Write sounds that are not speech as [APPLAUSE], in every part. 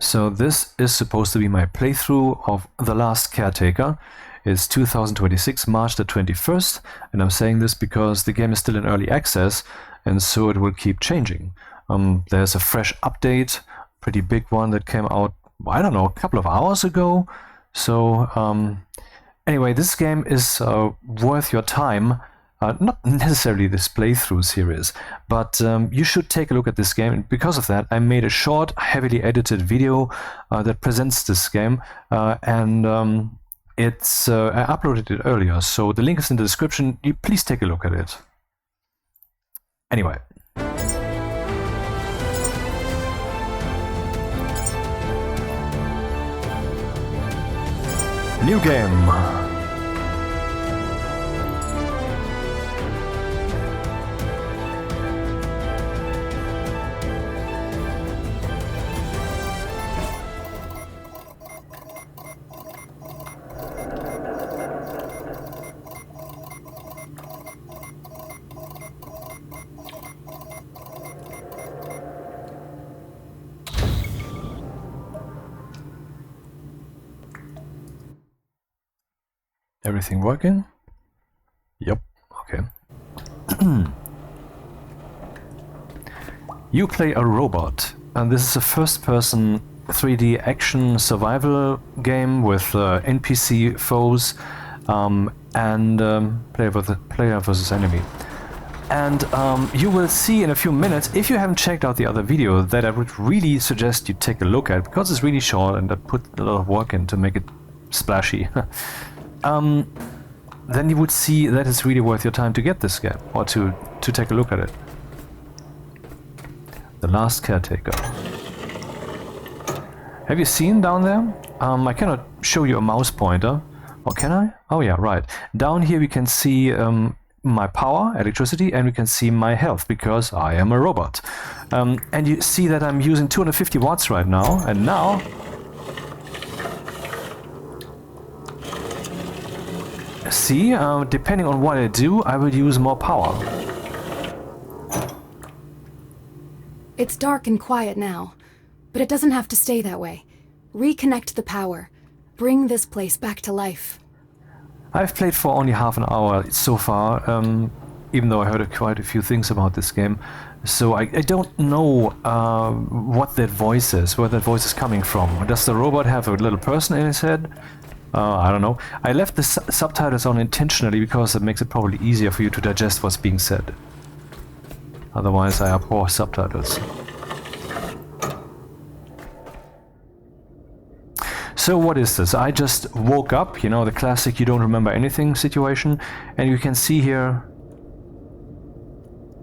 So this is supposed to be my playthrough of The Last Caretaker. It's 2026, March the 21st, and I'm saying this because the game is still in early access, and so it will keep changing. There's a fresh update, pretty big one that came out, I don't know, a couple of hours ago. So anyway, this game is worth your time. Not necessarily this playthrough series, but you should take a look at this game. And because of that, I made a short, heavily edited video that presents this game, and I uploaded it earlier, so the link is in the description. Please take a look at it. Anyway. New game. Everything working? Yep, okay. You play a robot, and this is a first-person 3D action survival game with NPC foes and player versus enemy. And you will see in a few minutes, if you haven't checked out the other video, that I would really suggest you take a look at, because it's really short and I put a lot of work in to make it splashy. Then you would see that it's really worth your time to get this game, or to take a look at it. The Last Caretaker. Have you seen down there? I cannot show you a mouse pointer. Or can I? Oh yeah, right. Down here we can see my power, electricity, and we can see my health, because I am a robot. And you see that I'm using 250 watts right now, and now... See, depending on what I do, I will use more power. It's dark and quiet now, but it doesn't have to stay that way. Reconnect the power. Bring this place back to life. I've played for only half an hour so far, even though I heard quite a few things about this game. So I don't know what that voice is, where that voice is coming from. Does the robot have a little person in his head? I don't know. I left the subtitles on intentionally because it makes it probably easier for you to digest what's being said. Otherwise I abhor subtitles. So what is this? I just woke up, you know, the classic you don't remember anything situation, and you can see here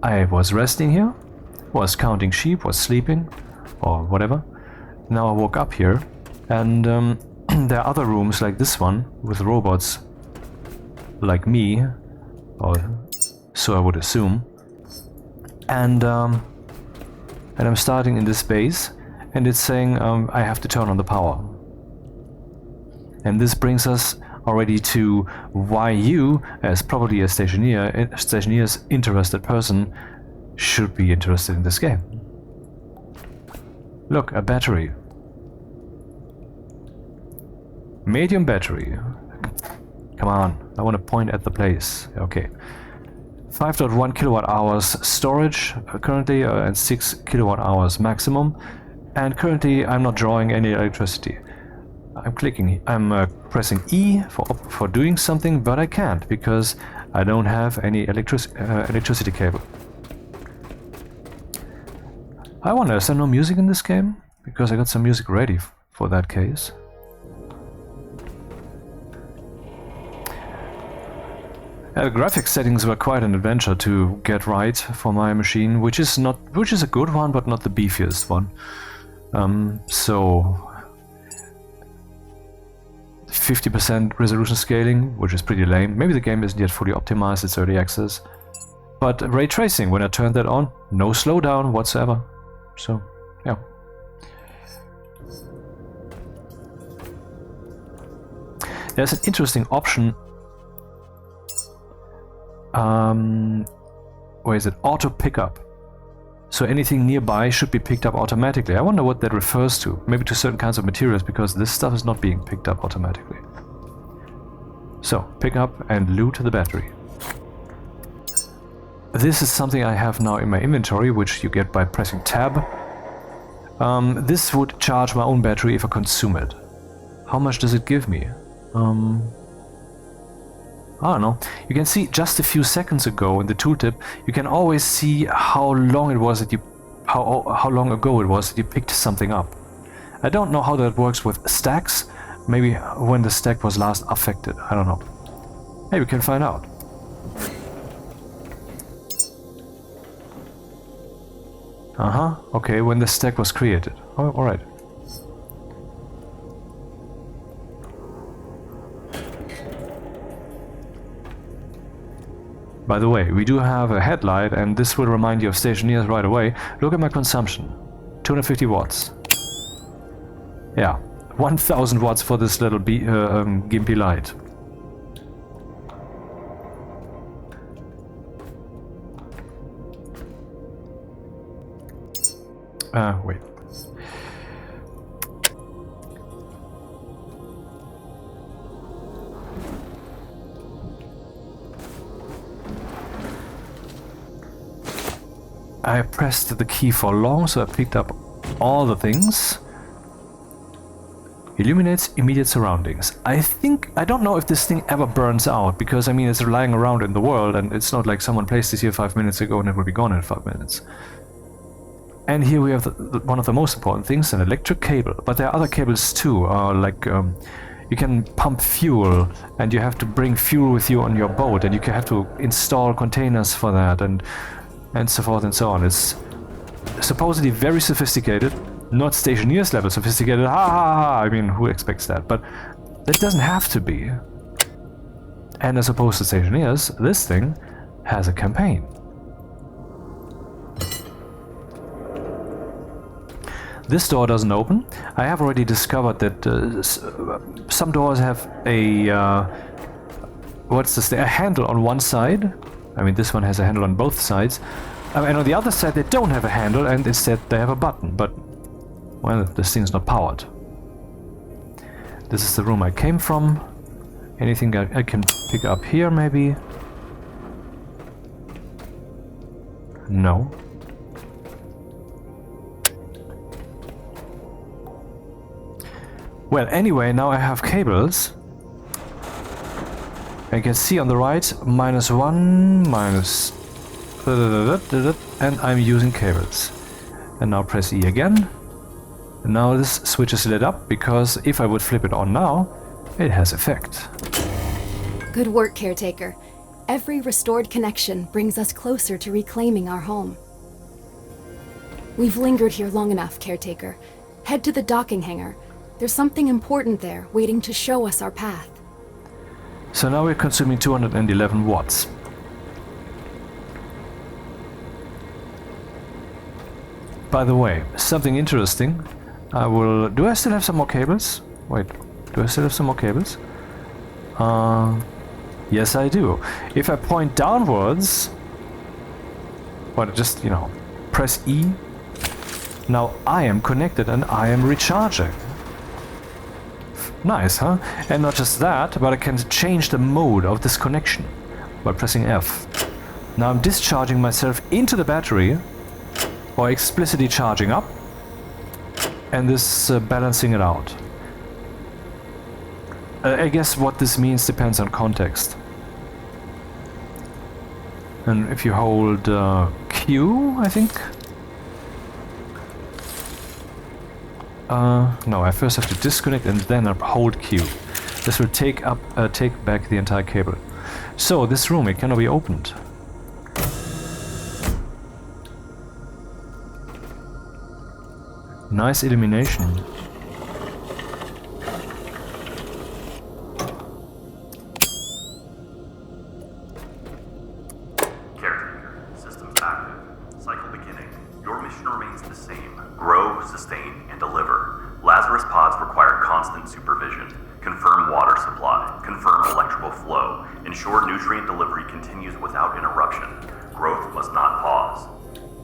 I was resting here, was counting sheep, was sleeping, or whatever. Now I woke up here, and there are other rooms like this one with robots like me, or so I would assume. And I'm starting in this base, and it's saying I have to turn on the power. And this brings us already to why you, as probably a stationeer's interested person, should be interested in this game. Look, a battery. Medium battery. Come on, I want to point at the place. Okay. 5.1 kilowatt hours storage currently, and 6 kilowatt hours maximum. And currently I'm not drawing any electricity. I'm pressing E for doing something, but I can't because I don't have any electricity cable. I wonder, is there no music in this game? Because I got some music ready for that case. The graphics settings were quite an adventure to get right for my machine, which is a good one, but not the beefiest one. So 50% resolution scaling, which is pretty lame. Maybe the game isn't yet fully optimized, it's early access. But ray tracing, when I turned that on, no slowdown whatsoever. So, yeah. There's an interesting option. Where is it? Auto pickup. So anything nearby should be picked up automatically. I wonder what that refers to. Maybe to certain kinds of materials, because this stuff is not being picked up automatically. So, pick up and loot the battery. This is something I have now in my inventory, which you get by pressing tab. This would charge my own battery if I consume it. How much does it give me? I don't know. You can see just a few seconds ago in the tooltip, you can always see how long it was that you, how long ago it was that you picked something up. I don't know how that works with stacks. Maybe when the stack was last affected. I don't know. Maybe we can find out. Okay, when the stack was created. Oh, alright. By the way, we do have a headlight, and this will remind you of stationeers right away. Look at my consumption. 250 watts. Yeah, 1000 watts for this little gimpy light. Wait. I pressed the key for long, so I picked up all the things. Illuminates immediate surroundings. I don't know if this thing ever burns out, because I mean it's lying around in the world, and it's not like someone placed this here 5 minutes ago and it will be gone in 5 minutes. And here we have one of the most important things, an electric cable. But there are other cables too, you can pump fuel, and you have to bring fuel with you on your boat, and you have to install containers for that, and so forth and so on. It's supposedly very sophisticated, not Stationeers level sophisticated, I mean, who expects that? But that doesn't have to be. And as opposed to Stationeers, this thing has a campaign. This door doesn't open. I have already discovered that some doors have a a handle on one side. I mean, this one has a handle on both sides. And on the other side, they don't have a handle, and instead they have a button. But, well, this thing's not powered. This is the room I came from. Anything I can pick up here, maybe? No. Well, anyway, now I have cables. I can see on the right, -1, minus... and I'm using cables. And now press E again. And now this switch is lit up, because if I would flip it on now, it has effect. Good work, Caretaker. Every restored connection brings us closer to reclaiming our home. We've lingered here long enough, Caretaker. Head to the docking hangar. There's something important there, waiting to show us our path. So now we're consuming 211 watts. By the way, something interesting. Do I still have some more cables? Wait, do I still have some more cables? Yes, I do. If I point downwards, just, press E. Now I am connected and I am recharging. Nice, huh? And not just that, but I can change the mode of this connection by pressing F. Now I'm discharging myself into the battery, or explicitly charging up, and this balancing it out. I guess what this means depends on context. And if you hold Q, I think. No, I first have to disconnect and then hold Q. This will take back the entire cable. So this room, it cannot be opened. Nice illumination. Caretaker, systems active. Cycle beginning. Your mission remains the same. Grow, sustain, and deliver. Lazarus pods require constant supervision. Confirm water supply. Confirm electrical flow. Ensure nutrient delivery continues without interruption. Growth must not pause.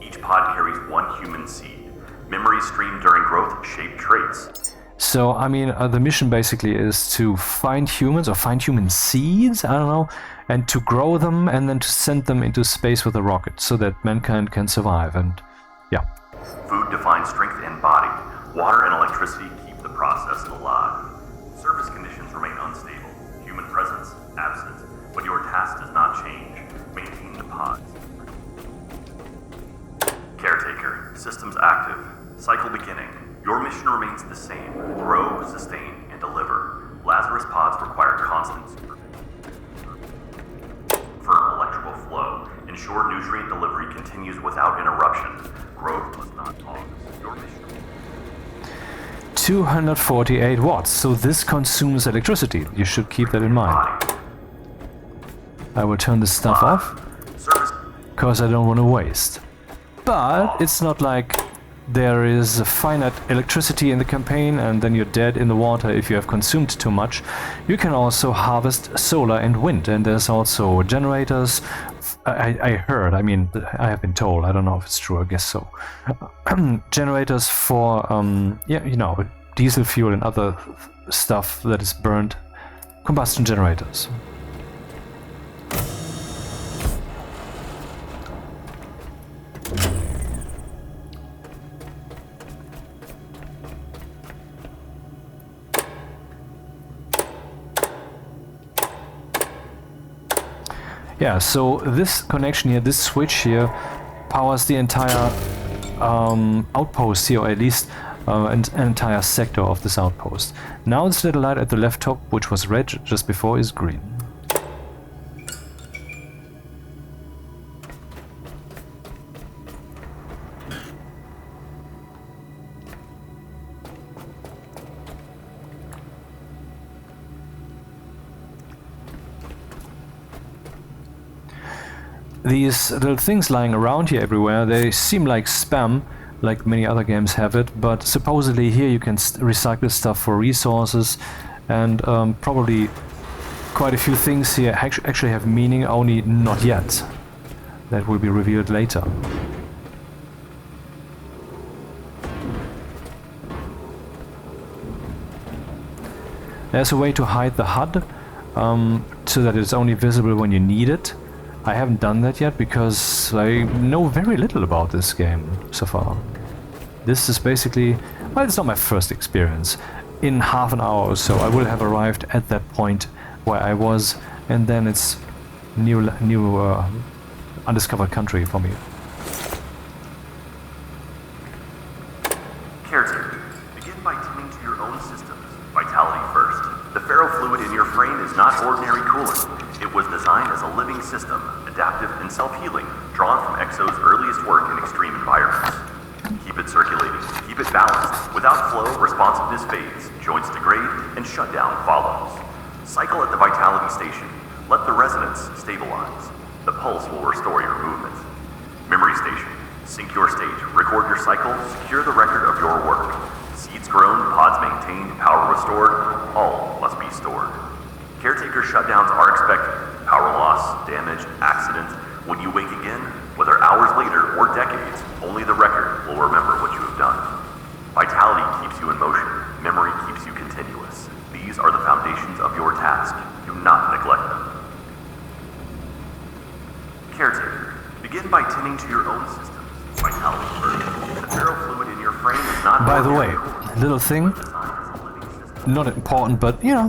Each pod carries 1 human seed. Memories stream during growth shape traits. So, I mean, the mission basically is to find humans, or find human seeds, I don't know, and to grow them and then to send them into space with a rocket so that mankind can survive, and yeah. Food defines strength and body. Water and electricity keep the process alive. Surface conditions remain unstable. Human presence absent. But your task does not change. Maintain the pods. Caretaker. Systems active. Cycle beginning. Your mission remains the same. Grow, sustain, and deliver. Lazarus pods require constant supervision. Firm electrical flow. Ensure nutrient delivery continues without interruption. Growth must not pause. Your mission... 248 watts, so this consumes electricity. You should keep that in mind. I will turn this stuff off, because I don't want to waste. But it's not like there is a finite electricity in the campaign and then you're dead in the water if you have consumed too much. You can also harvest solar and wind, and there's also generators. I heard, I mean, I have been told, I don't know if it's true, I guess so. Generators for, yeah, you know, diesel fuel and other stuff that is burned. Combustion generators. Yeah, so this connection here, this switch here, powers the entire outpost here, or at least an entire sector of this outpost. Now this little light at the left top, which was red just before, is green. These little things lying around here everywhere, they seem like spam, like many other games have it, but supposedly here you can recycle stuff for resources, and probably quite a few things here actually have meaning, only not yet. That will be revealed later. There's a way to hide the HUD, so that it's only visible when you need it. I haven't done that yet because I know very little about this game so far. This is basically, well, it's not my first experience. In half an hour or so I will have arrived at that point where I was, and then it's new undiscovered country for me. Caretaker, begin by tending to your own systems. Vitality first. The ferrofluid in your frame is not ordinary coolant. It was designed as a living system, adaptive and self-healing, drawn from Exo's earliest work in extreme environments. Keep it circulating, keep it balanced. Without flow, responsiveness fades, joints degrade, and shutdown follows. Cycle at the Vitality Station. Let the resonance stabilize. The pulse will restore your movement. Memory Station. Sync your state, record your cycle, secure the record of your work. Seeds grown, pods maintained, power restored, all must be stored. Caretaker shutdowns are expected. Power loss, damage, accident. When you wake again, whether hours later or decades, only the record will remember what you have done. Vitality keeps you in motion. Memory keeps you continuous. These are the foundations of your task. Do not neglect them. Caretaker, begin by tending to your own systems. Vitality first. The ferrofluid in your frame is not... By the way, little thing, not important, but you know.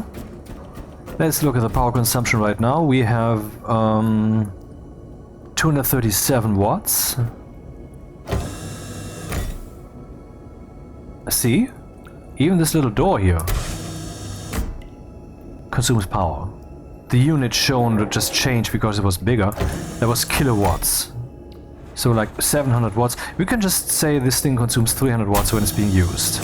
Let's look at the power consumption right now. We have 237 watts. See? Even this little door here consumes power. The unit shown just changed because it was bigger. That was kilowatts. So like 700 watts. We can just say this thing consumes 300 watts when it's being used.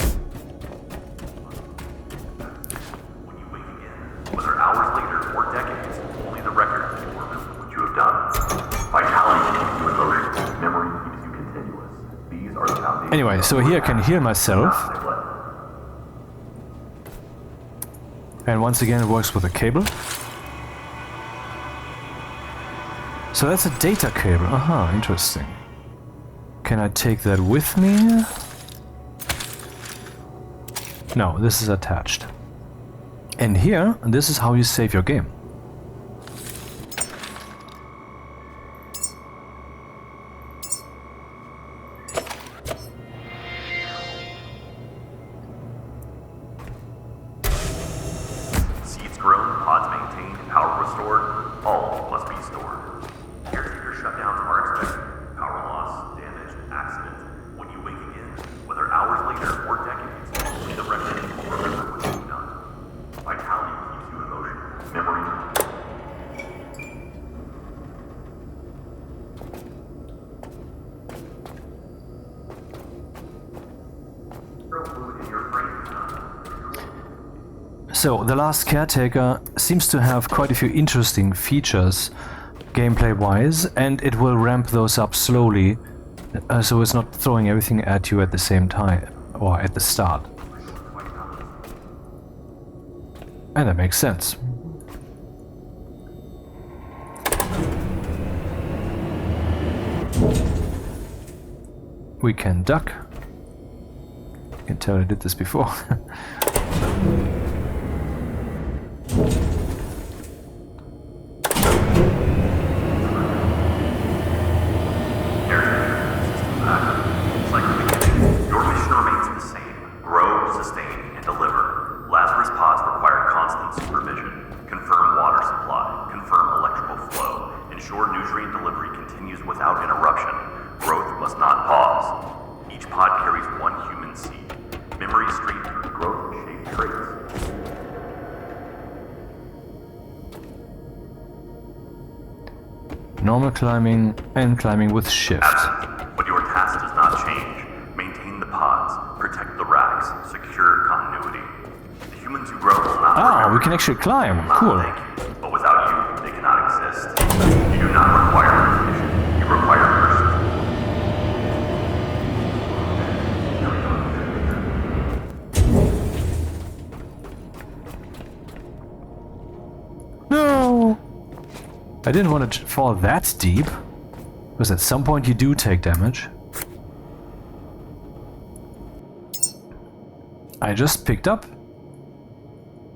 Anyway, so here I can heal myself. And once again it works with a cable. So that's a data cable. Aha, interesting. Can I take that with me? No, this is attached. And here, this is how you save your game. Seeds grown, pods maintained, power restored, all must be stored. Caretaker shutdowns are expected. Power loss, damage, accident. When you wake again, whether hours later or decades, only the remnant will remember what you've done. Vitality keeps you in motion. Memory. Throw fluid in your brain. So, The Last Caretaker seems to have quite a few interesting features gameplay-wise, and it will ramp those up slowly, so it's not throwing everything at you at the same time, or at the start. And that makes sense. We can duck. You can tell I did this before. Your mission remains the same. Grow, sustain, and deliver. Lazarus pods require constant supervision. Confirm water supply. Confirm electrical flow. Ensure nutrient delivery continues without interruption. Growth must not pause. Each pod carries one human seed. Memory stream through growth and shape traits. Normal climbing and climbing with shift. But your task does not change. Maintain the pods, protect the racks, secure continuity. The humans who grow will not remember. We can actually climb. Will not Cool. thank you, but without you, they cannot exist. You do not require recognition. You require mercy. No! I didn't want to fall that deep, because at some point you do take damage. I just picked up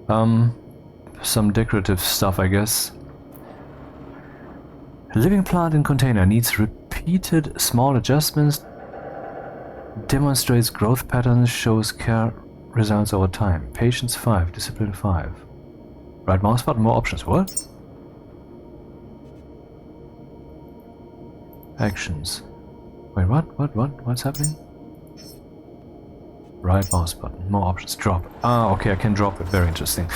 some decorative stuff, I guess. A living plant in container needs repeated small adjustments, demonstrates growth patterns, shows care results over time. Patience 5, discipline 5. Right mouse button, more options. What? Actions. Wait, what? What's happening? Right mouse button, more options. Drop. Ah, okay, I can drop it. Very interesting.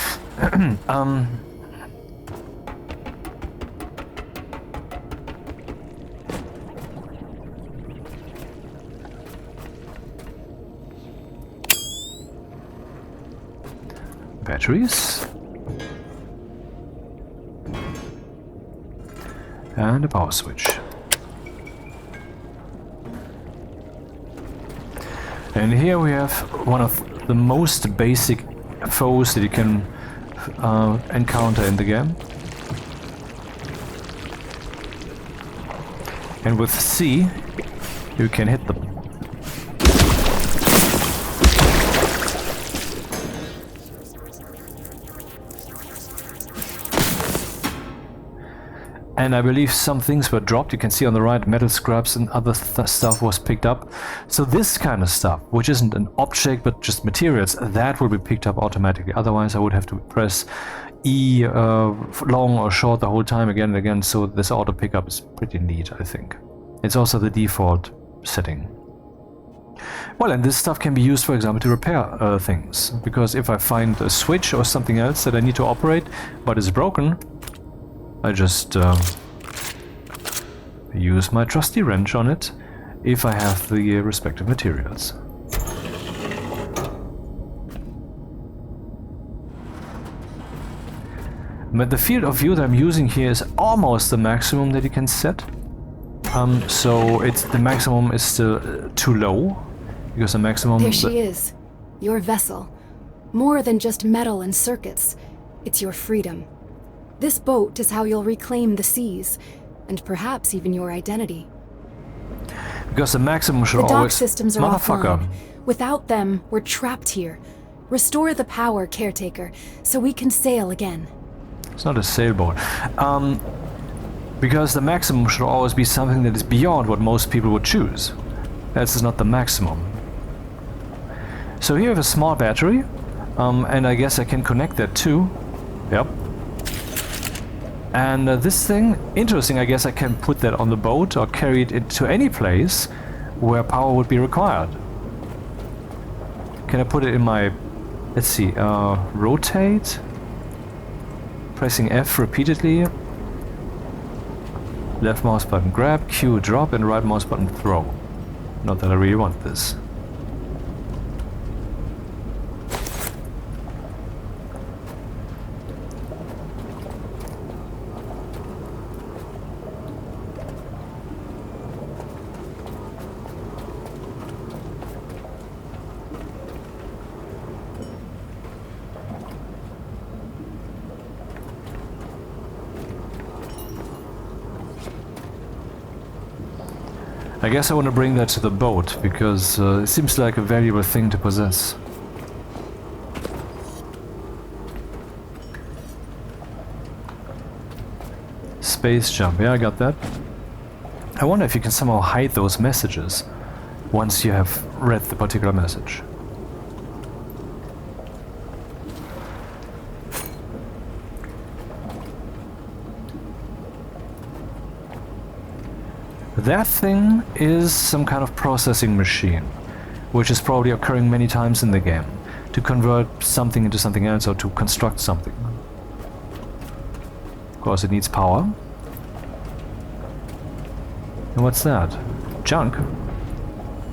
Batteries. And a power switch. And here we have one of the most basic foes that you can encounter in the game. And with C, you can hit them. And I believe some things were dropped. You can see on the right, metal scraps and other stuff was picked up. So this kind of stuff, which isn't an object but just materials, that will be picked up automatically. Otherwise I would have to press E long or short the whole time again and again. So this auto pickup is pretty neat, I think. It's also the default setting. Well, and this stuff can be used, for example, to repair things. Because if I find a switch or something else that I need to operate but is broken, I just use my trusty wrench on it if I have the respective materials. But the field of view that I'm using here is almost the maximum that you can set. So the maximum is still too low, because the maximum... There she is, your vessel. More than just metal and circuits, it's your freedom. This boat is how you'll reclaim the seas, and perhaps even your identity. Because the maximum should The dock always... systems are Motherfucker. offline. Without them, we're trapped here. Restore the power, Caretaker, so we can sail again. It's not a sailboat. Because the maximum should always be something that is beyond what most people would choose. That's not the maximum. So here we have a small battery, and I guess I can connect that too. Yep. And this thing, interesting, I guess I can put that on the boat or carry it into any place where power would be required. Can I put it in my... Let's see, rotate? Pressing F repeatedly. Left mouse button grab, Q drop, and right mouse button throw. Not that I really want this. I guess I want to bring that to the boat, because it seems like a valuable thing to possess. Space jump, yeah, I got that. I wonder if you can somehow hide those messages once you have read the particular message. That thing is some kind of processing machine, which is probably occurring many times in the game, to convert something into something else or to construct something. Of course it needs power. And what's that? Junk?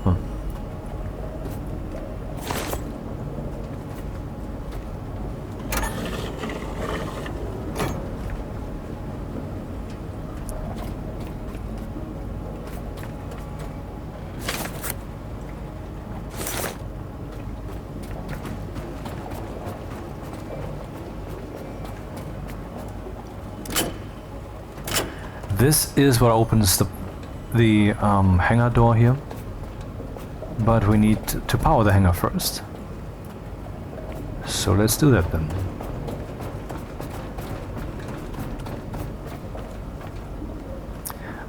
Huh. This is what opens the hangar door here, but we need to power the hangar first. So let's do that then.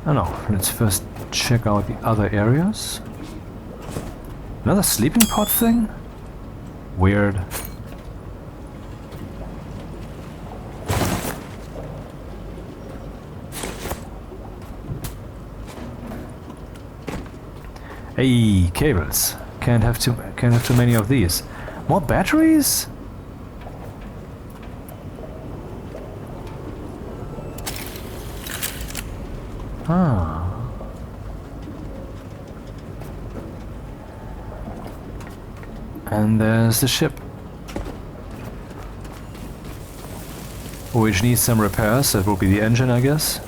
I don't know, let's first check out the other areas. Another sleeping pod thing? Weird. Hey, cables. Can't have too many of these. More batteries? Ah. And there's the ship, which needs some repairs. That will be the engine, I guess.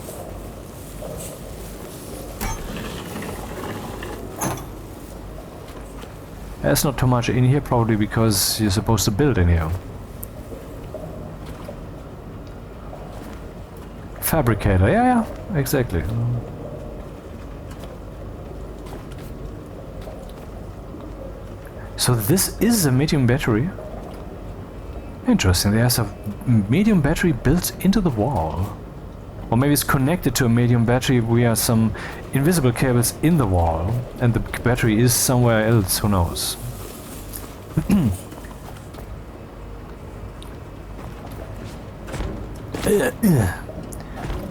There's not too much in here, probably because you're supposed to build in here. Fabricator, yeah, exactly. So this is a medium battery. Interesting, there's a medium battery built into the wall. Or maybe it's connected to a medium battery via some invisible cables in the wall, and the battery is somewhere else, who knows.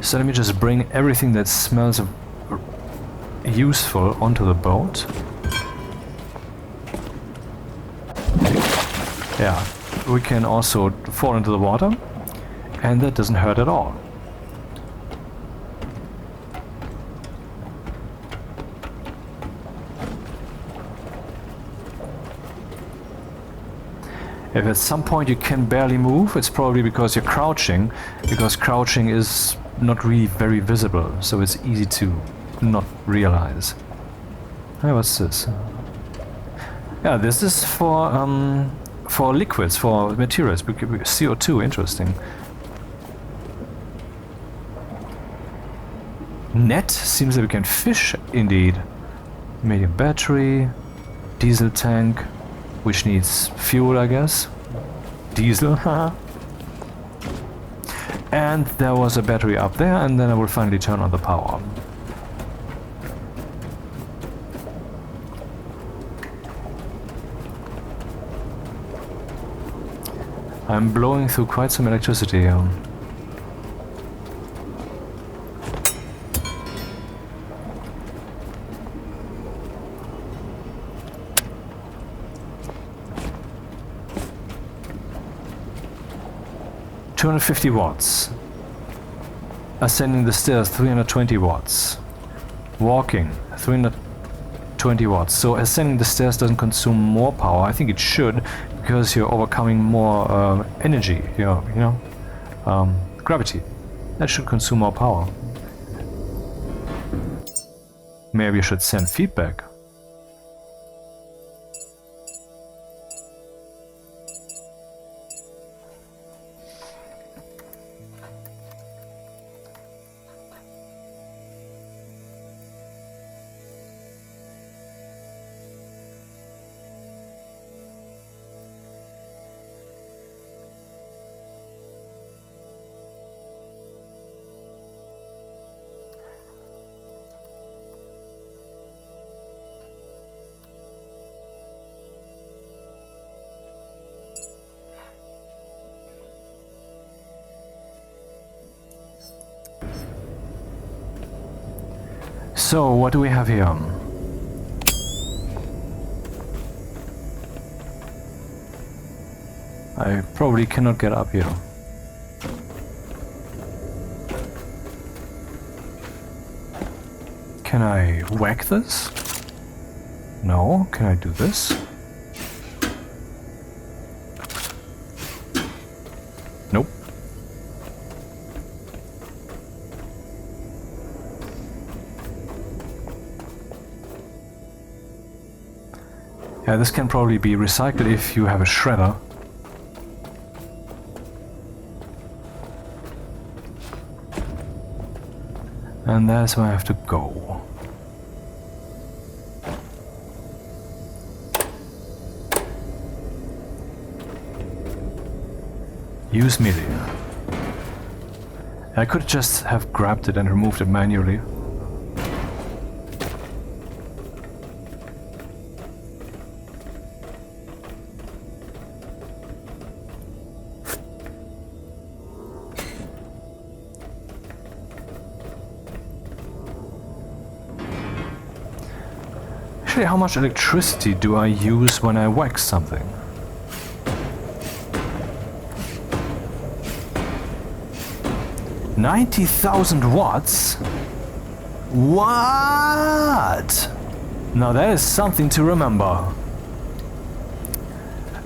So let me just bring everything that smells useful onto the boat. Yeah, we can also fall into the water, and that doesn't hurt at all. If at some point you can barely move, it's probably because you're crouching, because crouching is not really very visible, so it's easy to not realize. Hey, what's this? Yeah, this is for liquids, for materials, CO2, interesting. Net? Seems that we can fish, indeed. Medium battery, diesel tank, which needs fuel, I guess. Diesel, haha. And there was a battery up there, and then I will finally turn on the power. I'm blowing through quite some electricity here. $250 watts. Ascending the stairs, 320 watts. Walking, 320 watts. So ascending the stairs doesn't consume more power. I think it should, because you're overcoming more energy, gravity. That should consume more power. Maybe I should send feedback. So, what do we have here? I probably cannot get up here. Can I whack this? No. Can I do this? Nope. Yeah, this can probably be recycled if you have a shredder. And that's where I have to go. Use melee. I could just have grabbed it and removed it manually. Actually, how much electricity do I use when I wax something? $90,000 watts? What? Now that is something to remember.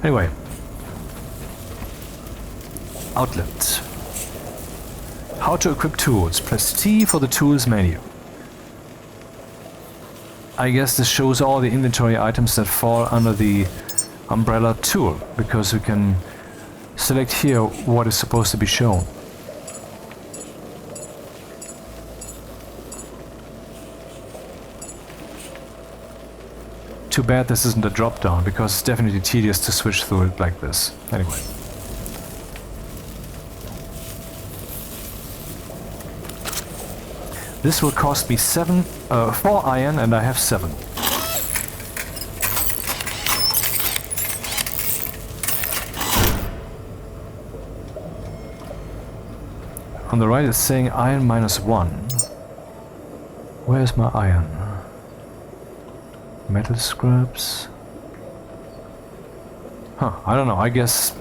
Anyway. Outlet. How to equip tools. Press T for the tools menu. I guess this shows all the inventory items that fall under the umbrella tool, because we can select here what is supposed to be shown. Too bad this isn't a drop down, because it's definitely tedious to switch through it like this. Anyway. This will cost me 4 iron, and I have 7. On the right it's saying iron -1. Where's my iron? Metal scraps? Huh, I don't know, I guess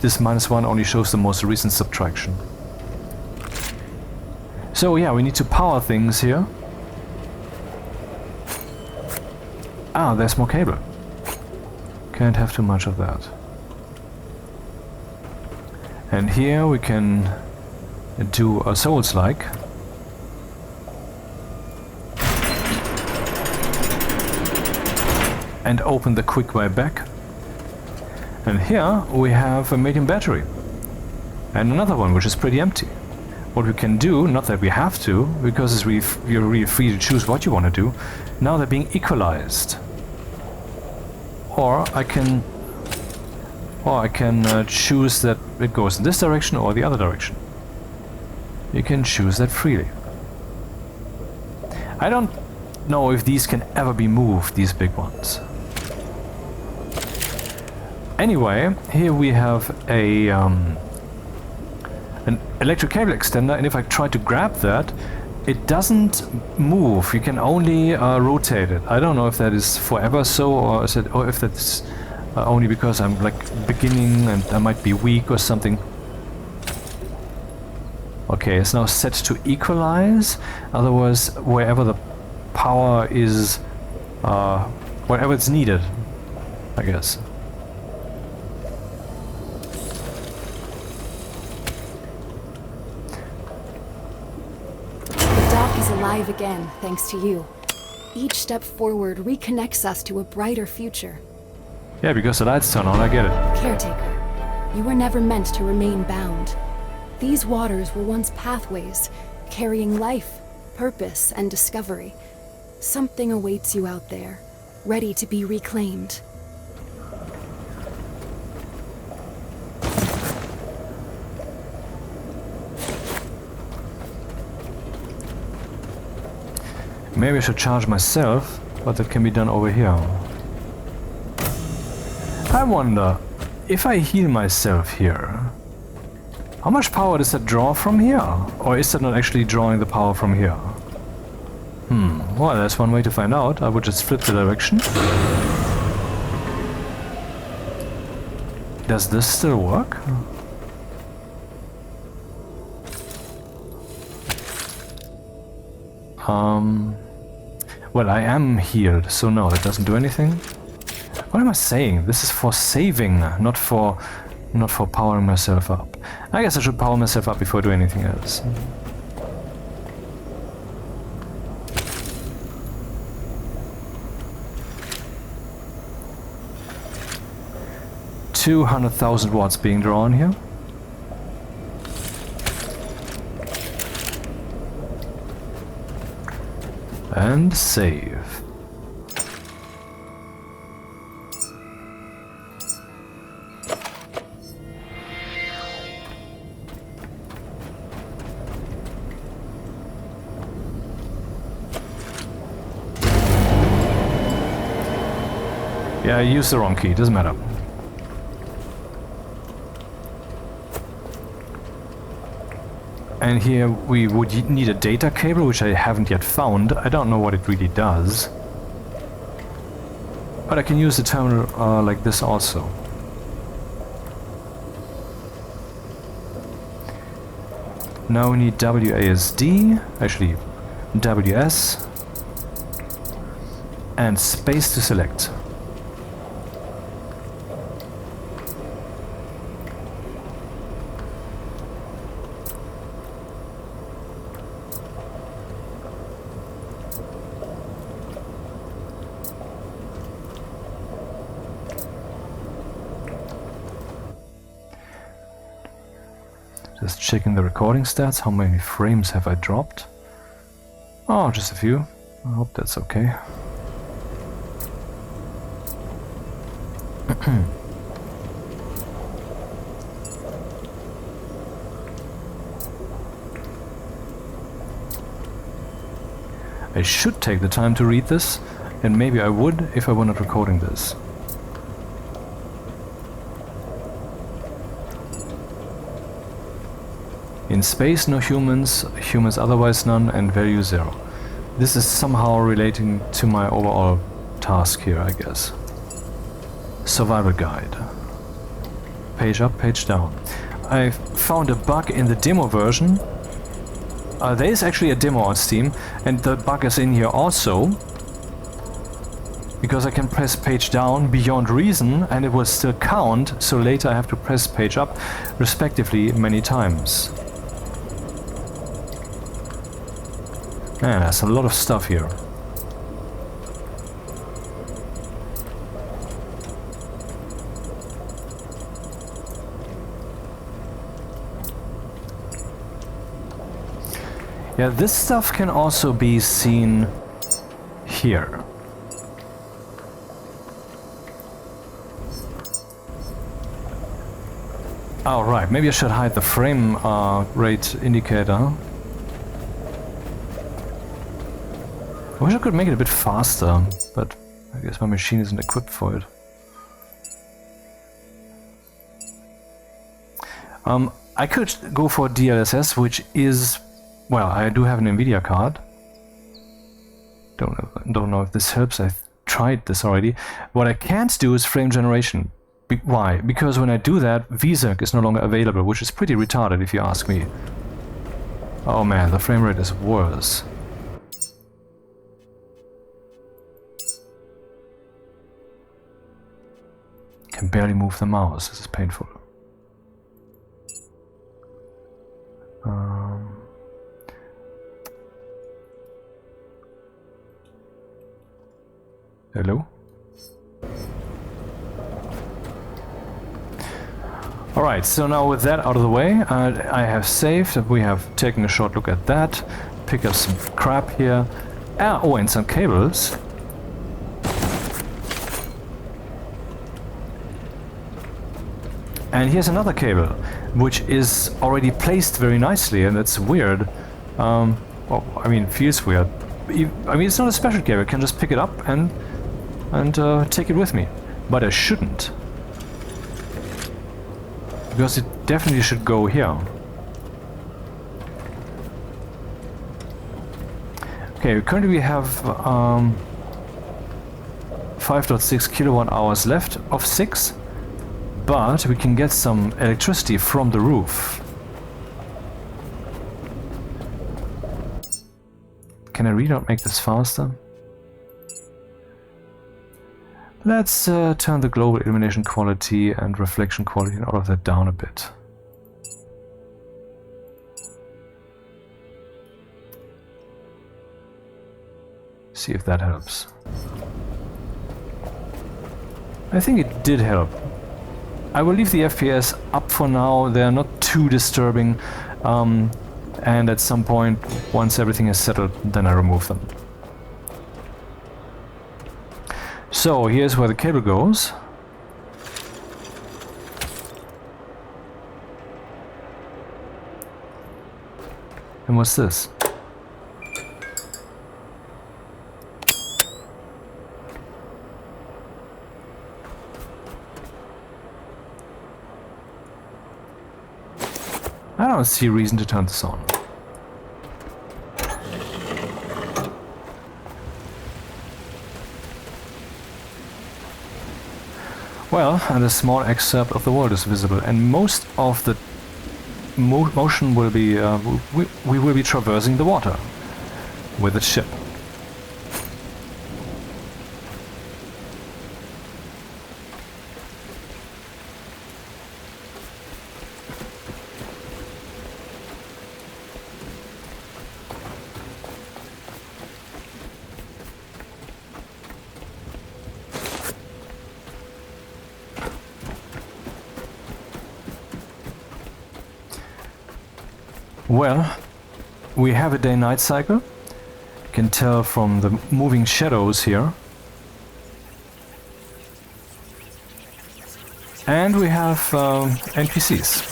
this -1 only shows the most recent subtraction. So yeah, we need to power things here. Ah, there's more cable. Can't have too much of that. And here we can do a Souls-like. And open the quick way back. And here we have a medium battery. And another one which is pretty empty. what we can do, not that we have to, because you're really free to choose what you want to do, now they're being equalized. Or I can choose that it goes in this direction or the other direction. You can choose that freely. I don't know if these can ever be moved, these big ones. Anyway, here we have an electric cable extender, and if I try to grab that, it doesn't move. You can only rotate it. I don't know if that is forever so, or if that's only because I'm like beginning and I might be weak or something. Okay, it's now set to equalize. Otherwise, wherever the power is, wherever it's needed, I guess. Alive again, thanks to you. Each step forward reconnects us to a brighter future. Yeah, because the lights turn on, I get it. Caretaker, you were never meant to remain bound. These waters were once pathways, carrying life, purpose, and discovery. Something awaits you out there, ready to be reclaimed. Maybe I should charge myself, but that can be done over here. I wonder, if I heal myself here, how much power does that draw from here? Or is that not actually drawing the power from here? Well, that's one way to find out. I would just flip the direction. Does this still work? Well, I am healed, so no, that doesn't do anything. What am I saying? This is for saving, not for powering myself up. I guess I should power myself up before I do anything else. $200,000 watts being drawn here. And save. Yeah, I used the wrong key, doesn't matter. And here we would need a data cable, which I haven't yet found. I don't know what it really does. But I can use the terminal like this also. Now we need WASD, actually WS, and space to select. Just checking the recording stats. How many frames have I dropped? Oh, just a few. I hope that's okay. I should take the time to read this, and maybe I would if I were not recording this. In space, no humans, humans otherwise none, and value 0. This is somehow relating to my overall task here, I guess. Survival guide. Page up, page down. I found a bug in the demo version. There is actually a demo on Steam, and the bug is in here also. Because I can press page down beyond reason, and it will still count, so later I have to press page up, respectively, many times. Man, there's a lot of stuff here. Yeah, this stuff can also be seen here. Oh, right. Maybe I should hide the frame rate indicator. I wish I could make it a bit faster, but I guess my machine isn't equipped for it. I could go for DLSS, which is... Well, I do have an NVIDIA card. Don't know if this helps. I've tried this already. What I can't do is frame generation. Why? Because when I do that, VSync is no longer available, which is pretty retarded if you ask me. Oh man, the frame rate is worse. Can barely move the mouse. This is painful. Hello? Alright, so now with that out of the way, I have saved, we have taken a short look at that, pick up some crap here, oh, and some cables. And here's another cable, which is already placed very nicely, and it's weird. Well, I mean, it feels weird. I mean, it's not a special cable, I can just pick it up and take it with me. But I shouldn't. Because it definitely should go here. Okay, currently we have 5.6 kilowatt hours left of 6, but we can get some electricity from the roof. Can I really not make this faster? Let's turn the global illumination quality and reflection quality and all of that down a bit. See if that helps. I think it did help. I will leave the FPS up for now, they're not too disturbing, and at some point, once everything is settled, then I remove them. So, here's where the cable goes. And what's this? I don't see a reason to turn this on. Well, and a small excerpt of the world is visible, and most of the motion will be, we will be traversing the water with the ship. Well, we have a day-night cycle. You can tell from the moving shadows here. And we have NPCs.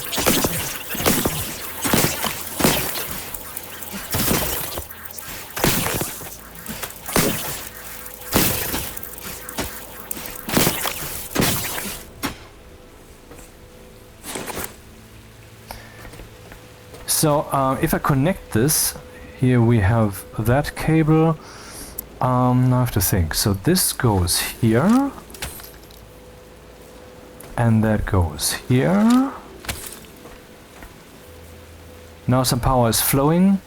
So if I connect this, here we have that cable. Now I have to think. So this goes here, and that goes here. Now some power is flowing.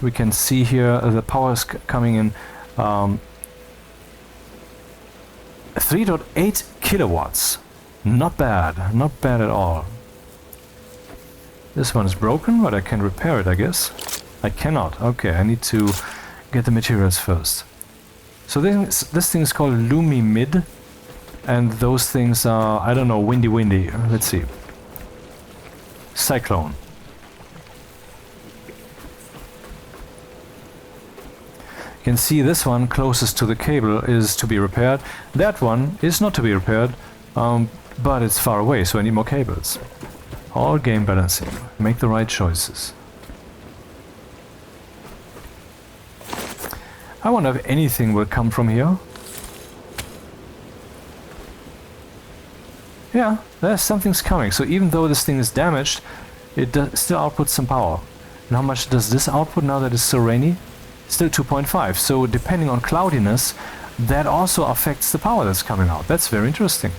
We can see here the power is coming in 3.8 kilowatts. Not bad, not bad at all. This one is broken, but I can repair it, I guess. I cannot. Okay, I need to get the materials first. So this thing is called Lumi-Mid, and those things are, I don't know, windy. Let's see. Cyclone. You can see this one closest to the cable is to be repaired. That one is not to be repaired, but it's far away, so I need more cables. All game balancing. Make the right choices. I wonder if anything will come from here. Yeah, there's something's coming. So even though this thing is damaged, it still outputs some power. And how much does this output now that it's so rainy? Still 2.5. So depending on cloudiness, that also affects the power that's coming out. That's very interesting.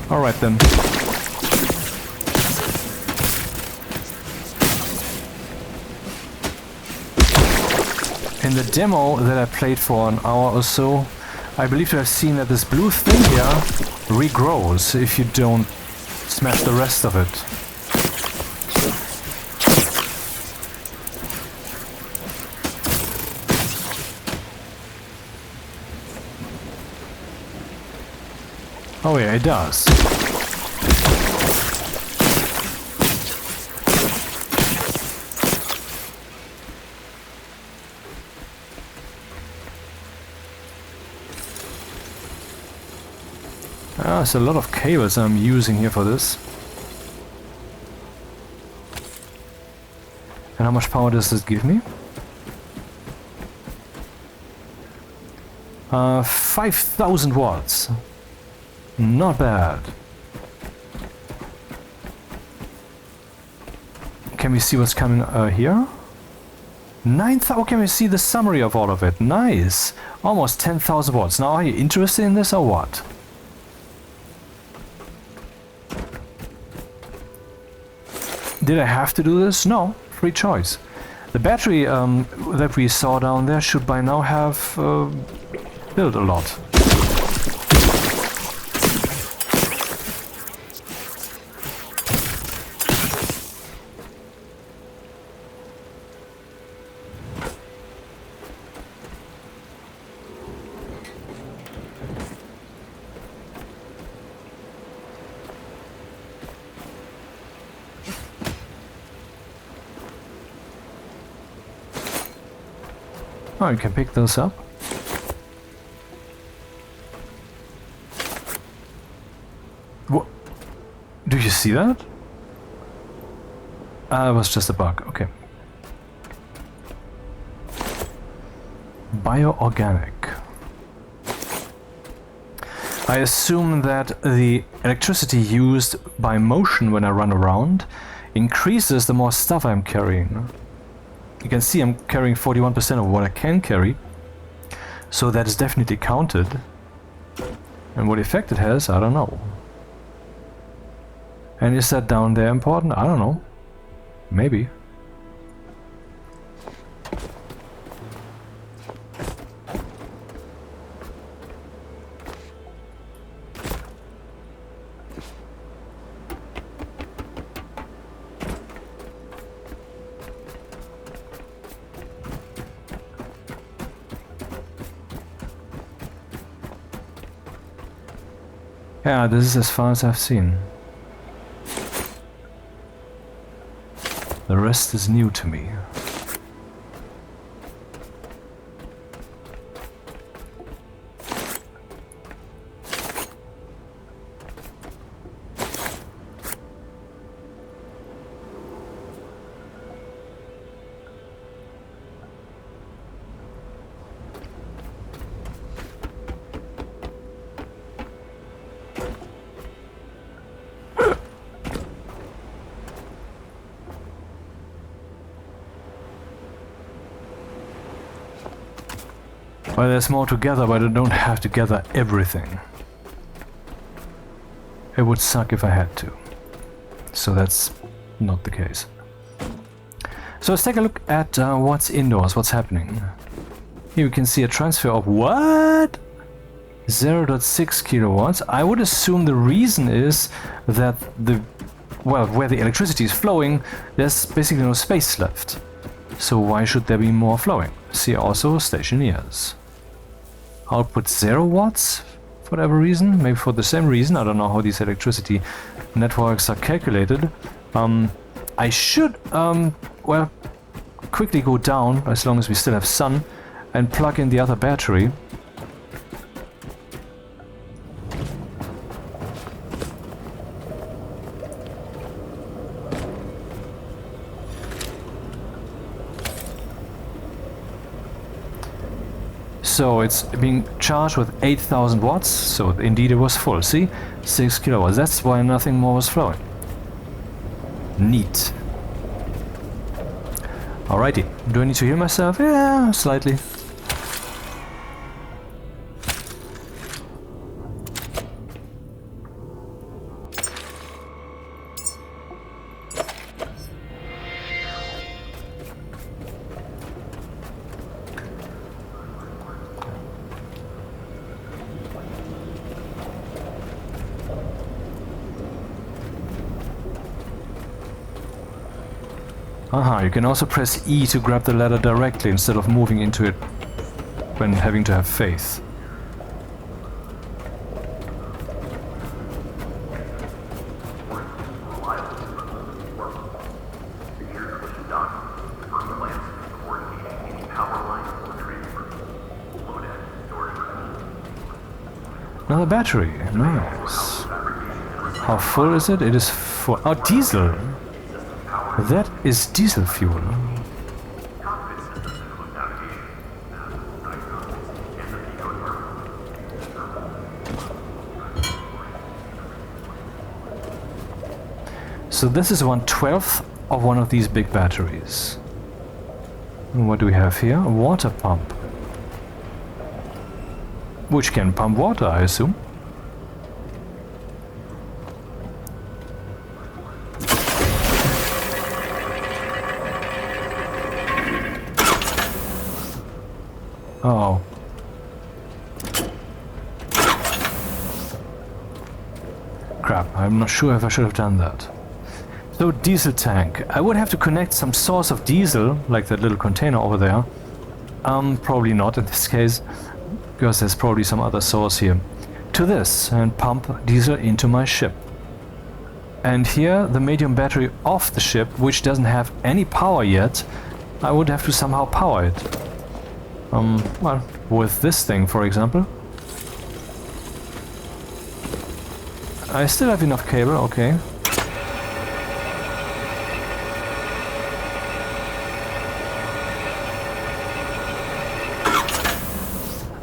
Alright then. In the demo that I played for an hour or so, I believe to have seen that this blue thing here regrows if you don't smash the rest of it. Oh yeah, it does. There's a lot of cables I'm using here for this. And how much power does this give me? 5,000 watts. Not bad. Can we see what's coming here? 9,000. Oh, can we see the summary of all of it? Nice. Almost 10,000 watts. Now, are you interested in this or what? Did I have to do this? No. Free choice. The battery that we saw down there should by now have built a lot. Oh, you can pick those up. What? Do you see that? It was just a bug, okay. Bioorganic. I assume that the electricity used by motion when I run around increases the more stuff I'm carrying. You can see I'm carrying 41% of what I can carry, so that is definitely counted. And what effect it has, I don't know. And is that down there important? I don't know. Maybe. Yeah, this is as far as I've seen. The rest is new to me. Well, there's more to gather, but I don't have to gather everything. It would suck if I had to. So that's not the case. So let's take a look at what's indoors, what's happening. Here we can see a transfer of what? 0.6 kilowatts. I would assume the reason is that where the electricity is flowing, there's basically no space left. So why should there be more flowing? See also stationeers. Output 0 watts for whatever reason, maybe for the same reason. I don't know how these electricity networks are calculated. I should, well, quickly go down, as long as we still have sun, and plug in the other battery. So it's being charged with 8,000 watts, so indeed it was full. See? 6 kilowatts. That's why nothing more was flowing. Neat. Alrighty. Do I need to heal myself? Yeah, slightly. Aha, you can also press E to grab the ladder directly instead of moving into it when having to have faith. Another battery, nice. How full is it? It is full. Oh, diesel! That is diesel fuel. So this is 1/12 of one of these big batteries. And what do we have here? A water pump. Which can pump water, I assume. Oh. Crap, I'm not sure if I should have done that. So, diesel tank. I would have to connect some source of diesel, like that little container over there. Probably not in this case, because there's probably some other source here. To this, and pump diesel into my ship. And here, the medium battery off the ship, which doesn't have any power yet, I would have to somehow power it. Well, with this thing, for example. I still have enough cable, okay.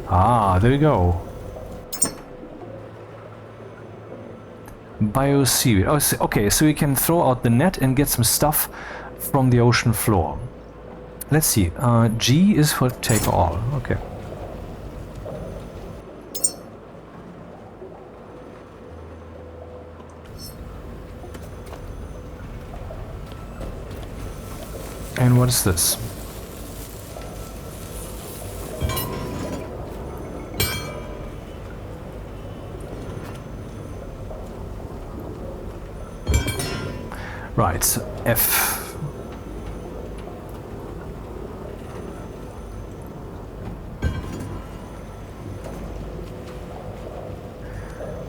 Ah, there we go. Bio seaweed. Oh, okay, so you can throw out the net and get some stuff from the ocean floor. Let's see. G is for take all. Okay. And what is this? Right, F.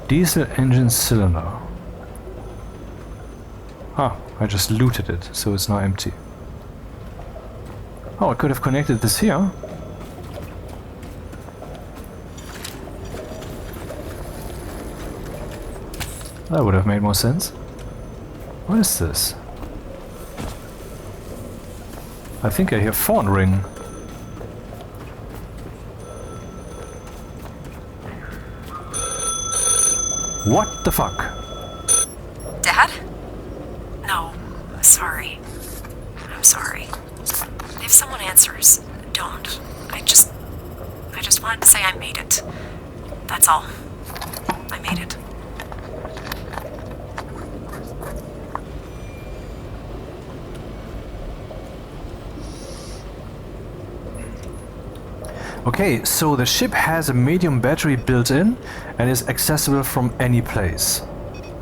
Diesel engine cylinder. Ah, I just looted it, so it's now empty. Oh, I could have connected this here. That would have made more sense. What is this? I think I hear phone ring. What the fuck? Dad? No, sorry. I'm sorry. If someone answers, don't. I just wanted to say I made it. That's all. I made it. Okay, so the ship has a medium battery built in and is accessible from any place.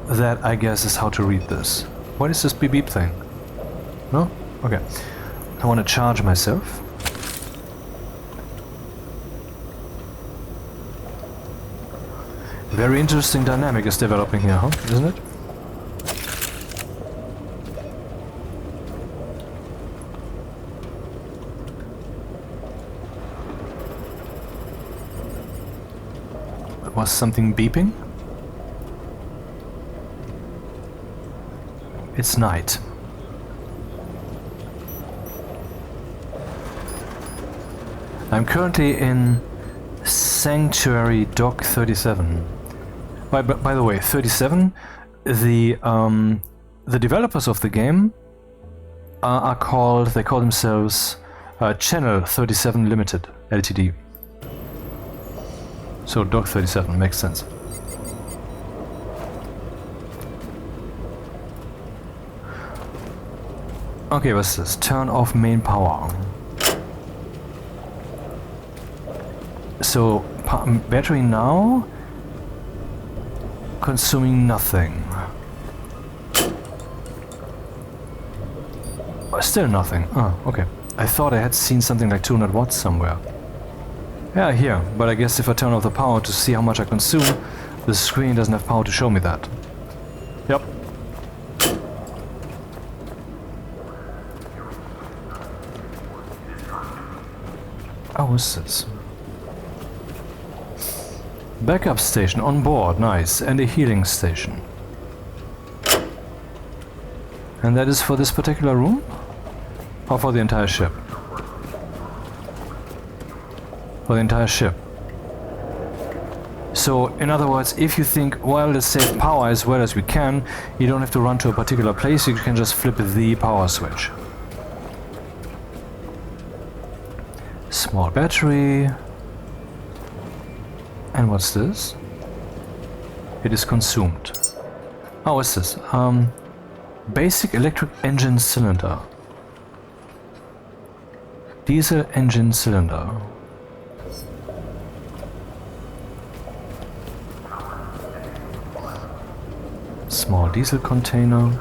That, I guess, is how to read this. What is this beep beep thing? No? Okay. I want to charge myself. Very interesting dynamic is developing here, huh? Isn't it? Was something beeping? It's night. I'm currently in Sanctuary Dock 37. By the way, 37, the developers of the game are called, they call themselves Channel 37 Limited, Ltd. So Dock 37 makes sense. Okay, what's this? Turn off main power. So battery now, consuming nothing. Still nothing. Oh, okay. I thought I had seen something like 200 watts somewhere. Yeah, here. But I guess if I turn off the power to see how much I consume, the screen doesn't have power to show me that. Yep. Oh, what's this? Backup station on board, nice, and a healing station. And that is for this particular room? Or for the entire ship? For the entire ship. So, in other words, if you think, well, let's save power as well as we can, you don't have to run to a particular place, you can just flip the power switch. Small battery. And what's this? It is consumed. Oh, what's this? Basic electric engine cylinder. Diesel engine cylinder. Small diesel container.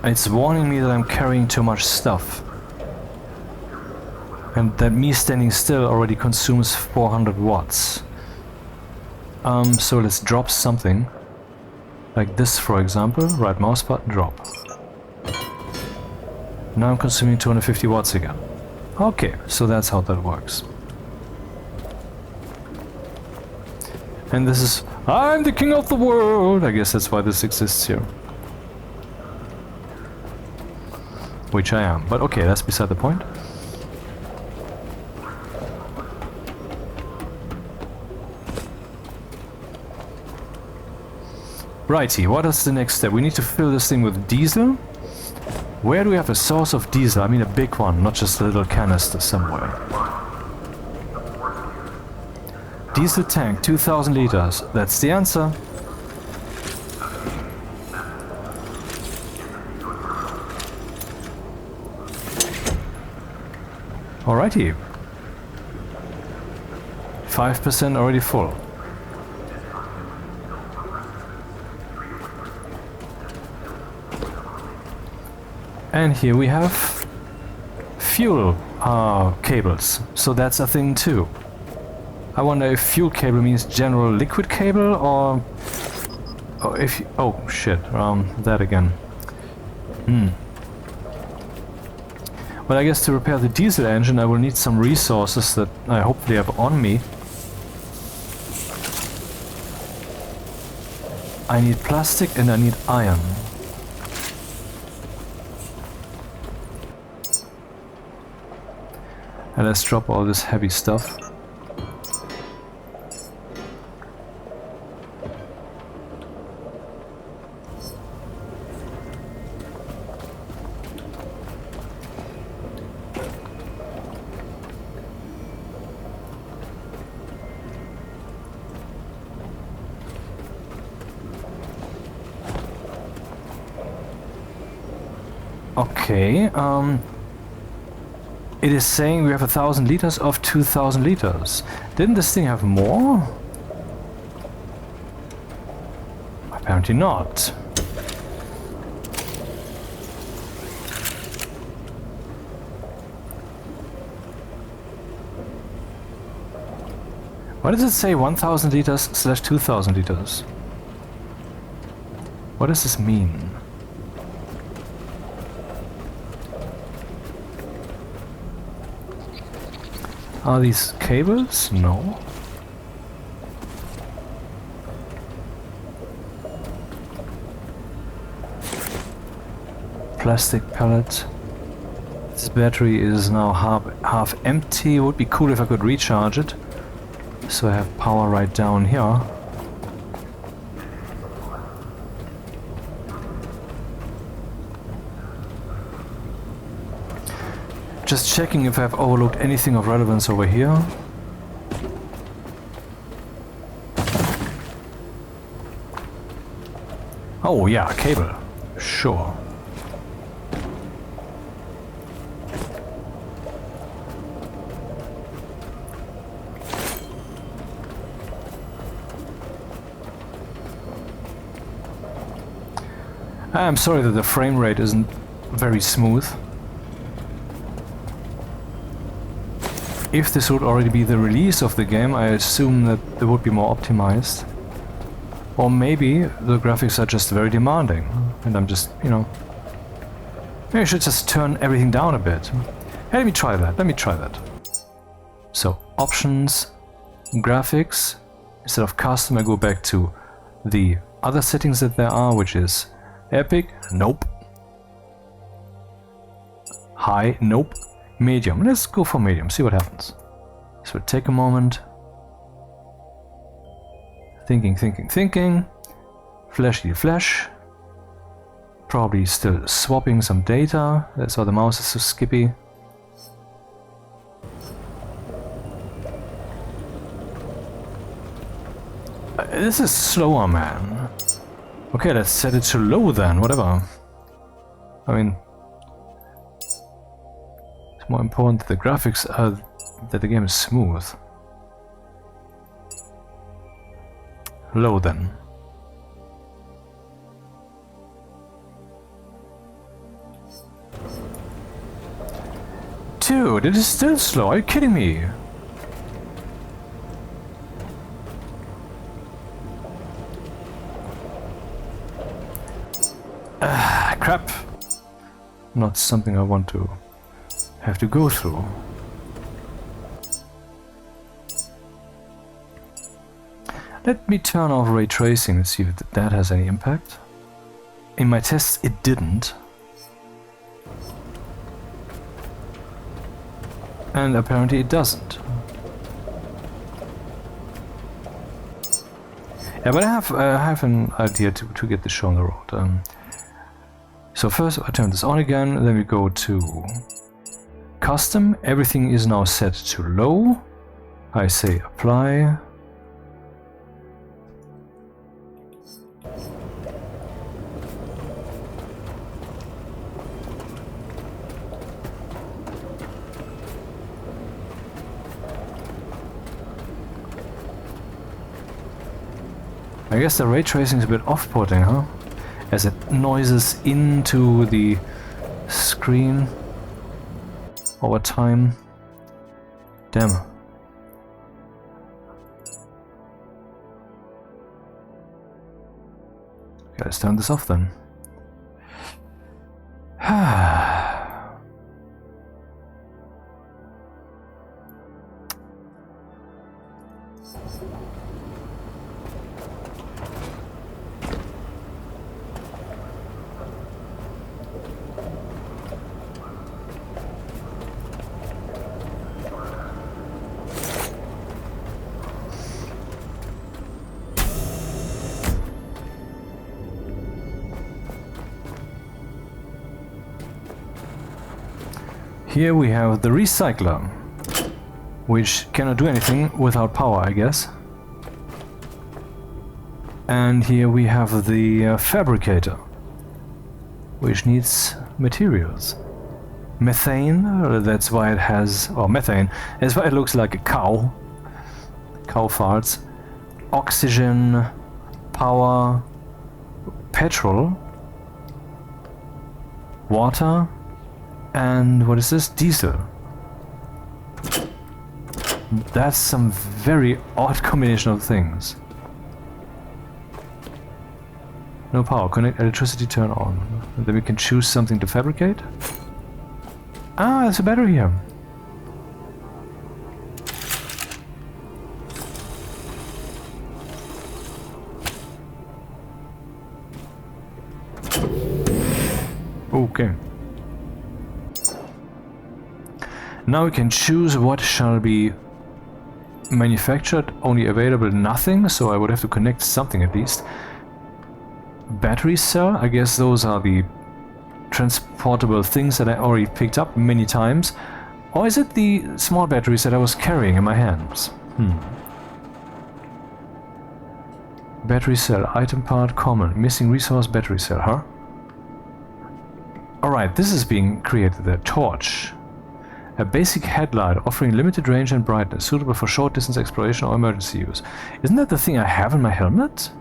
It's warning me that I'm carrying too much stuff. And that me standing still already consumes 400 watts. So let's drop something. Like this, for example. Right mouse button, drop. Now I'm consuming 250 watts again. Okay, so that's how that works. And this is, I'm the king of the world! I guess that's why this exists here. Which I am, but okay, that's beside the point. Righty, what is the next step? We need to fill this thing with diesel. Where do we have a source of diesel? I mean a big one, not just a little canister somewhere. Diesel tank, 2000 liters. That's the answer. Alrighty. 5% already full. And here we have fuel cables, so that's a thing too. I wonder if fuel cable means general liquid cable or if oh shit, that again. Well, I guess to repair the diesel engine I will need some resources that I hopefully have on me. I need plastic and I need iron. And let's drop all this heavy stuff. Okay, it is saying we have 1,000 liters of 2,000 liters. Didn't this thing have more? Apparently not. Why does it say 1,000 liters / 2,000 liters? What does this mean? Are these cables? No. Plastic pellet. This battery is now half empty. It would be cool if I could recharge it. So I have power right down here. Just checking if I've overlooked anything of relevance over here. Oh yeah, a cable. Sure. I'm sorry that the frame rate isn't very smooth. If this would already be the release of the game, I assume that it would be more optimized. Or maybe the graphics are just very demanding, and I'm just, you know... Maybe I should just turn everything down a bit. Hey, let me try that. So, options, graphics. Instead of custom, I go back to the other settings that there are, which is epic, nope. High, nope. Medium, let's go for medium, see what happens. So take a moment. Thinking. Flashy flash. Probably still swapping some data. That's why the mouse is so skippy. This is slower, man. Okay, let's set it to low then, whatever. I mean, it's more important that the graphics are, that the game is smooth. Low then. Dude, it is still slow, are you kidding me? Crap. Not something I want to have to go through. Let me turn off ray tracing and see if that has any impact. In my tests it didn't. And apparently it doesn't. Yeah, but I have an idea to get this show on the road. So first I turn this on again, then we go to custom. Everything is now set to low. I say apply. I guess the ray tracing is a bit off-putting, huh? As it noises into the screen over time. Damn. Okay, let's turn this off then. Here we have the recycler, which cannot do anything without power, I guess. And here we have the fabricator, which needs materials. Methane, that's why it has... or methane, that's why it looks like a cow. Cow farts. Oxygen, power, petrol, water, and what is this? Diesel. That's some very odd combination of things. No power. Connect electricity, turn on. And then we can choose something to fabricate. Ah, there's a battery here. Okay. Now we can choose what shall be manufactured. Only available nothing, so I would have to connect something at least. Battery cell, I guess those are the transportable things that I already picked up many times. Or is it the small batteries that I was carrying in my hands? Battery cell, item part, common. Missing resource, battery cell, huh? Alright, this is being created there. Torch. A basic headlight offering limited range and brightness, suitable for short distance exploration or emergency use. Isn't that the thing I have in my helmet?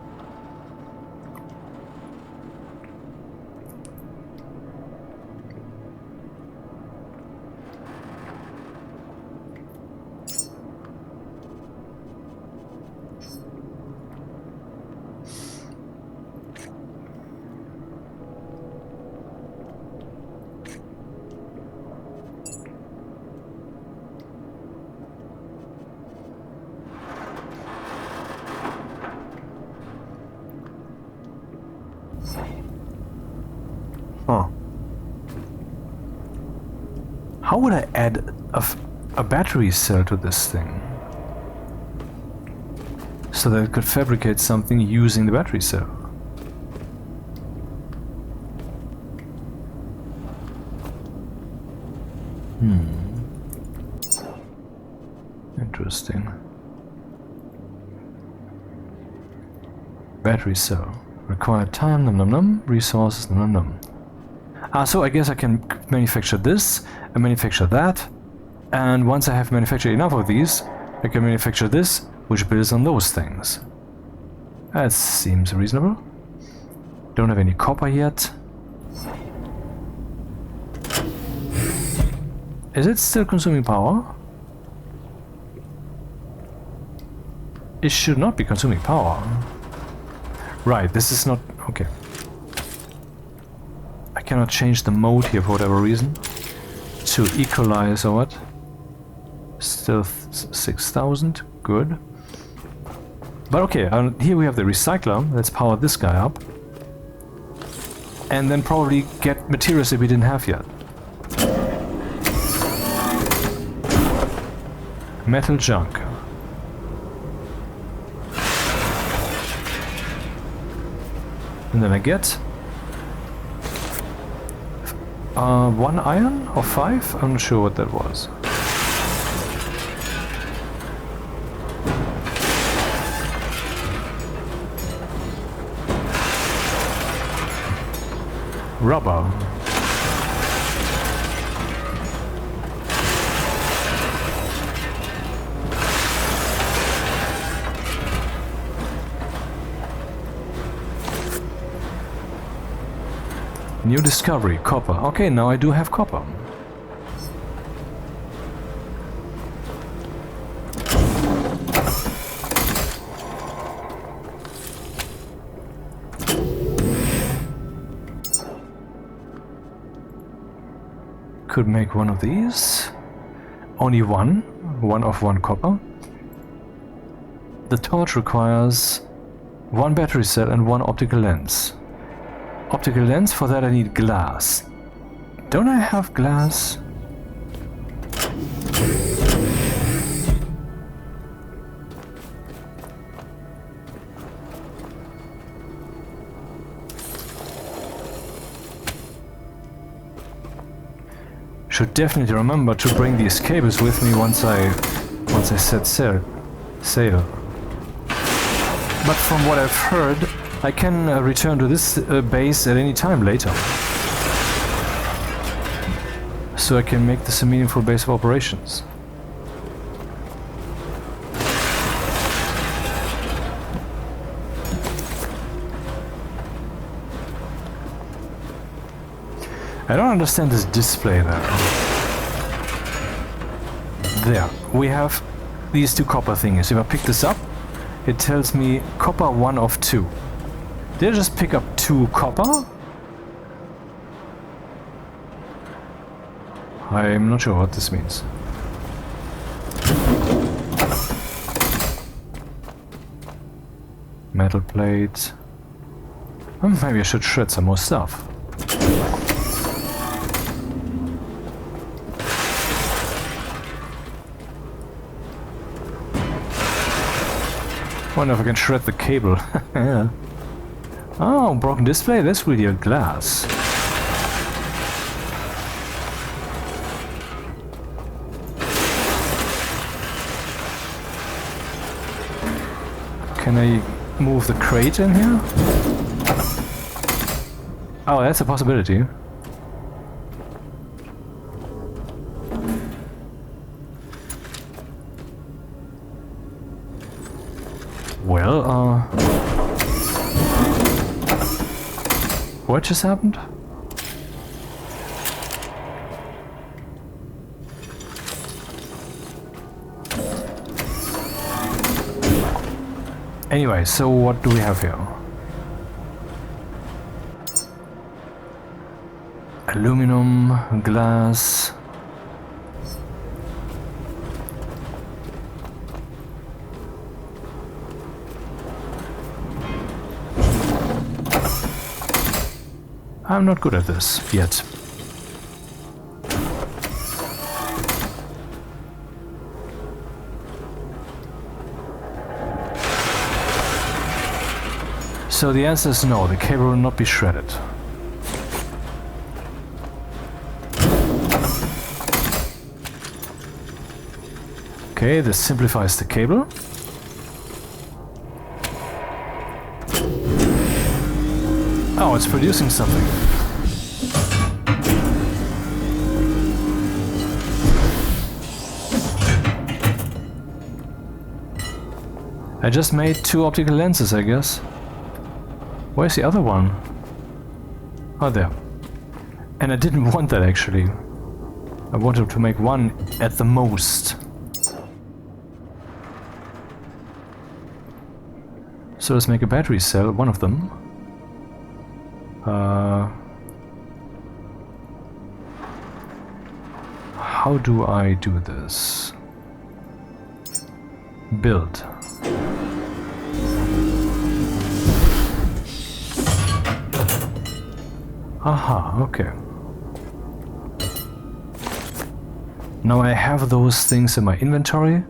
How would I add a battery cell to this thing? So that it could fabricate something using the battery cell. Interesting. Battery cell. Required time, num num num. Resources, num num num. So I guess I can manufacture this, and manufacture that, and once I have manufactured enough of these, I can manufacture this, which builds on those things. That seems reasonable. Don't have any copper yet. Is it still consuming power? It should not be consuming power. Right, this is not... okay. I cannot change the mode here for whatever reason. To equalize or what? Still 6,000, good. But okay, here we have the recycler. Let's power this guy up. And then probably get materials that we didn't have yet. Metal junk. And then I get... 1 iron or 5? I'm not sure what that was. Rubber. New discovery, copper. Okay, now I do have copper. Could make one of these. Only one. One of 1 copper. The torch requires 1 battery cell and 1 optical lens. Optical lens, for that I need glass. Don't I have glass? Should definitely remember to bring these cables with me once I set sail. But from what I've heard, I can return to this base at any time later. so I can make this a meaningful base of operations. I don't understand this display there. There, we have these two copper thingies. If I pick this up, it tells me copper 1 of 2. Did I just pick up 2 copper? I'm not sure what this means. Metal plate. Maybe I should shred some more stuff. Wonder if I can shred the cable. Yeah. Oh, broken display? That's really a glass. Can I move the crate in here? Oh, that's a possibility. Well, what just happened? Anyway, so what do we have here? Aluminum, glass. I'm not good at this yet. So the answer is no, the cable will not be shredded. Okay, this simplifies the cable. Oh, it's producing something. I just made 2 optical lenses, I guess. Where's the other one? Oh, there. And I didn't want that, actually. I wanted to make 1 at the most. So let's make a battery cell, one of them. How do I do this? Build. Aha, okay. Now I have those things in my inventory.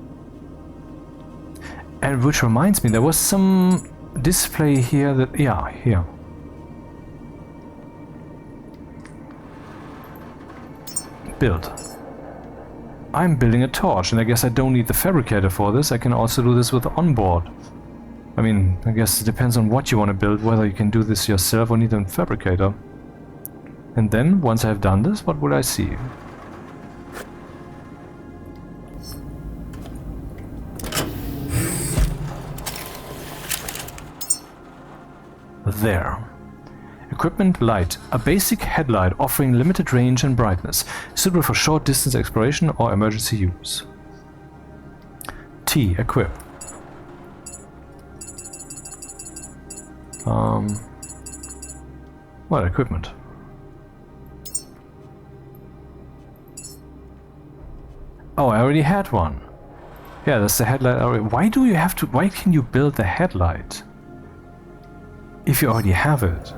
And which reminds me, there was some display here that... yeah, here. Build. I'm building a torch, and I guess I don't need the fabricator for this. I can also do this with onboard. I mean, I guess it depends on what you want to build, whether you can do this yourself or need a fabricator. And then, once I've done this, what will I see? There. Equipment light. A basic headlight offering limited range and brightness, suitable for short distance exploration or emergency use. T. Equip. What equipment? Oh, I already had one. Yeah, that's the headlight. Why do you have to... why can you build the headlight if you already have it?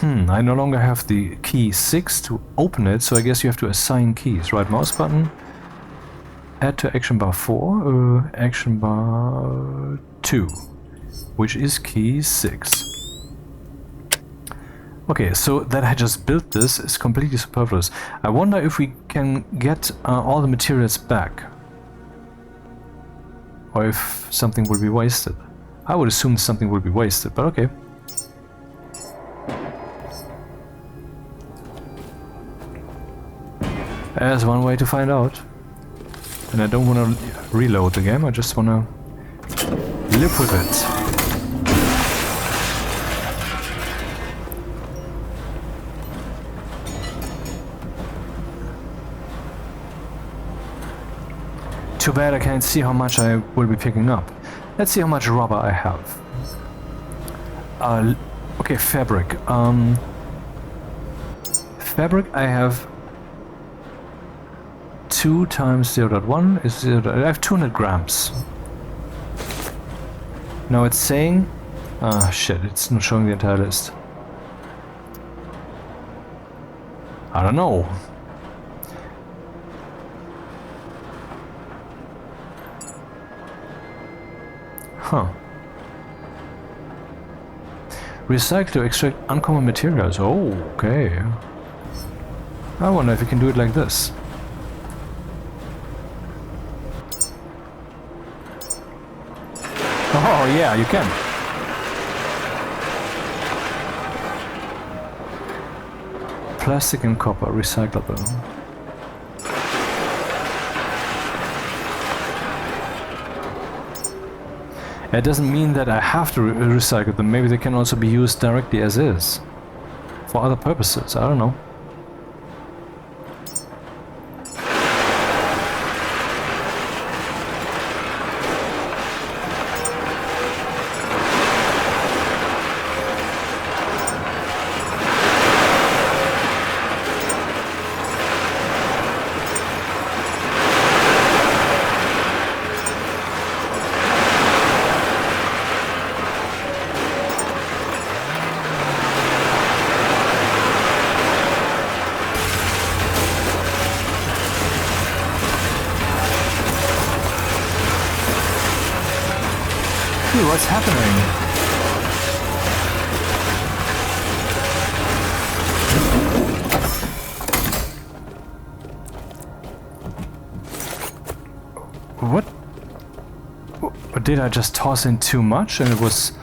I no longer have the key 6 to open it, so I guess you have to assign keys. Right mouse button, add to action bar 4, action bar 2, which is key 6. Okay, so that I just built this is completely superfluous. I wonder if we can get all the materials back, or if something will be wasted. I would assume something will be wasted, but okay. There's one way to find out. And I don't want to reload the game, I just want to live with it. Too bad I can't see how much I will be picking up. Let's see how much rubber I have. Okay, fabric. Fabric I have 2 times 0.1 is 0. I have 200 grams. Now it's saying... Ah, shit, it's not showing the entire list. I don't know. Huh. Recycle to extract uncommon materials. Oh, okay. I wonder if you can do it like this. Oh, yeah, you can. Plastic and copper, recyclable. It doesn't mean that I have to recycle them. Maybe they can also be used directly as is. For other purposes, I don't know. What's happening? What? Did I just toss in too much and it was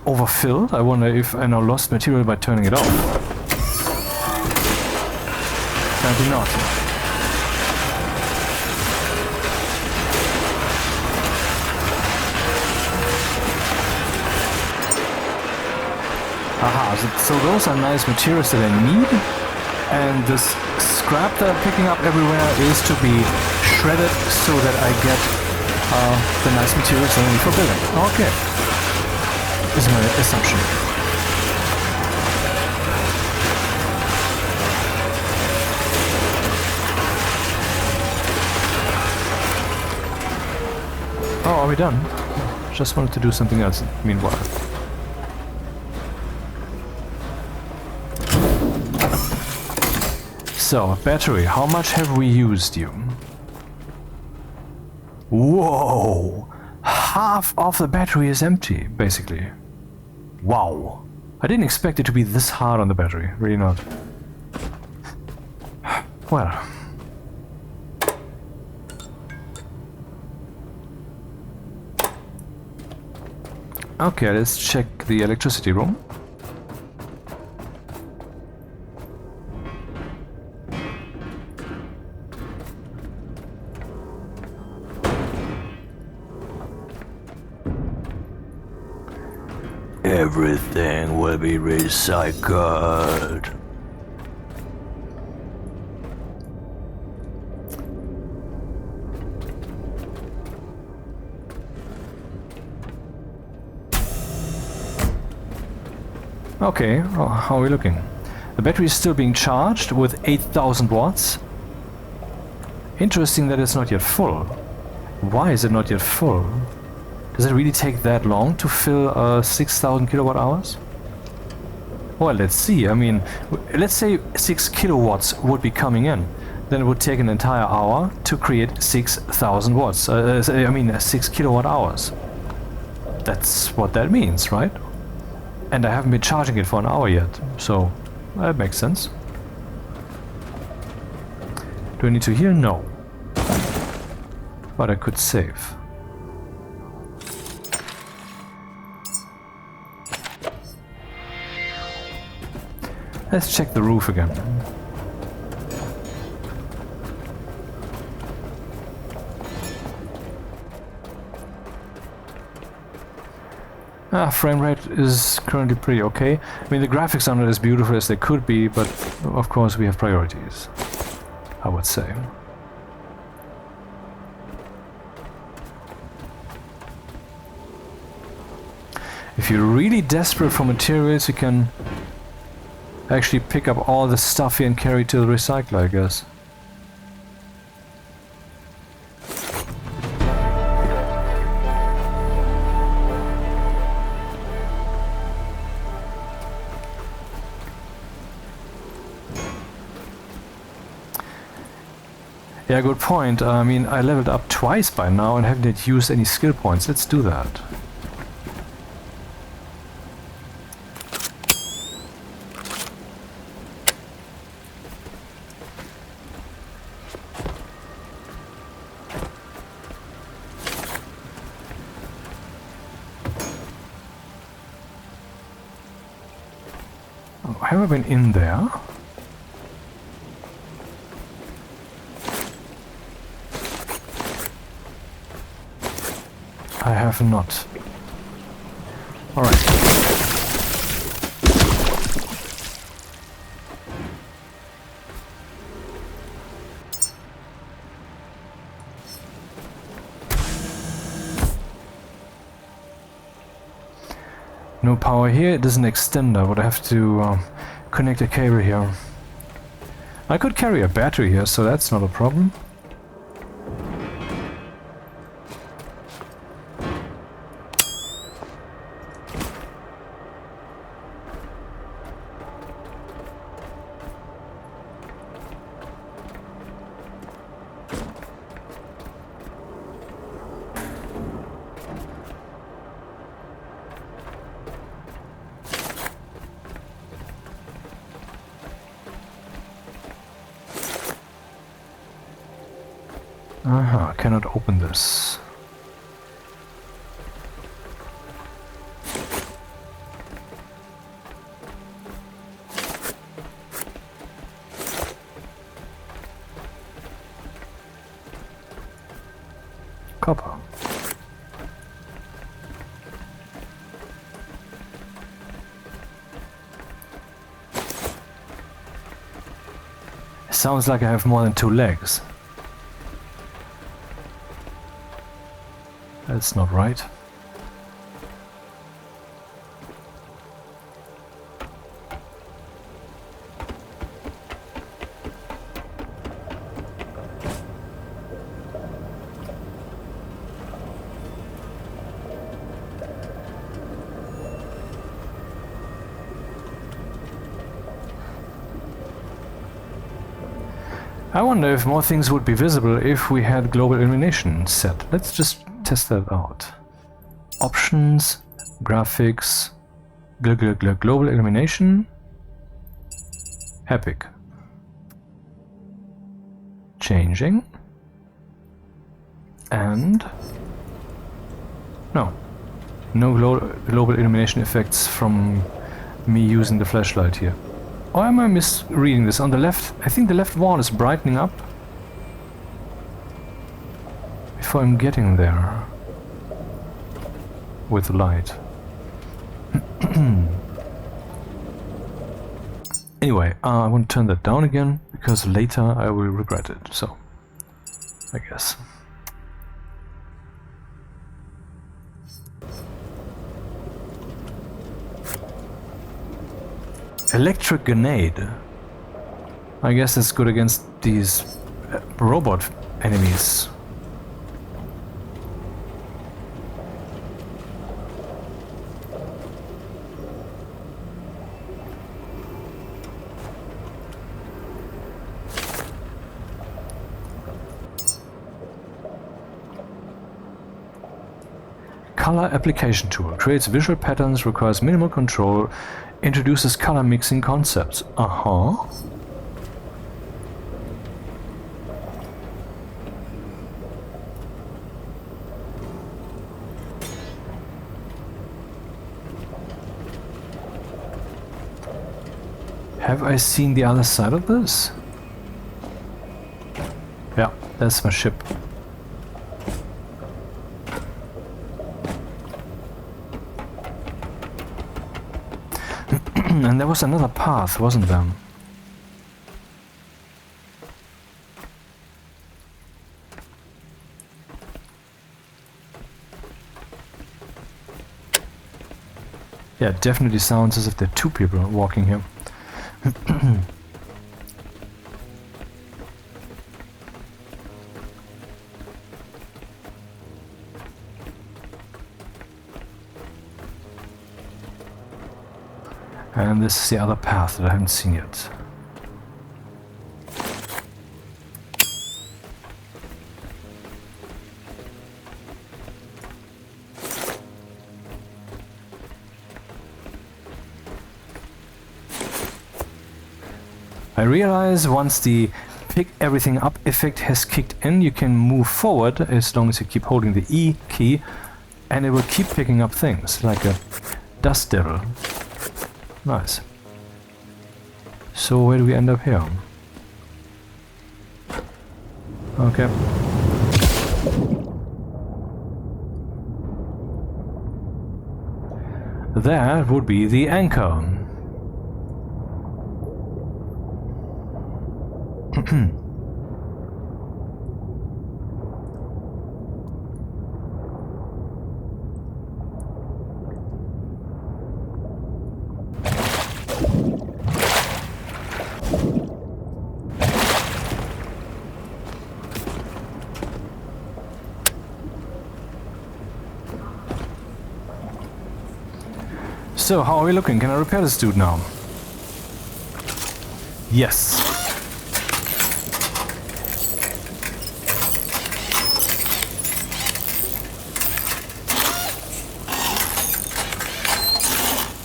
overfilled? I wonder if I now lost material by turning it off. I did not. Aha, so those are nice materials that I need, and this scrap that I'm picking up everywhere is to be shredded so that I get the nice materials I need for building. Okay, is my assumption. Oh, are we done? Just wanted to do something else meanwhile. So, battery, how much have we used you? Whoa! Half of the battery is empty, basically. Wow. I didn't expect it to be this hard on the battery, really not. Well. Okay, let's check the electricity room. Everything will be recycled. Okay, how are we looking? The battery is still being charged with 8,000 watts. Interesting that it's not yet full. Why is it not yet full? Does it really take that long to fill 6,000 kilowatt hours? Well, let's see. I mean, let's say 6 kilowatts would be coming in. Then it would take an entire hour to create 6,000 watts. 6 kilowatt hours. That's what that means, right? And I haven't been charging it for an hour yet, so that makes sense. Do I need to heal? No. But I could save. Let's check the roof again. Frame rate is currently pretty okay. I mean, the graphics are not as beautiful as they could be, but of course we have priorities, I would say. If you're really desperate for materials, you can actually pick up all the stuff here and carry it to the recycler, I guess. Yeah, good point. I mean, I leveled up twice by now and haven't yet used any skill points. Let's do that. Oh, have I been in there? I have not. Alright. No power here, it is an extender, but I have to connect a cable here. I could carry a battery here, so that's not a problem. Aha, cannot open this. Copper. It sounds like I have more than 2 legs. That's not right. I wonder if more things would be visible if we had global illumination set. Let's just test that out. Options, graphics, global illumination, epic. Changing. And no global illumination effects from me using the flashlight here. Or am I misreading this? On the left, I think the left wall is brightening up before I'm getting there with the light. Anyway, I want to turn that down again because later I will regret it, so I guess. Electric grenade. I guess it's good against these robot enemies. Color application tool. Creates visual patterns, requires minimal control, introduces color mixing concepts. Uh-huh. Have I seen the other side of this? Yeah, that's my ship. And there was another path, wasn't there? Yeah, it definitely sounds as if there are two people walking here. And this is the other path that I haven't seen yet. I realize once the pick everything up effect has kicked in, you can move forward as long as you keep holding the E key, and it will keep picking up things, like a dust devil. Nice. So where do we end up here? Okay. That would be the anchor. So, how are we looking? Can I repair this dude now? Yes.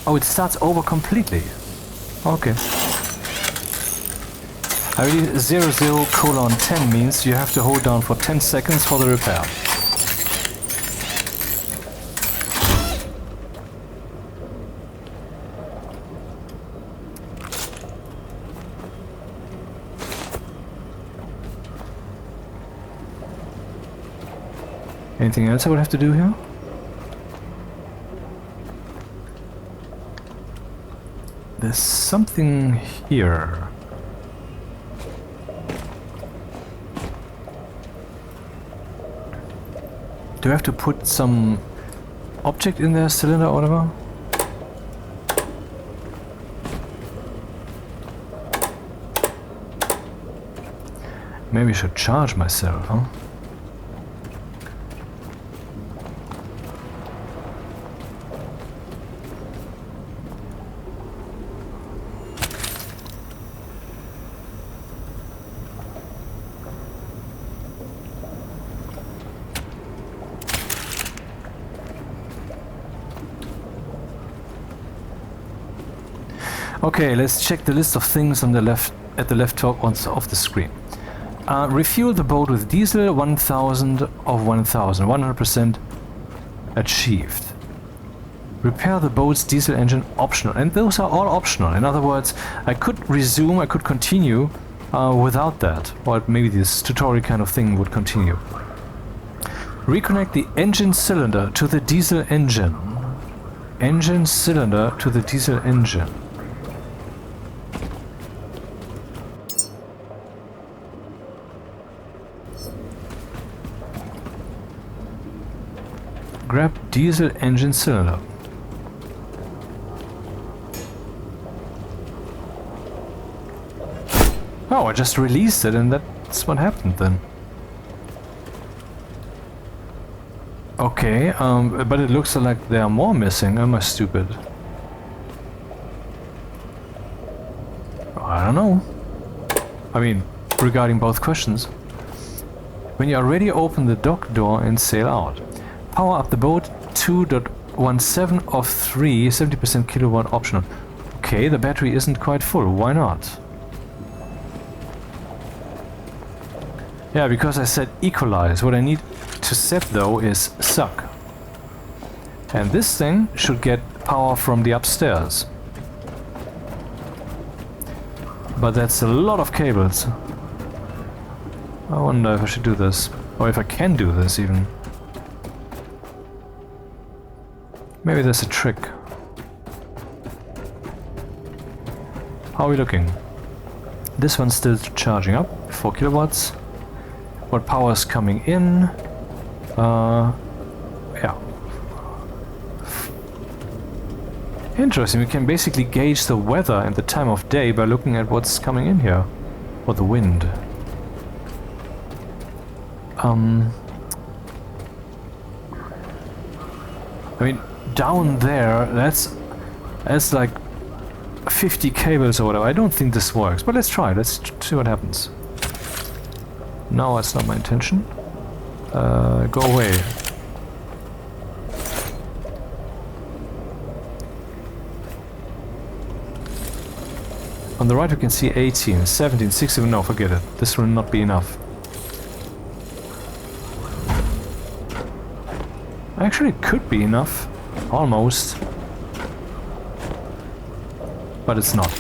Oh, it starts over completely. Okay. I really 00:10 means you have to hold down for 10 seconds for the repair. Anything else I would have to do here? There's something here. Do I have to put some object in there, cylinder or whatever? Maybe I should charge myself, huh? Okay, let's check the list of things on the left, at the left top of the screen. Refuel the boat with diesel, 1000 of 1000, 100% achieved. Repair the boat's diesel engine, optional. And those are all optional. In other words, I could resume, I could continue without that. Or maybe this tutorial kind of thing would continue. Reconnect the engine cylinder to the diesel engine. Engine cylinder to the diesel engine. Grab diesel engine cylinder. Oh, I just released it and that's what happened then. Okay, but it looks like there are more missing. Am I stupid? I don't know. I mean, regarding both questions. When you are ready, open the dock door and sail out. Power up the boat, 2.17 of 3, 70% kilowatt optional. Okay, the battery isn't quite full, why not? Yeah, because I said equalize. What I need to set though is suck. And this thing should get power from the upstairs. But that's a lot of cables. I wonder if I should do this. Or if I can do this even. Maybe there's a trick. How are we looking? This one's still charging up, 4 kilowatts. What power is coming in? Yeah. Interesting, we can basically gauge the weather and the time of day by looking at what's coming in here. Or the wind. I mean, down there, that's like 50 cables or whatever. I don't think this works, but let's try. Let's see what happens. No, that's not my intention. Go away. On the right we can see 18, 17, 16, no, forget it. This will not be enough. Actually, it could be enough. Almost. But it's not.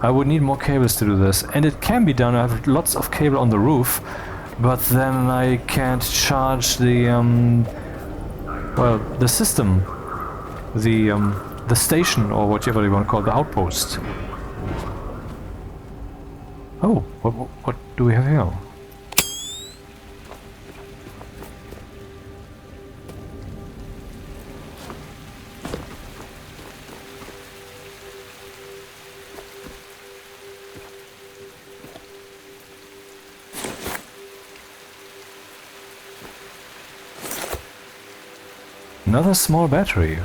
I would need more cables to do this. And it can be done. I have lots of cable on the roof. But then I can't charge the, well, the system. The station, or whatever you want to call it, the outpost. Oh, what do we have here? Another small battery.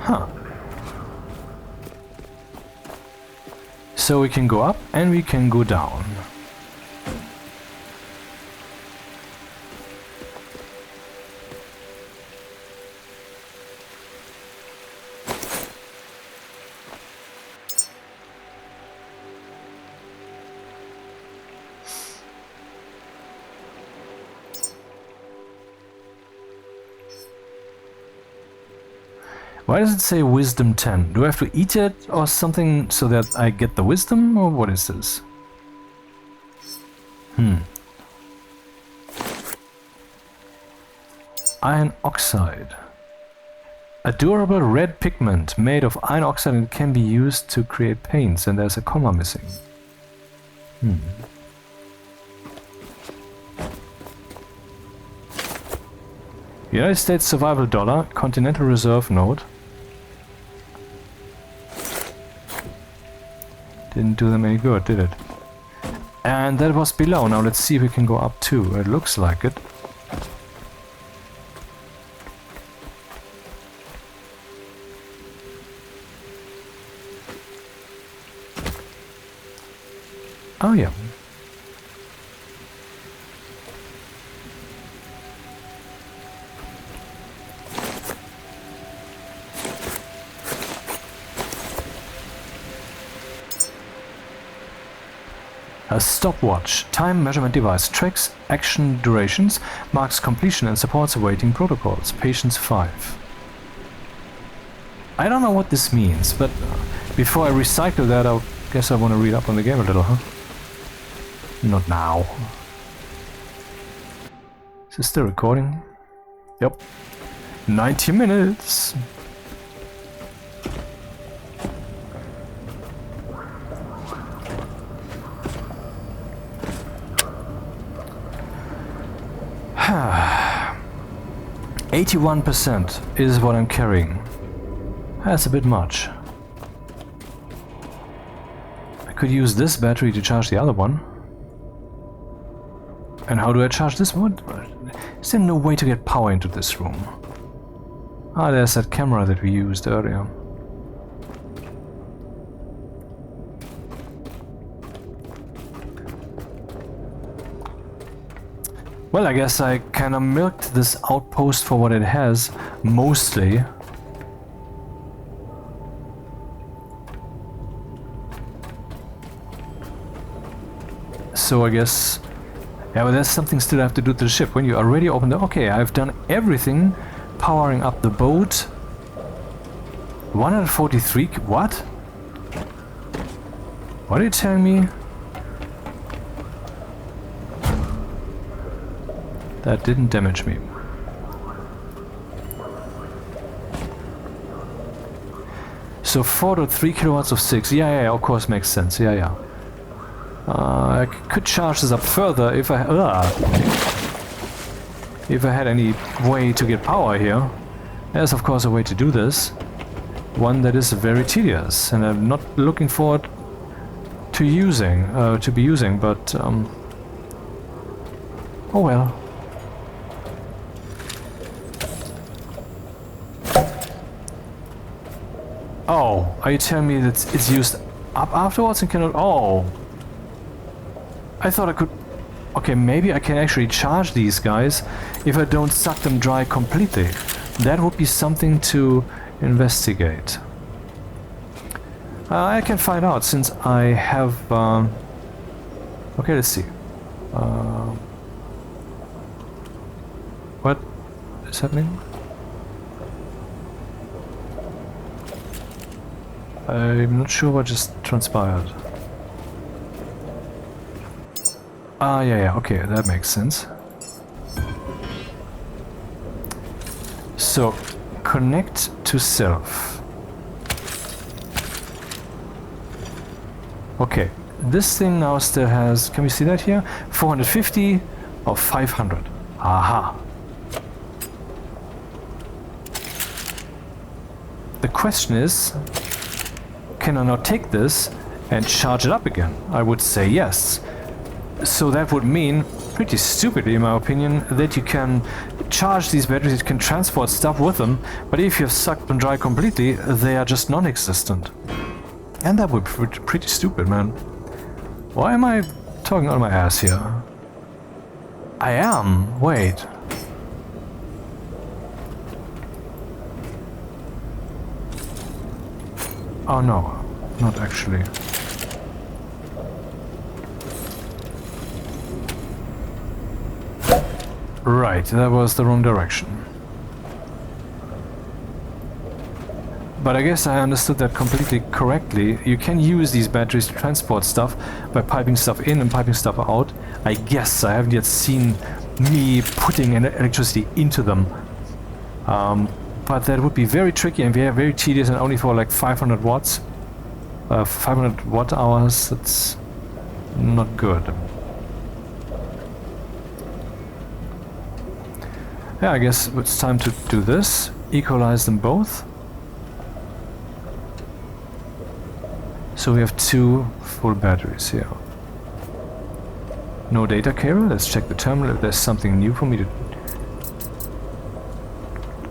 Huh. So we can go up and we can go down. Why does it say wisdom 10? Do I have to eat it or something so that I get the wisdom, or what is this? Iron oxide. A durable red pigment made of iron oxide and can be used to create paints, and there's a comma missing. United States Survival Dollar, Continental Reserve Note. Didn't do them any good, did it? And that was below. Now let's see if we can go up too. It looks like it. Oh yeah. A stopwatch, time measurement device, tracks action durations, marks completion and supports awaiting protocols. Patience 5. I don't know what this means, but before I recycle that, I guess I want to read up on the game a little, huh? Not now. Is this still recording? Yep. 90 minutes! [SIGHS] 81% is what I'm carrying. That's a bit much. I could use this battery to charge the other one. And how do I charge this one? Is there no way to get power into this room? Ah, there's that camera that we used earlier. Well, I guess I kinda milked this outpost for what it has, mostly. So I guess... Yeah, but there's something still I have to do to the ship. When you already open the... Okay, I've done everything. Powering up the boat. 143... What? What are you telling me? That didn't damage me. So 4.3 kilowatts of 6. Yeah, of course makes sense. Yeah. I could charge this up further if I had any way to get power here. There's of course a way to do this. One that is very tedious, and I'm not looking forward to be using, but oh well. Oh, are you telling me that it's used up afterwards and cannot... Oh! I thought I could... Okay, maybe I can actually charge these guys if I don't suck them dry completely. That would be something to investigate. I can find out since I have... Okay, let's see. What is happening? I'm not sure what just transpired. Ah, yeah, okay, that makes sense. So, connect to self. Okay, this thing now still has, can we see that here? 450 or 500. Aha. The question is, can I now take this and charge it up again? I would say yes. So that would mean, pretty stupidly in my opinion, that you can charge these batteries, you can transport stuff with them, but if you've sucked them dry completely, they are just non-existent. And that would be pretty stupid, man. Why am I talking out of my ass here? I am. Wait. Oh no, not actually. Right, that was the wrong direction. But I guess I understood that completely correctly. You can use these batteries to transport stuff by piping stuff in and piping stuff out. I guess I haven't yet seen me putting electricity into them. But that would be very tricky and very tedious, and only for like 500 watts. 500 watt hours, that's not good. Yeah, I guess it's time to do this. Equalize them both. So we have 2 full batteries here. No data cable. Let's check the terminal if there's something new for me to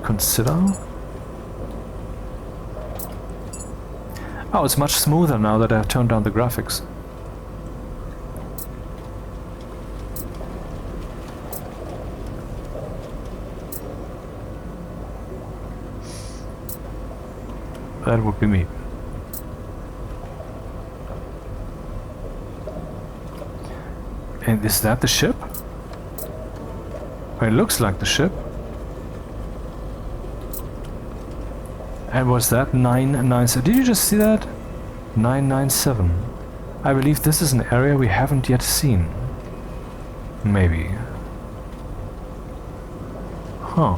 consider. Oh, it's much smoother now that I've turned down the graphics. That would be me. And is that the ship? Well, it looks like the ship. And was that 997? Did you just see that? 997. I believe this is an area we haven't yet seen. Maybe. Huh.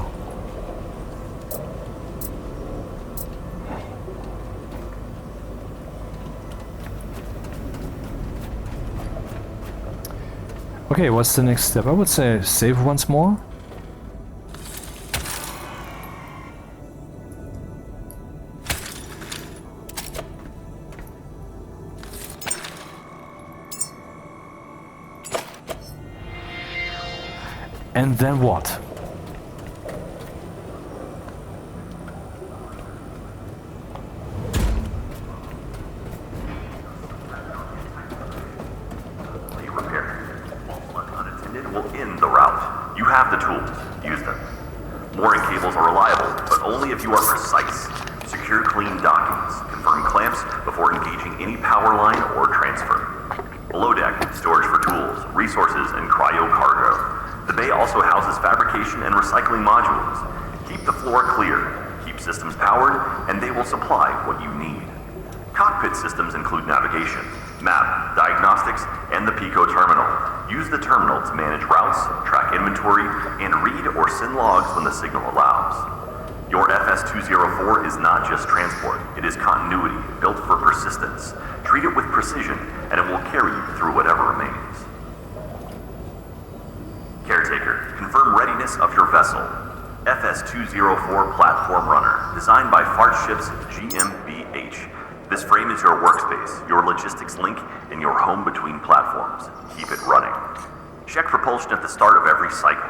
Okay, what's the next step? I would say save once more. And then what? Below deck, storage for tools, resources, and cryo cargo. The bay also houses fabrication and recycling modules. Keep the floor clear, keep systems powered, and they will supply what you need. Cockpit systems include navigation, map, diagnostics, and the Pico terminal. Use the terminal to manage routes, track inventory, and read or send logs when the signal allows. Your FS-204 is not just transport, it is continuity, built for persistence. Treat it with precision, and it will carry you through whatever remains. Caretaker, confirm readiness of your vessel. FS-204 Platform Runner, designed by Fart Ships GmbH. This frame is your workspace, your logistics link, and your home between platforms. Keep it running. Check propulsion at the start of every cycle.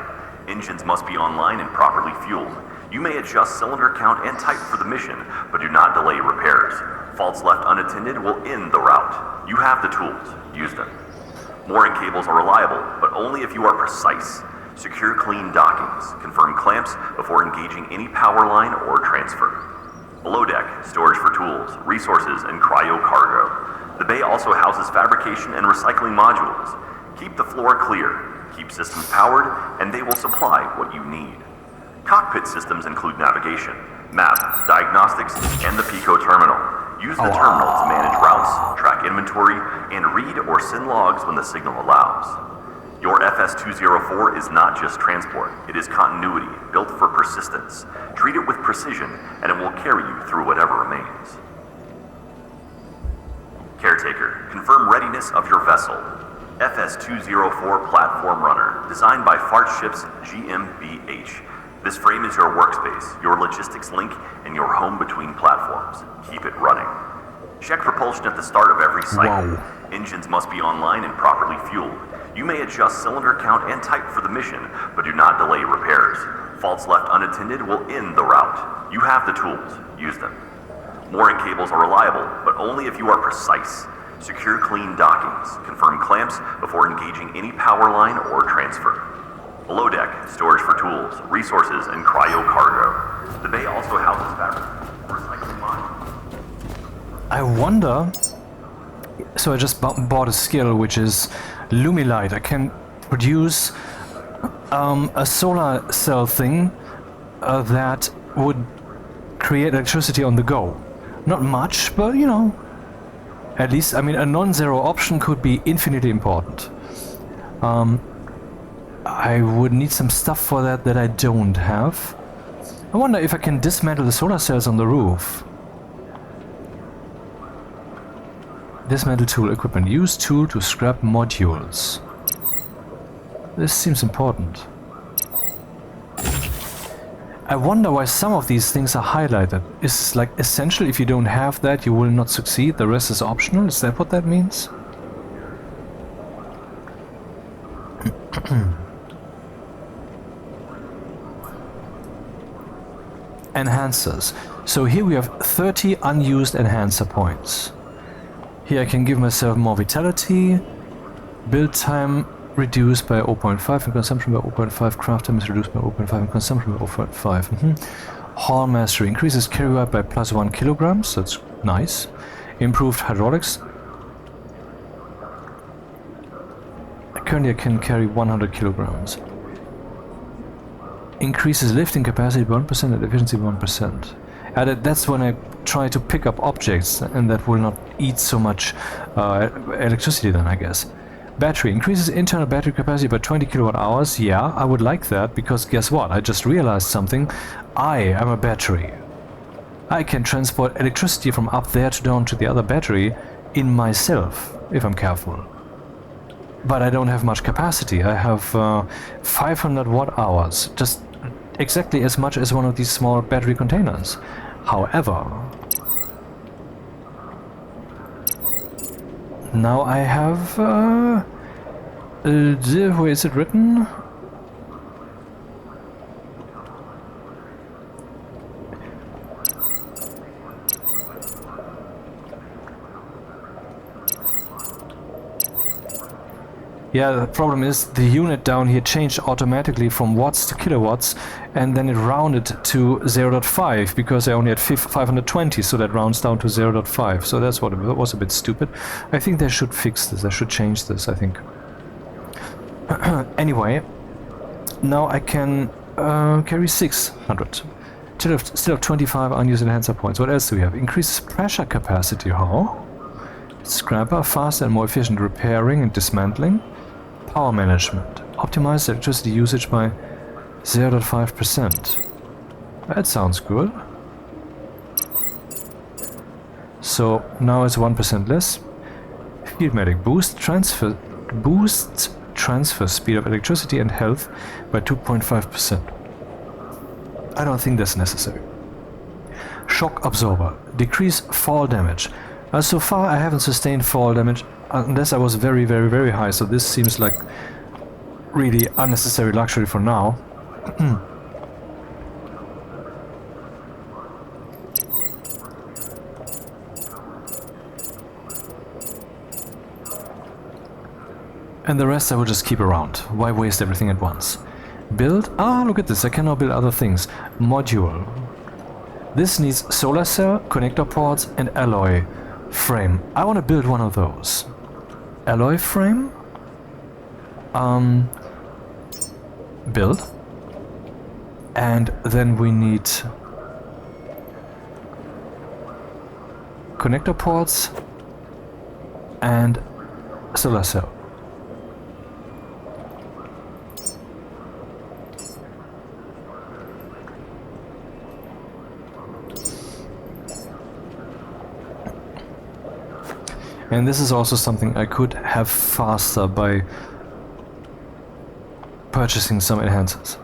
Engines must be online and properly fueled. You may adjust cylinder count and type for the mission, but do not delay repairs. Faults left unattended will end the route. You have the tools. Use them. Mooring cables are reliable, but only if you are precise. Secure clean dockings. Confirm clamps before engaging any power line or transfer. Below deck, storage for tools, resources, and cryo cargo. The bay also houses fabrication and recycling modules. Keep the floor clear, keep systems powered, and they will supply what you need. Cockpit systems include navigation, map, diagnostics, and the Pico terminal. Use the terminal to manage routes, track inventory, and read or send logs when the signal allows. Your FS-204 is not just transport, it is continuity, built for persistence. Treat it with precision, and it will carry you through whatever remains. Caretaker, confirm readiness of your vessel. FS-204 Platform Runner, designed by Fart Ships GmbH. This frame is your workspace, your logistics link, and your home between platforms. Keep it running. Check propulsion at the start of every cycle. Engines must be online and properly fueled. You may adjust cylinder count and type for the mission, but do not delay repairs. Faults left unattended will end the route. You have the tools. Use them. Mooring cables are reliable, but only if you are precise. Secure clean dockings. Confirm clamps before engaging any power line or transfer. Below deck, storage for tools, resources, and cryo cargo. The bay also houses fabric, recycling modules. I wonder... So I just bought a skill which is Lumilight. I can produce a solar cell thing that would create electricity on the go. Not much, but you know, at least, I mean, a non-zero option could be infinitely important. I would need some stuff for that I don't have. I wonder if I can dismantle the solar cells on the roof. Dismantle tool equipment. Use tool to scrap modules. This seems important. I wonder why some of these things are highlighted. Is like essential, if you don't have that you will not succeed, the rest is optional? Is that what that means? Enhancers. So here we have 30 unused enhancer points. Here I can give myself more vitality, build time reduced by 0.5 and consumption by 0.5, craft time is reduced by 0.5 and consumption by 0.5. Haul mastery increases carry weight by +1 kilograms, that's nice. Improved hydraulics. Currently I can carry 100 kilograms. Increases lifting capacity by 1% and efficiency by 1%. That's when I try to pick up objects, and that will not eat so much electricity then, I guess. Battery. Increases internal battery capacity by 20 kilowatt hours. Yeah, I would like that, because guess what? I just realized something. I am a battery. I can transport electricity from up there to down to the other battery in myself, if I'm careful. But I don't have much capacity. I have 500 watt hours, just exactly as much as one of these small battery containers. However, now I have where is it written? Yeah, the problem is the unit down here changed automatically from watts to kilowatts, and then it rounded to 0.5 because I only had 520, so that rounds down to 0.5. So that's what it was, a bit stupid. I think they should fix this. I should change this, I think. Anyway, now I can carry 600. Still have 25 unused enhancer points. What else do we have? Increases pressure capacity, huh? Scrapper, faster and more efficient repairing and dismantling. Power management. Optimize electricity usage by 0.5%. That sounds good. So now it's 1% less. Field medic boosts transfer speed of electricity and health by 2.5%. I don't think that's necessary. Shock absorber. Decrease fall damage. So far I haven't sustained fall damage unless I was very, very, very high, so this seems like really unnecessary luxury for now. And the rest I will just keep around. Why waste everything at once? Build? Ah, look at this, I can now build other things. Module. This needs solar cell, connector ports and alloy frame. I want to build one of those. Alloy frame? Build. And then we need connector ports and solar cell. And this is also something I could have faster by purchasing some enhancers.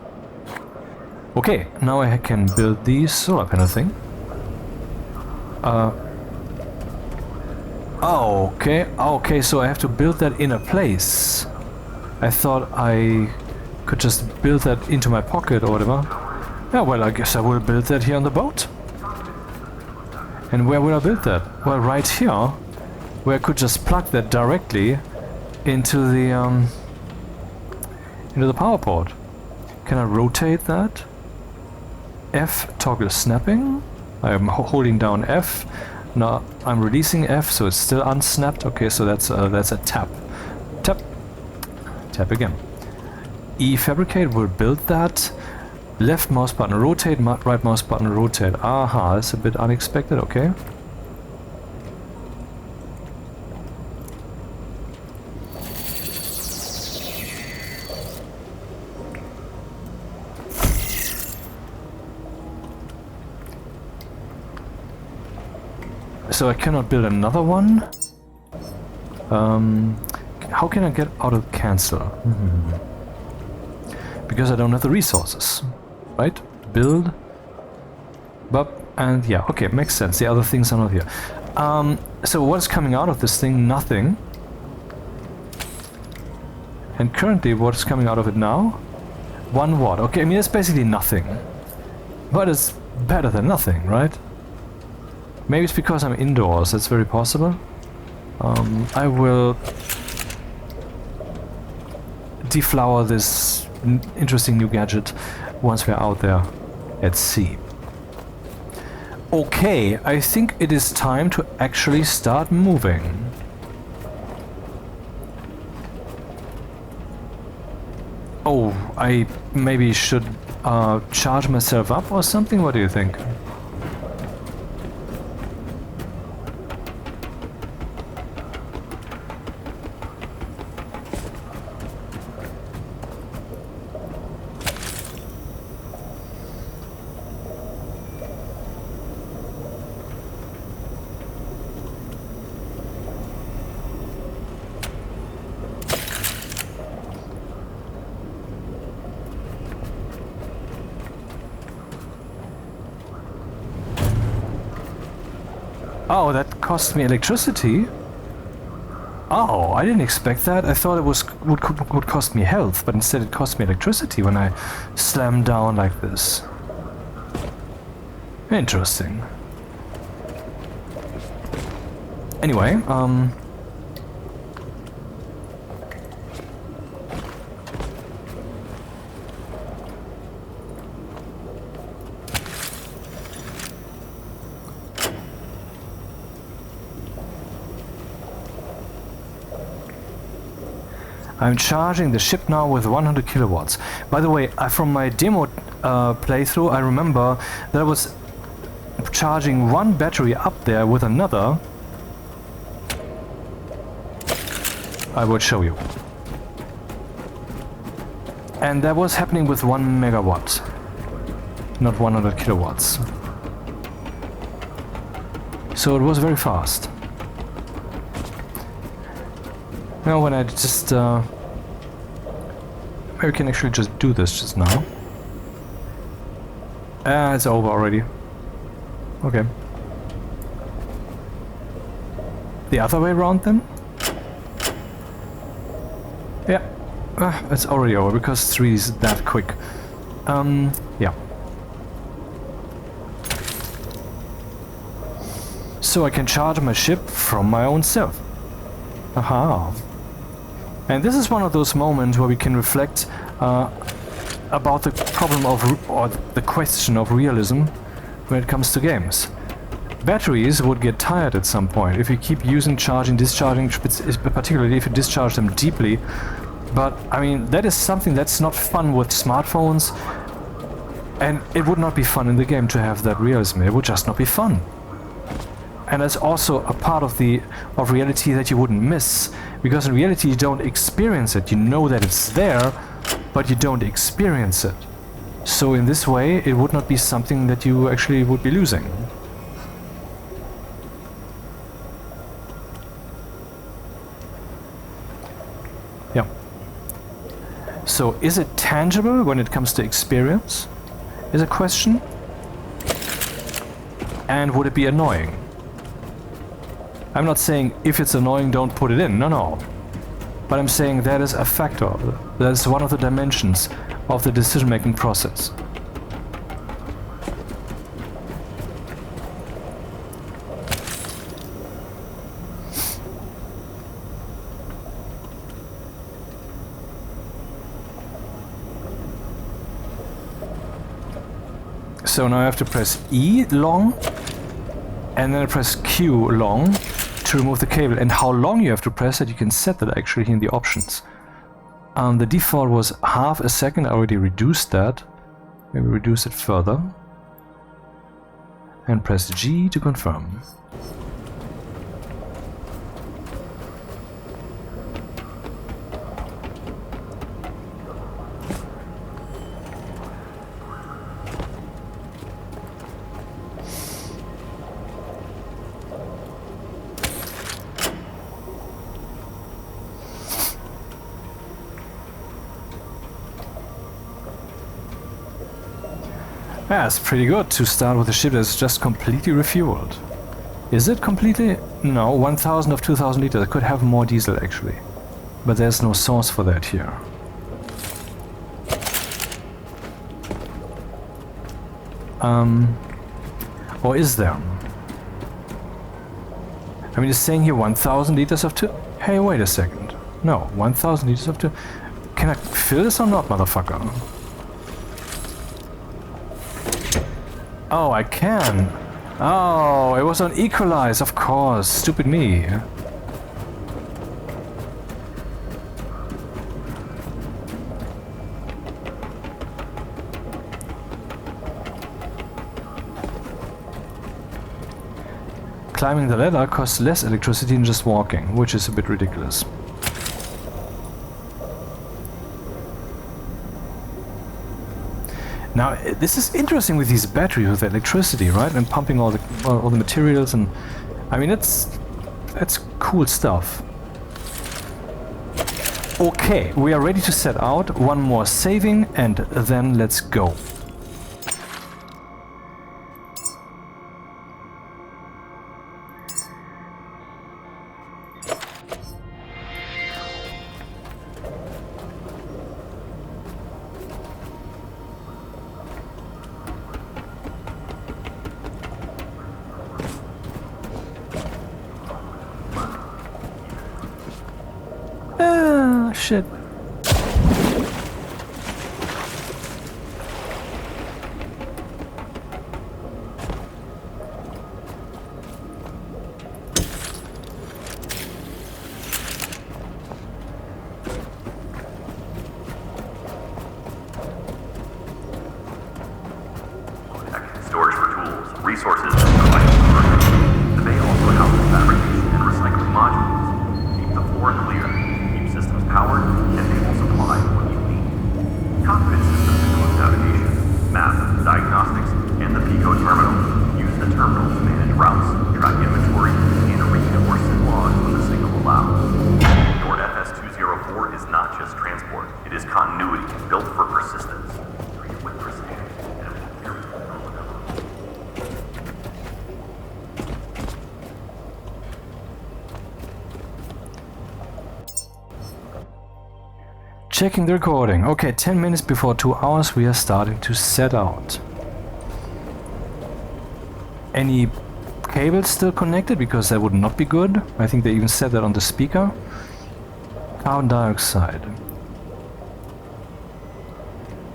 Okay, now I can build the solar panel thing. Okay, so I have to build that in a place. I thought I could just build that into my pocket or whatever. Yeah, well, I guess I will build that here on the boat. And where will I build that? Well, right here, where I could just plug that directly into the power port. Can I rotate that? F toggle snapping. I'm holding down F. Now I'm releasing F, so it's still unsnapped. Okay, so that's a tap. Tap again. E fabricate will build that. Left mouse button rotate, right mouse button rotate. Aha, that's a bit unexpected. Okay. So I cannot build another one. How can I get out of cancel? Because I don't have the resources, right? Build, and yeah, okay, makes sense. The other things are not here. So what's coming out of this thing? Nothing. And currently, what's coming out of it now? 1 watt. Okay, I mean it's basically nothing, but it's better than nothing, right? Maybe it's because I'm indoors, that's very possible. I will deflower this interesting new gadget once we're out there at sea. Okay, I think it is time to actually start moving. Oh, I maybe should charge myself up or something? What do you think? Oh, that cost me electricity? Oh, I didn't expect that. I thought it would cost me health, but instead it cost me electricity when I slammed down like this. Interesting. I'm charging the ship now with 100 kilowatts. By the way, from my demo playthrough, I remember that I was charging one battery up there with another. I will show you. And that was happening with 1 megawatt, not 100 kilowatts. So it was very fast. Now when I just... maybe we can actually just do this just now. It's over already. Okay. The other way around then? Yeah. It's already over because 3 is that quick. Yeah. So I can charge my ship from my own self. Aha. And this is one of those moments where we can reflect about the problem of, or the question of realism when it comes to games. Batteries would get tired at some point if you keep using, charging, discharging, particularly if you discharge them deeply. But, I mean, that is something that's not fun with smartphones, and it would not be fun in the game to have that realism. It would just not be fun. And that's also a part of reality that you wouldn't miss, because in reality you don't experience it. You know that it's there, but you don't experience it. So in this way, it would not be something that you actually would be losing. Yeah. So is it tangible when it comes to experience? Is a question. And would it be annoying? I'm not saying if it's annoying, don't put it in. No, no. But I'm saying that is a factor. That is one of the dimensions of the decision-making process. So now I have to press E long, and then I press Q long to remove the cable. And how long you have to press it, you can set that actually in the options. The default was half a second. I already reduced that. Maybe reduce it further. And press G to confirm. Yeah, it's pretty good to start with a ship that's just completely refueled. Is it completely? No, 1000 of 2000 liters. It could have more diesel actually. But there's no source for that here. Or is there? I mean, it's saying here 1000 liters of Hey, wait a second. No, 1000 liters of Can I fill this or not, motherfucker? Oh, I can. Oh, it was on equalize, of course. Stupid me. Climbing the ladder costs less electricity than just walking, which is a bit ridiculous. Now, this is interesting with these batteries, with the electricity, right? And pumping all the materials, and I mean, that's cool stuff. Okay, we are ready to set out. One more saving, and then let's go. Shit. Resources provided further. The bay also houses fabrication and recycling modules. Keep the floor clear, keep systems powered, and they will supply what you need. Cockpit systems include navigation, map, diagnostics, and the Pico terminal. Use the terminal to manage routes, track inventory, and read or send logs when the signal allows. Your FS-204 is not just transport, it is continuity built for persistence. Treat it with precision, and it will carry you through whatever. Checking the recording. Okay, 10 minutes before 2 hours we are starting to set out. Any cables still connected? Because that would not be good. I think they even said that on the speaker. Carbon dioxide.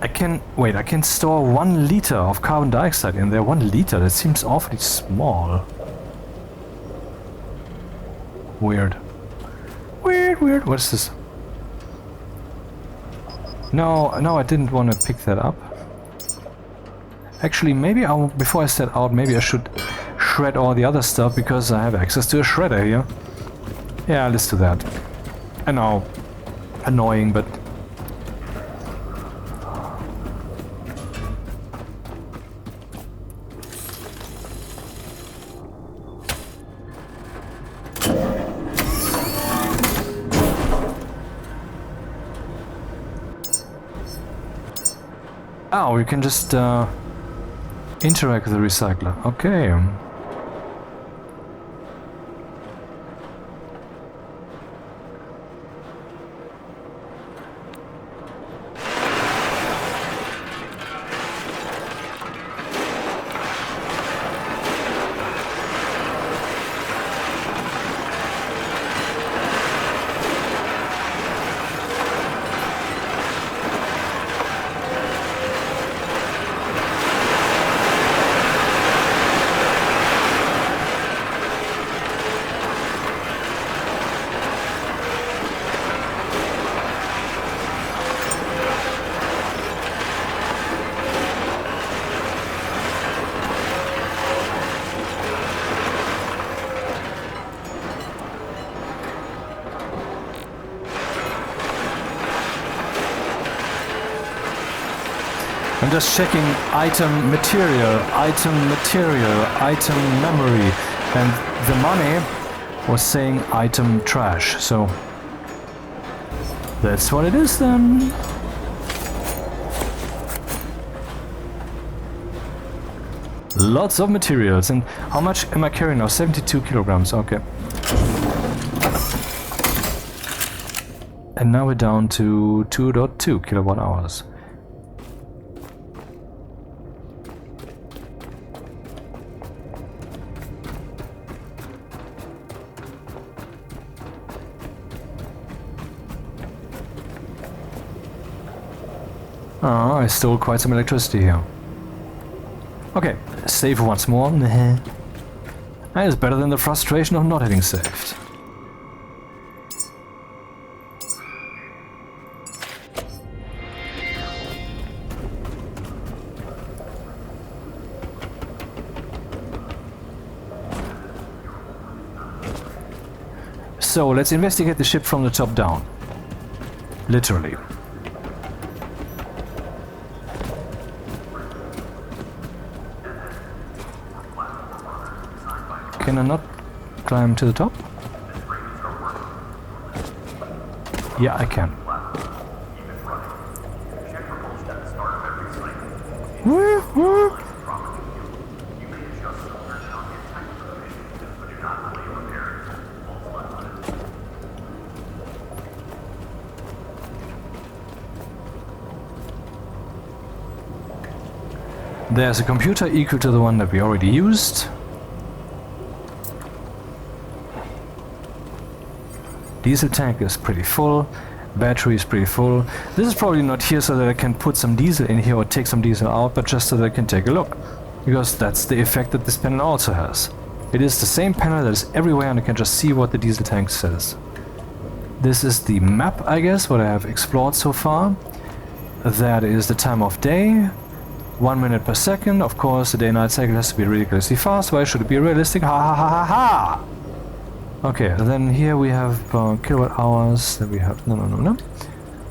I can store 1 liter of carbon dioxide in there. 1 liter, that seems awfully small. Weird. Weird. What is this? No, I didn't want to pick that up. Actually, maybe before I set out, maybe I should shred all the other stuff because I have access to a shredder here. Yeah, let's do that. I know, annoying, but... Oh, we can just interact with the recycler. Okay. I'm just checking item material, item memory, and the money was saying item trash, so that's what it is then. Lots of materials, and how much am I carrying now? 72 kilograms, okay. And now we're down to 2.2 kilowatt hours. Oh, I stole quite some electricity here. Okay, save once more. That is better than the frustration of not having saved. So, let's investigate the ship from the top down. Literally. Can I not climb to the top? Yeah, I can. Woo-hoo. There's a computer equal to the one that we already used. Diesel tank is pretty full, battery is pretty full. This is probably not here so that I can put some diesel in here or take some diesel out, but just so that I can take a look. Because that's the effect that this panel also has. It is the same panel that is everywhere and I can just see what the diesel tank says. This is the map, I guess, what I have explored so far. That is the time of day. 1 minute per second. Of course, the day-night cycle has to be ridiculously fast. Why should it be realistic? Ha ha ha ha ha! Okay, then here we have kilowatt hours. Then we have no.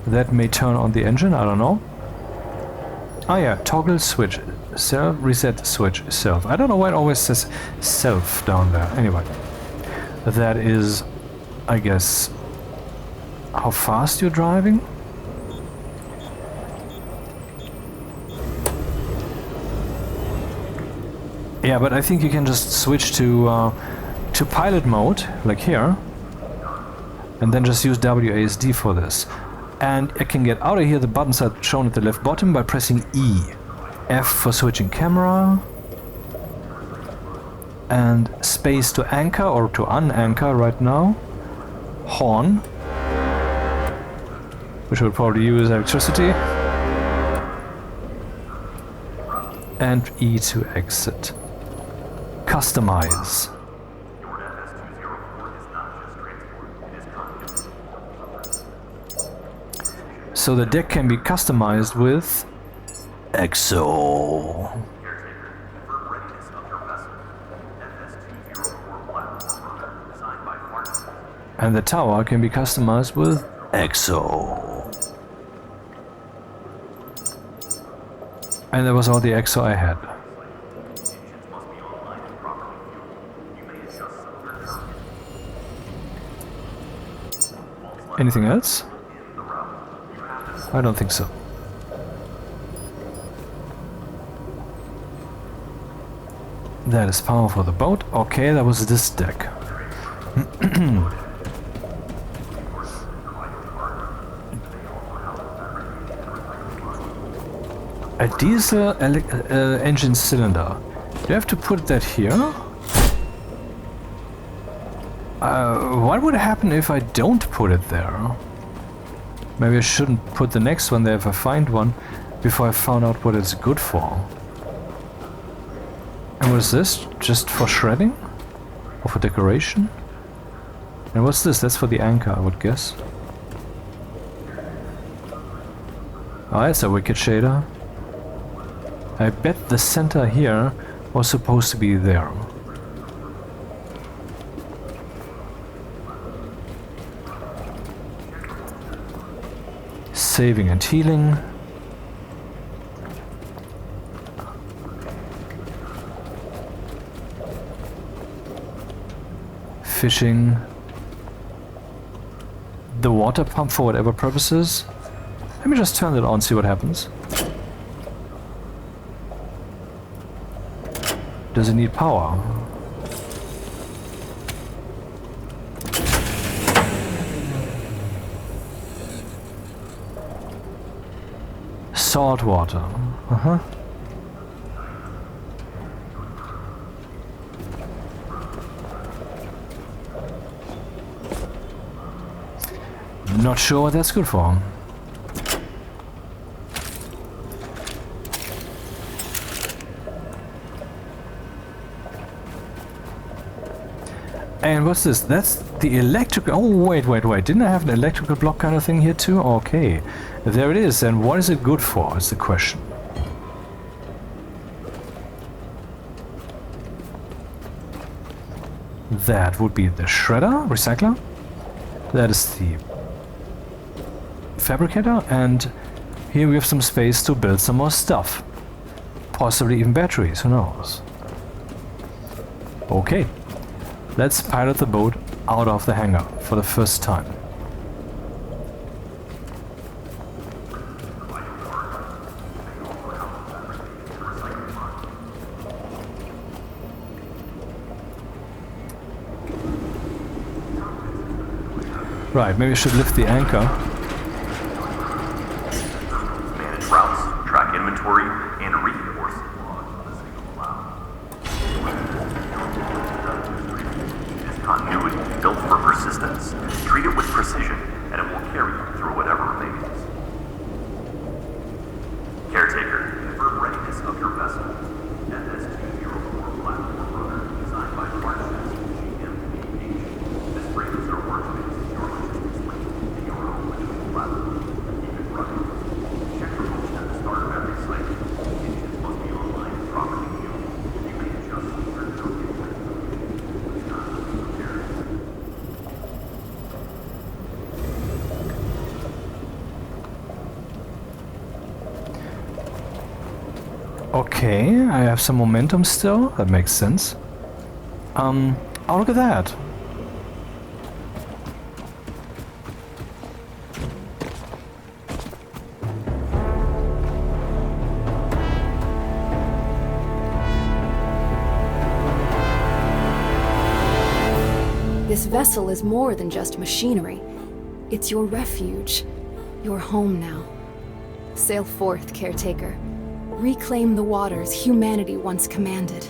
That may turn on the engine. I don't know. Oh yeah, toggle switch self, reset switch self. I don't know why it always says self down there. Anyway, that is, I guess, how fast you're driving. Yeah, but I think you can just switch to pilot mode, like here, and then just use WASD for this. And I can get out of here. The buttons are shown at the left bottom by pressing E. F for switching camera, and space to anchor or to unanchor right now. Horn, which will probably use electricity, and E to exit. Customize. So the deck can be customized with EXO. And the tower can be customized with EXO. And that was all the EXO I had. Anything else? I don't think so. That is power for the boat. Okay, that was this deck. A diesel engine cylinder. Do you have to put that here? What would happen if I don't put it there? Maybe I shouldn't put the next one there if I find one before I found out what it's good for. And what is this? Just for shredding? Or for decoration? And what's this? That's for the anchor, I would guess. Oh, it's a wicked shader. I bet the center here was supposed to be there. Saving and healing. Fishing. The water pump for whatever purposes. Let me just turn it on, see what happens. Does it need power? Salt water. Not sure what that's good for. And what's this? That's the electrical... Oh, wait. Didn't I have an electrical block kind of thing here too? Okay. There it is. And what is it good for, is the question. That would be the shredder, recycler. That is the fabricator. And here we have some space to build some more stuff. Possibly even batteries, who knows. Okay. Let's pilot the boat out of the hangar for the first time. Right, maybe I should lift the anchor. Manage routes, track inventory, and reinforce the log on a single cloud. Continuity built for persistence. Treat it with precision, and it will carry you through whatever remains. Caretaker, confirm readiness of your vessel. NS-204 platform runner, designed by partners GMPH. This brings our workspace, your logistics link, and your own Okay, I have some momentum still. That makes sense. Oh, look at that. This vessel is more than just machinery. It's your refuge, your home now. Sail forth, Caretaker. Reclaim the waters humanity once commanded.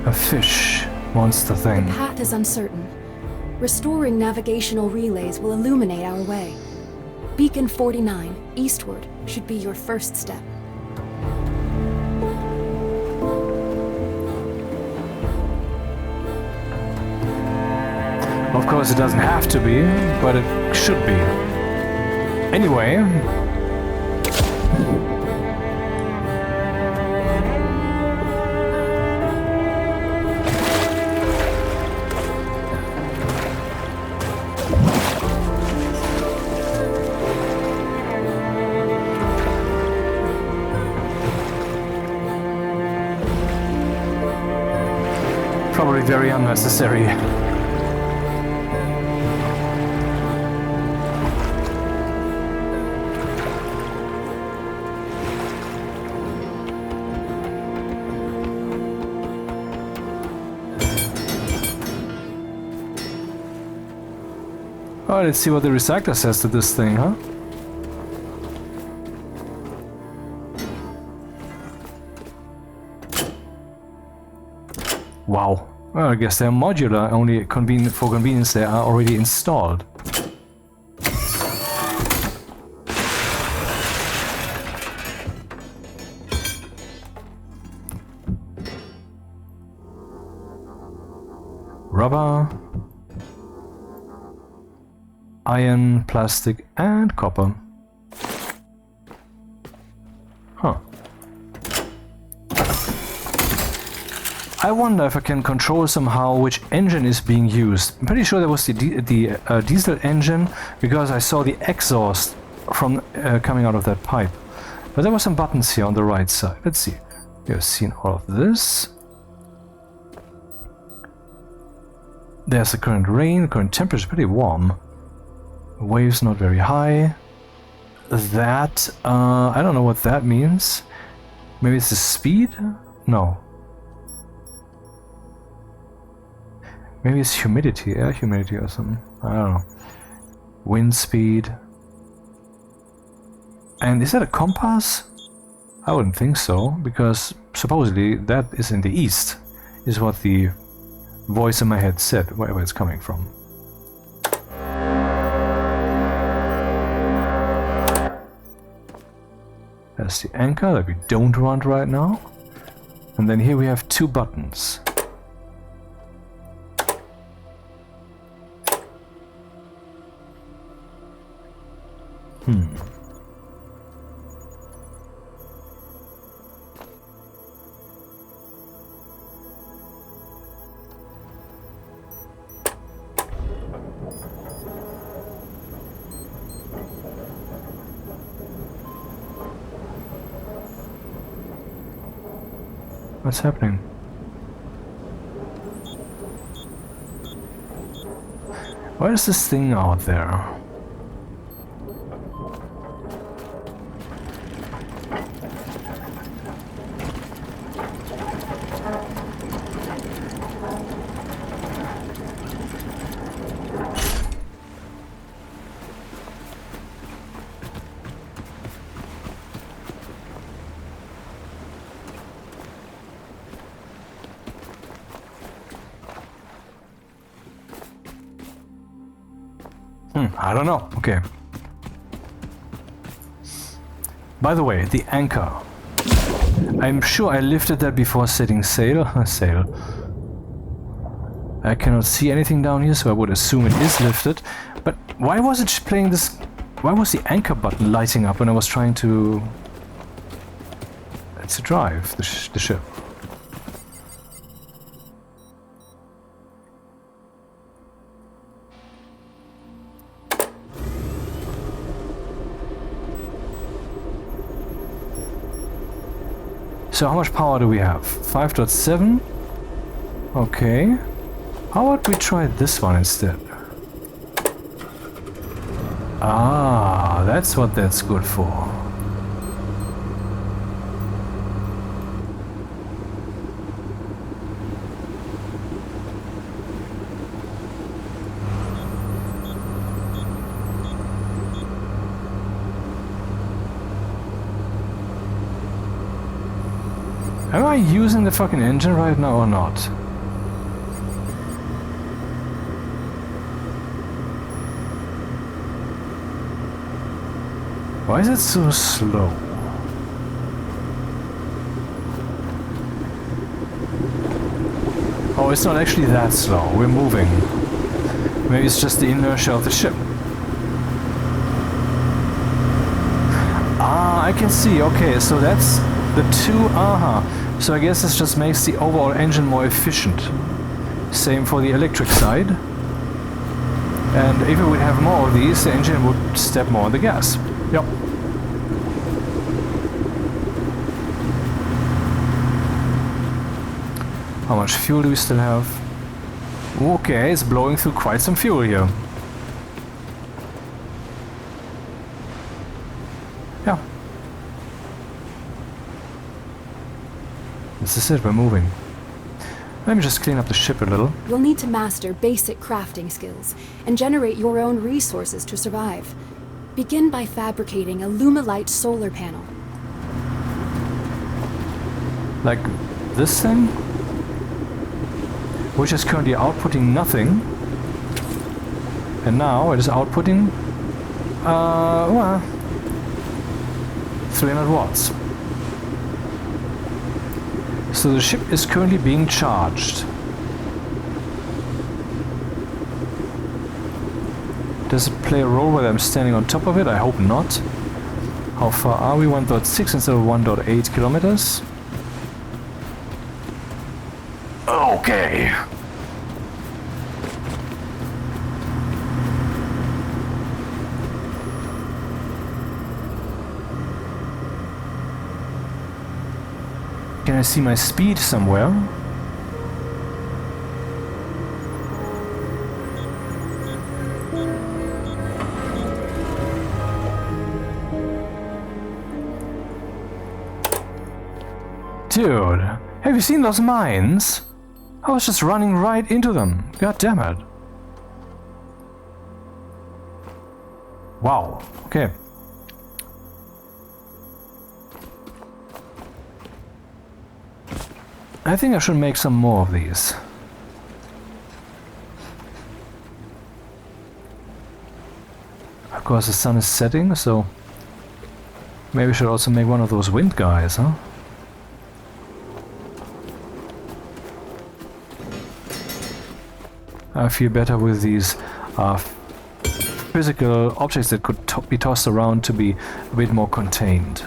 A fish monster thing. The path is uncertain. Restoring navigational relays will illuminate our way. Beacon 49, eastward, should be your first step. Of course, it doesn't have to be, but it should be. Anyway. Probably very unnecessary. Oh, let's see what the recycler says to this thing, huh? Wow. Well, I guess they're modular, only for convenience they are already installed. Rubber, iron, plastic, and copper. Huh. I wonder if I can control somehow which engine is being used. I'm pretty sure that was the diesel engine, because I saw the exhaust from coming out of that pipe. But there were some buttons here on the right side. Let's see. You've seen all of this. There's the current rain. The current temperature is pretty warm. Waves not very high. That, I don't know what that means. Maybe it's the speed? No. Maybe it's humidity, air humidity or something. I don't know. Wind speed. And is that a compass? I wouldn't think so, because supposedly that is in the east, is what the voice in my head said, wherever it's coming from. That's the anchor that we don't want right now. And then here we have two buttons. What's happening? What is this thing out there? I don't know. Okay. By the way, the anchor. I'm sure I lifted that before setting sail. Sail. I cannot see anything down here, so I would assume it is lifted. But why was it playing this? Why was the anchor button lighting up when I was trying to drive the ship? So how much power do we have? 5.7? Okay. How about we try this one instead? Ah, that's what that's good for. Am I using the fucking engine right now or not? Why is it so slow? Oh, it's not actually that slow. We're moving. Maybe it's just the inertia of the ship. Ah, I can see. Okay, so that's the two. So I guess this just makes the overall engine more efficient. Same for the electric side. And if we would have more of these, the engine would step more on the gas. Yep. How much fuel do we still have? Okay, it's blowing through quite some fuel here. Yeah. This is it, we're moving. Let me just clean up the ship a little. You'll need to master basic crafting skills and generate your own resources to survive. Begin by fabricating a Lumalite solar panel. Like this thing? Which is currently outputting nothing. And now it is outputting, well, 300 watts. So the ship is currently being charged. Does it play a role whether I'm standing on top of it? I hope not. How far are we? 1.6 instead of 1.8 kilometers. Okay. Can I see my speed somewhere? Dude, have you seen those mines? I was just running right into them. God damn it. Wow. Okay. I think I should make some more of these. Of course the sun is setting, so maybe I should also make one of those wind guys, huh? I feel better with these physical objects that could be tossed around to be a bit more contained.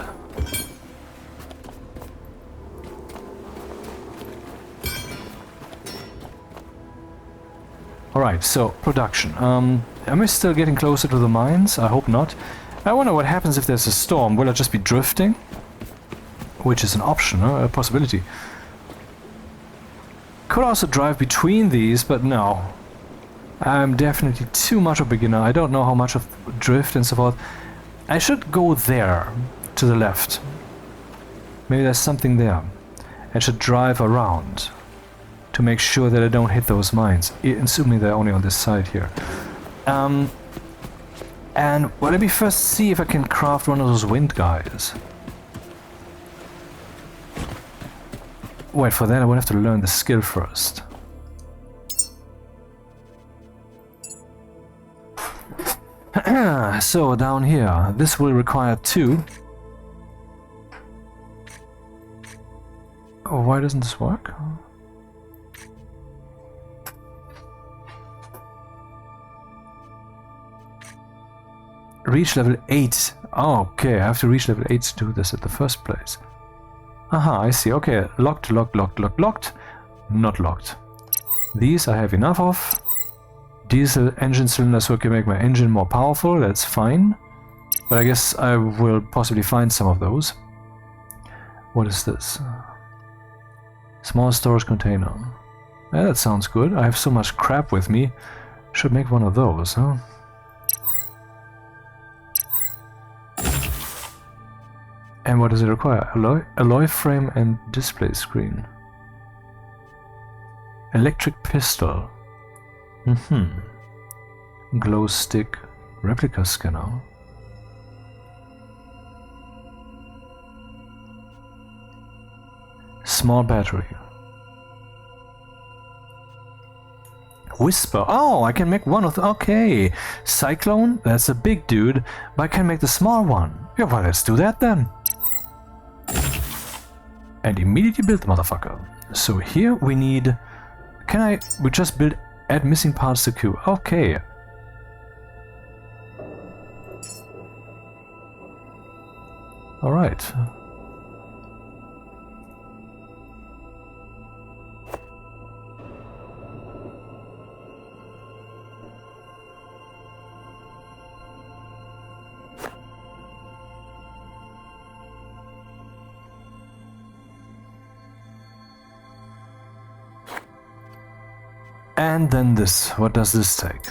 Alright, so production. Am I still getting closer to the mines? I hope not. I wonder what happens if there's a storm. Will I just be drifting? Which is an option, a possibility. Could also drive between these, but no. I'm definitely too much of a beginner. I don't know how much of drift and so forth. I should go there, to the left. Maybe there's something there. I should drive around to make sure that I don't hit those mines. Assuming they're only on this side here. And well, let me first see if I can craft one of those wind guys. Wait, for that I would have to learn the skill first. So down here, this will require 2. Oh, why doesn't this work? Reach level 8. Oh, okay, I have to reach level 8 to do this at the first place. Aha, I see. Okay, locked, locked, locked, locked, locked. Not locked. These I have enough of. Diesel engine cylinder, so I can make my engine more powerful. That's fine. But I guess I will possibly find some of those. What is this? Small storage container. Yeah, that sounds good. I have so much crap with me. Should make one of those, huh? And what does it require? Alloy frame and display screen. Electric pistol. Glow stick. Replica scanner. Small battery. Whisper. Oh, I can make one of the... Okay. Cyclone, that's a big dude, but I can make the small one. Yeah, well, let's do that then. And immediately build the motherfucker. So here we need... We just build... Add missing parts to queue. Okay. Alright. And then this. What does this take?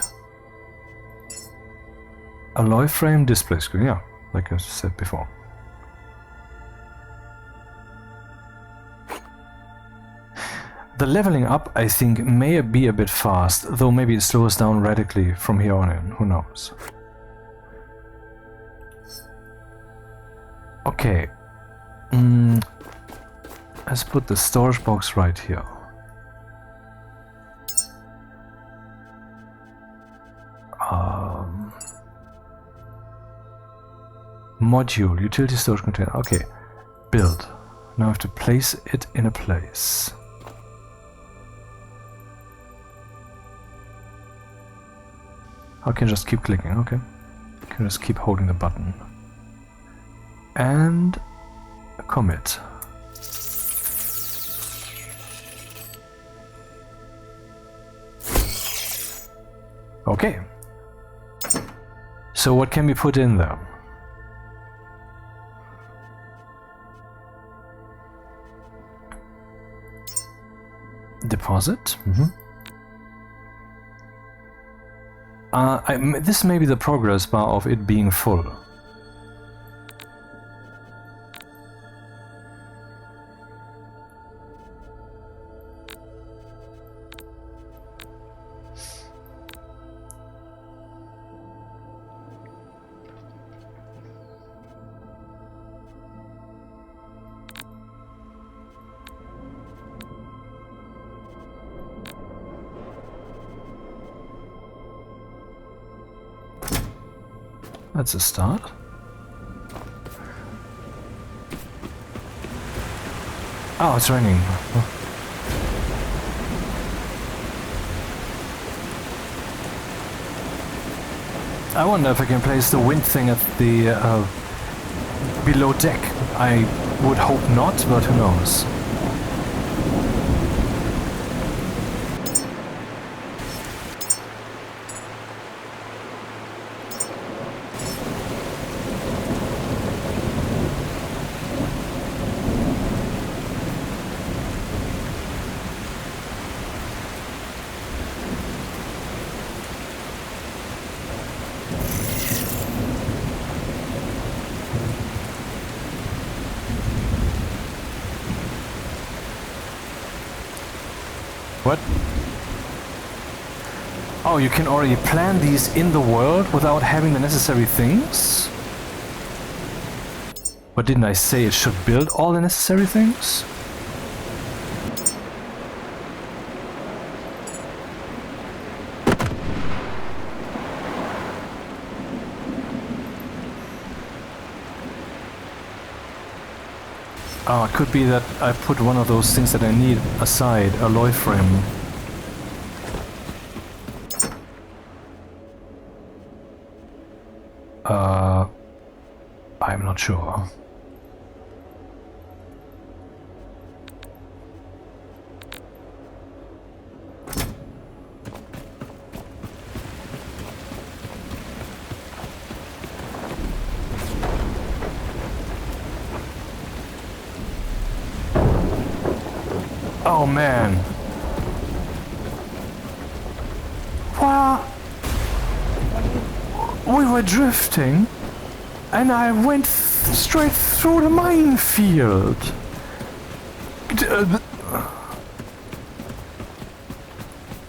Alloy frame, display screen. Yeah, like I said before. The leveling up, I think, may be a bit fast, though maybe it slows down radically from here on in. Who knows? Okay. Let's put the storage box right here. Module, utility storage container. Okay, build. Now I have to place it in a place. I can just keep clicking, okay. I can just keep holding the button. And commit. Okay. So what can we put in there? Deposit. This may be the progress bar of it being full. That's a start. Oh, it's raining. I wonder if I can place the wind thing at the below deck. I would hope not, but who knows. What? Oh, you can already plan these in the world without having the necessary things? But didn't I say it should build all the necessary things? Oh, it could be that I put one of those things that I need aside, alloy frame. I'm not sure. Oh man. Well, we were drifting and I went straight through the minefield.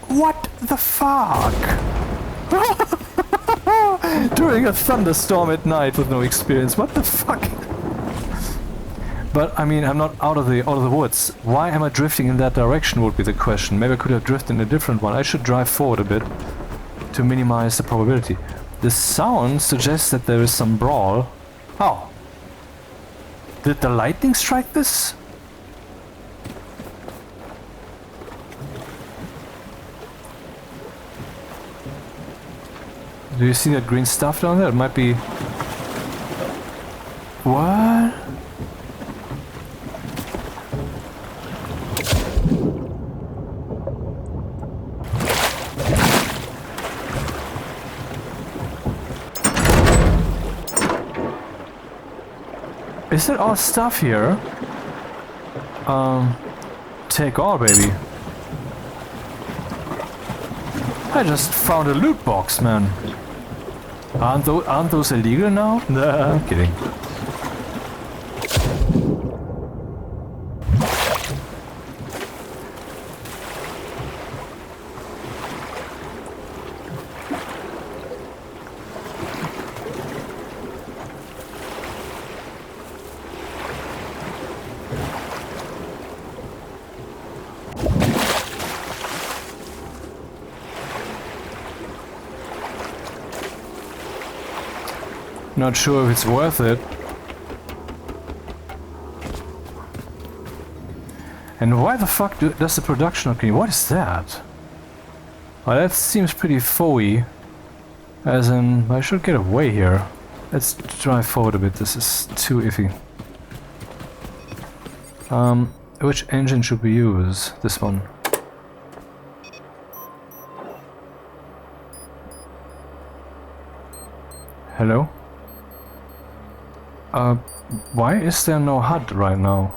What the fuck? During a thunderstorm at night with no experience. What the fuck? But I mean, I'm not out of the woods. Why am I drifting in that direction would be the question. Maybe I could have drifted in a different one. I should drive forward a bit to minimize the probability. The sound suggests that there is some brawl. Oh. Did the lightning strike this? Do you see that green stuff down there? It might be... What? Is it all stuff here? Take all, baby. I just found a loot box, man. Aren't those illegal now? Nah, I'm kidding. Not sure if it's worth it. And why the fuck does the production not... What is that? Well, that seems pretty foey. As in, I should get away here. Let's drive forward a bit. This is too iffy. Which engine should we use? This one. Hello? Why is there no HUD right now?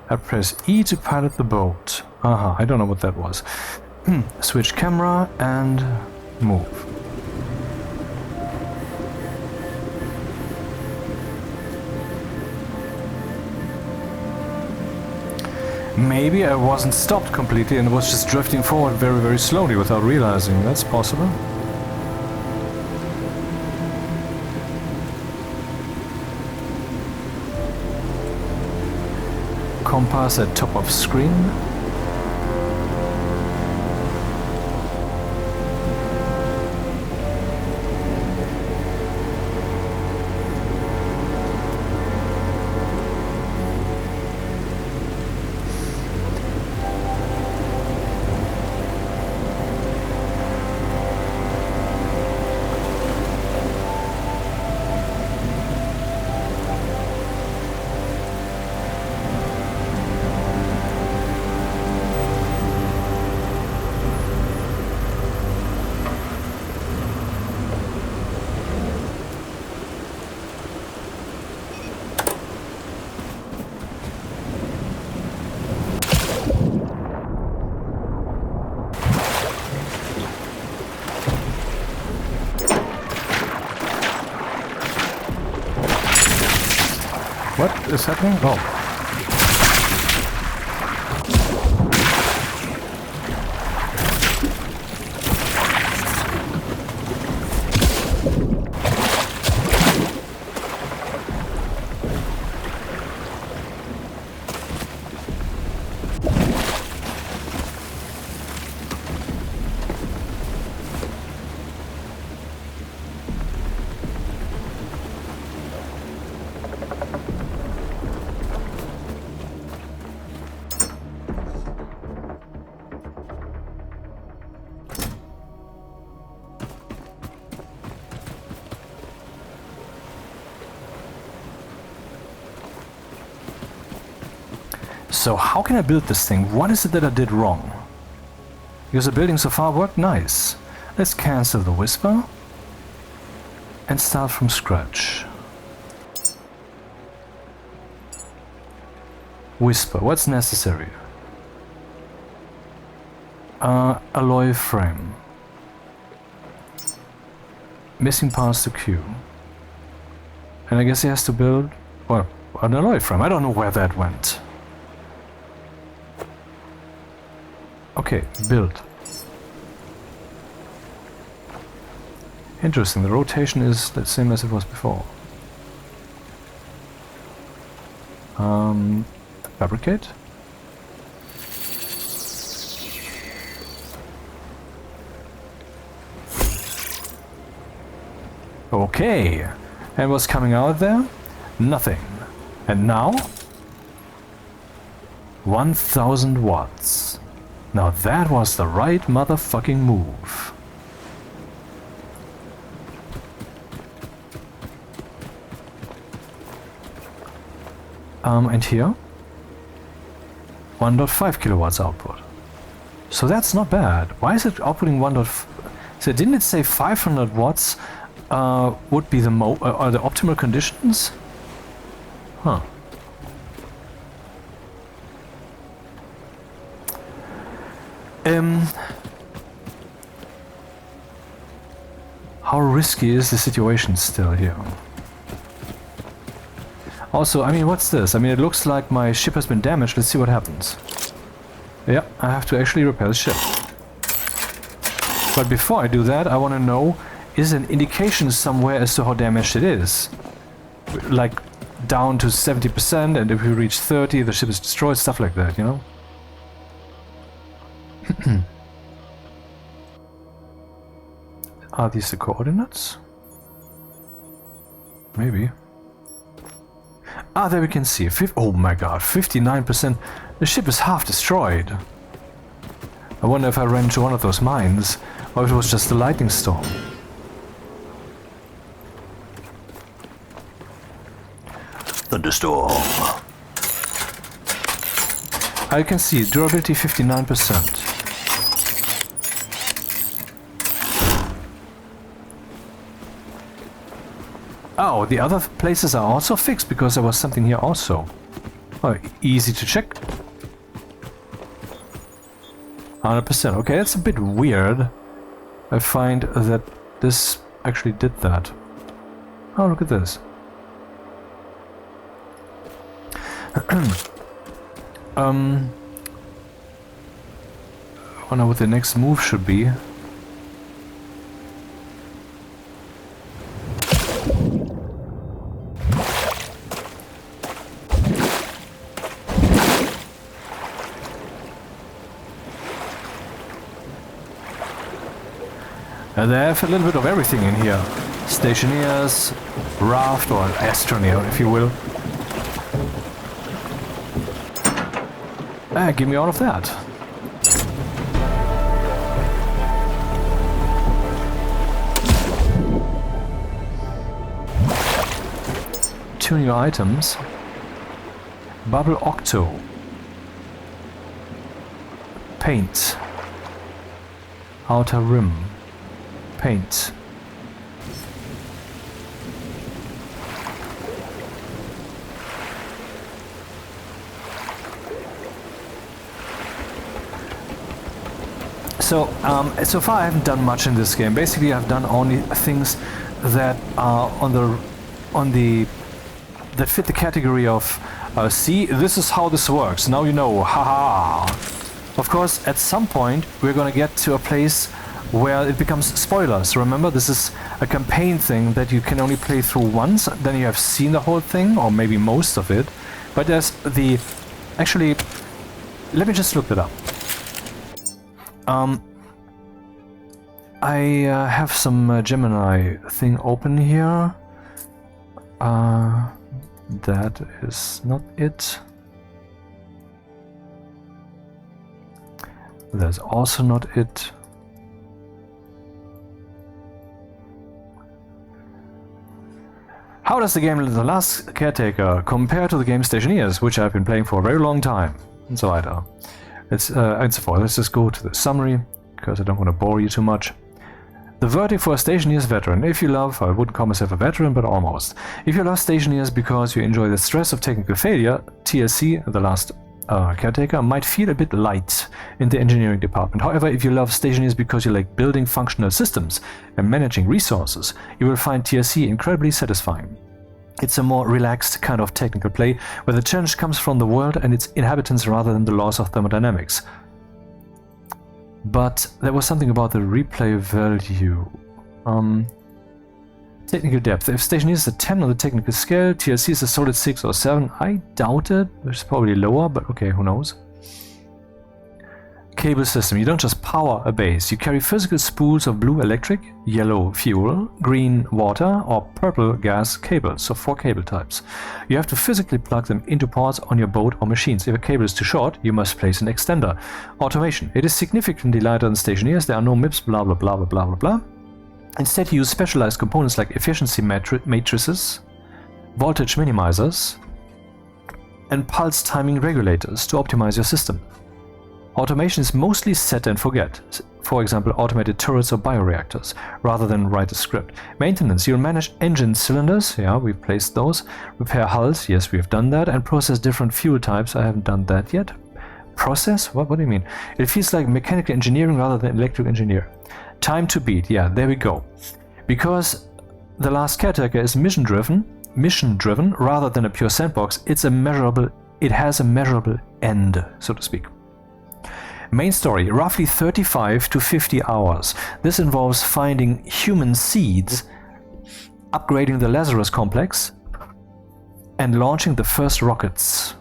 I press E to pilot the boat. Aha, I don't know what that was. Switch camera and move. Maybe I wasn't stopped completely and was just drifting forward very, very slowly without realizing. That's possible. Compass at top of screen. What is happening? Oh. So how can I build this thing? What is it that I did wrong? Because the building so far worked nice. Let's cancel the whisper and start from scratch. Whisper, what's necessary? Alloy frame. Missing parts to queue. And I guess he has to build, well, an alloy frame. I don't know where that went. Okay, build. Interesting, the rotation is the same as it was before. Fabricate? Okay, and what's coming out there? Nothing. And now? 1000 watts. Now that was the right motherfucking move. And here? 1.5 kilowatts output. So that's not bad. Why is it outputting 1. So didn't it say 500 watts would be the the optimal conditions? Huh. How risky is the situation still here? Also, I mean, what's this? I mean, it looks like my ship has been damaged. Let's see what happens. Yeah, I have to actually repair the ship. But before I do that, I want to know, is an indication somewhere as to how damaged it is? Like, down to 70%, and if we reach 30, the ship is destroyed, stuff like that, you know? Are these the coordinates? Maybe. Ah, there we can see. Oh my god, 59%. The ship is half destroyed. I wonder if I ran into one of those mines, or if it was just a lightning storm. Thunderstorm. I can see durability 59%. Oh, the other places are also fixed because there was something here also. Oh, easy to check. 100%. Okay, that's a bit weird. I find that this actually did that. Oh, look at this. I wonder what the next move should be. And they have a little bit of everything in here. Stationeers, raft, or astroneer, if you will. Give me all of that. Two new items. Bubble Octo. Paint. Outer rim. Paint. So far I haven't done much in this game. Basically I've done only things that are that fit the category of see, this is how this works, now you know, haha. Of course, at some point we're gonna get to a place where it becomes spoilers. Remember, this is a campaign thing that you can only play through once, then you have seen the whole thing, or maybe most of it. But there's the... Actually, let me just look that up. I have some Gemini thing open here. That is not it. That's also not it. How does the game The Last Caretaker compare to the game Stationeers, which I've been playing for a very long time, and so on. And so forth. Let's just go to the summary, because I don't want to bore you too much. The verdict for a Stationeers veteran. If you love, I wouldn't call myself a veteran, but almost. If you love Stationeers because you enjoy the stress of technical failure, TLC, The Last caretaker might feel a bit light in the engineering department. However, if you love Stationeers because you like building functional systems and managing resources, you will find TLC incredibly satisfying. It's a more relaxed kind of technical play, where the challenge comes from the world and its inhabitants rather than the laws of thermodynamics. But there was something about the replay value. Technical depth. If Stationeer is a 10 on the technical scale, TLC is a solid 6 or 7. I doubt it. It's probably lower, but okay, who knows. Cable system. You don't just power a base. You carry physical spools of blue electric, yellow fuel, green water, or purple gas cables. So 4 cable types. You have to physically plug them into ports on your boat or machines. If a cable is too short, you must place an extender. Automation. It is significantly lighter than Stationeers. There are no MIPS, blah blah blah blah blah blah blah. Instead, you use specialized components like efficiency matrices, voltage minimizers, and pulse timing regulators to optimize your system. Automation is mostly set and forget, for example automated turrets or bioreactors, rather than write a script. Maintenance, you'll manage engine cylinders, yeah, we've placed those, repair hulls, yes, we've done that, and process different fuel types, I haven't done that yet. Process? What do you mean? It feels like mechanical engineering rather than electrical engineer. Time to beat, yeah, there we go. Because the Last Caretaker is mission driven rather than a pure sandbox, it has a measurable end, so to speak. Main story, roughly 35 to 50 hours. This involves finding human seeds, upgrading the Lazarus complex, and launching the first rockets.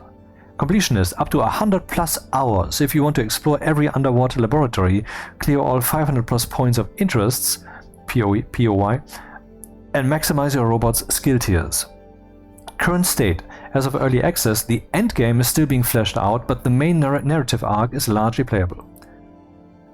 Completion is up to 100 plus hours if you want to explore every underwater laboratory, clear all 500 plus points of interests, POI, and maximize your robot's skill tiers. Current state. As of early access, the endgame is still being fleshed out, but the main narrative arc is largely playable.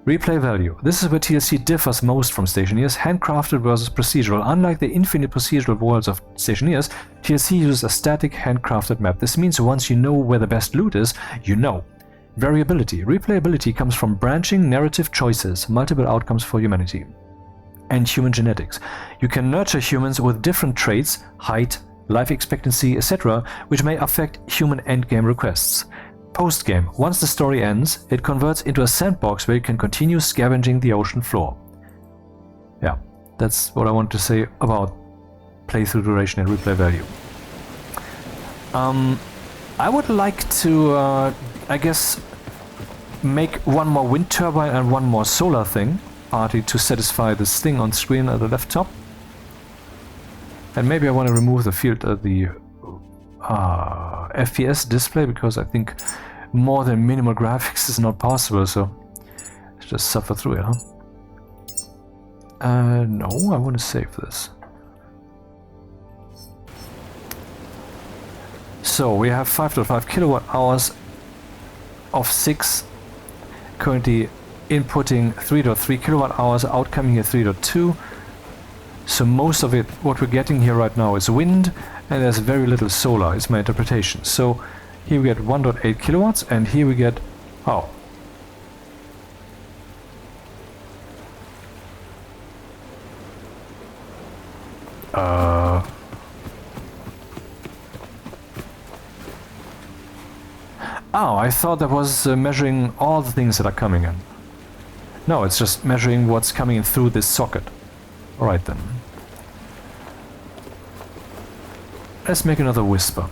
Replay value. This is where TLC differs most from Stationeers, handcrafted versus procedural. Unlike the infinite procedural worlds of Stationeers, TLC uses a static handcrafted map. This means once you know where the best loot is, you know. Variability. Replayability comes from branching narrative choices, multiple outcomes for humanity. And human genetics. You can nurture humans with different traits, height, life expectancy, etc., which may affect human endgame requests. Post-game, once the story ends, it converts into a sandbox where you can continue scavenging the ocean floor. Yeah, that's what I want to say about playthrough duration and replay value. I would like to, I guess, make one more wind turbine and one more solar thing, partly to satisfy this thing on screen at the left top. And maybe I want to remove the field of the FPS display, because I think more than minimal graphics is not possible, so let's just suffer through it, huh? No, I want to save this. So we have 5.5 kilowatt hours of 6, currently inputting 3.3 kilowatt hours, outcoming here 3.2. So most of it, what we're getting here right now is wind, and there's very little solar, is my interpretation. So here we get 1.8 kilowatts, and here we get... oh. Oh, I thought that was measuring all the things that are coming in. No, it's just measuring what's coming in through this socket. Alright then. Let's make another whisper.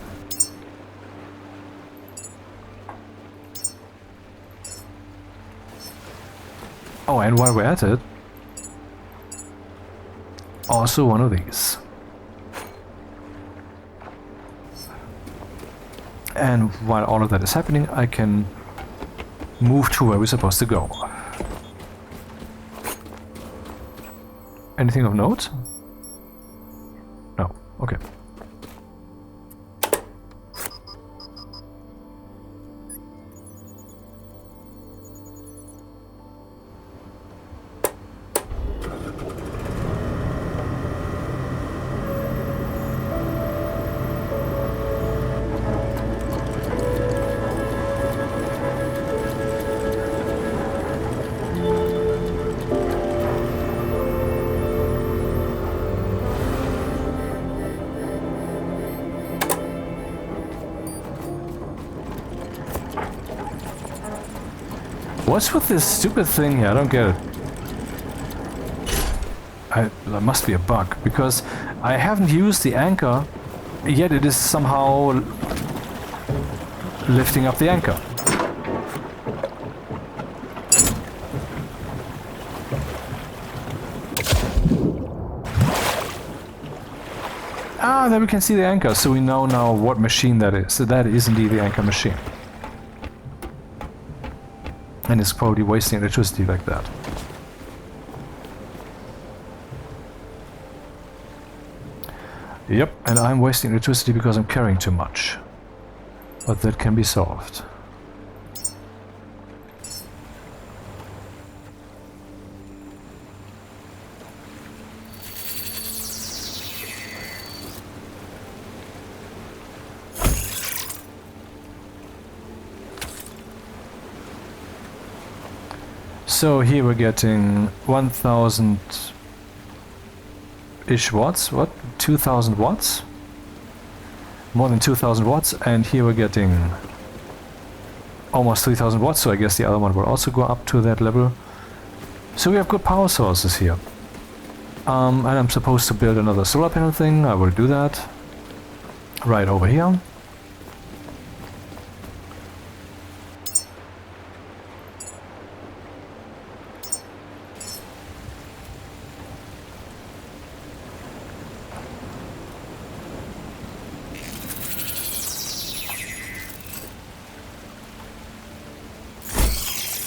Oh, and while we're at it, also one of these. And while all of that is happening, I can move to where we're supposed to go. Anything of note? No. Okay. What's with this stupid thing here? I don't get it. There must be a bug, because I haven't used the anchor, yet it is somehow lifting up the anchor. Ah, there we can see the anchor, so we know now what machine that is. So that is indeed the anchor machine. And it's probably wasting electricity like that. Yep, and I'm wasting electricity because I'm carrying too much. But that can be solved. So here we're getting 1000-ish watts. What? 2000 watts? More than 2000 watts. And here we're getting almost 3000 watts. So I guess the other one will also go up to that level. So we have good power sources here. And I'm supposed to build another solar panel thing. I will do that right over here.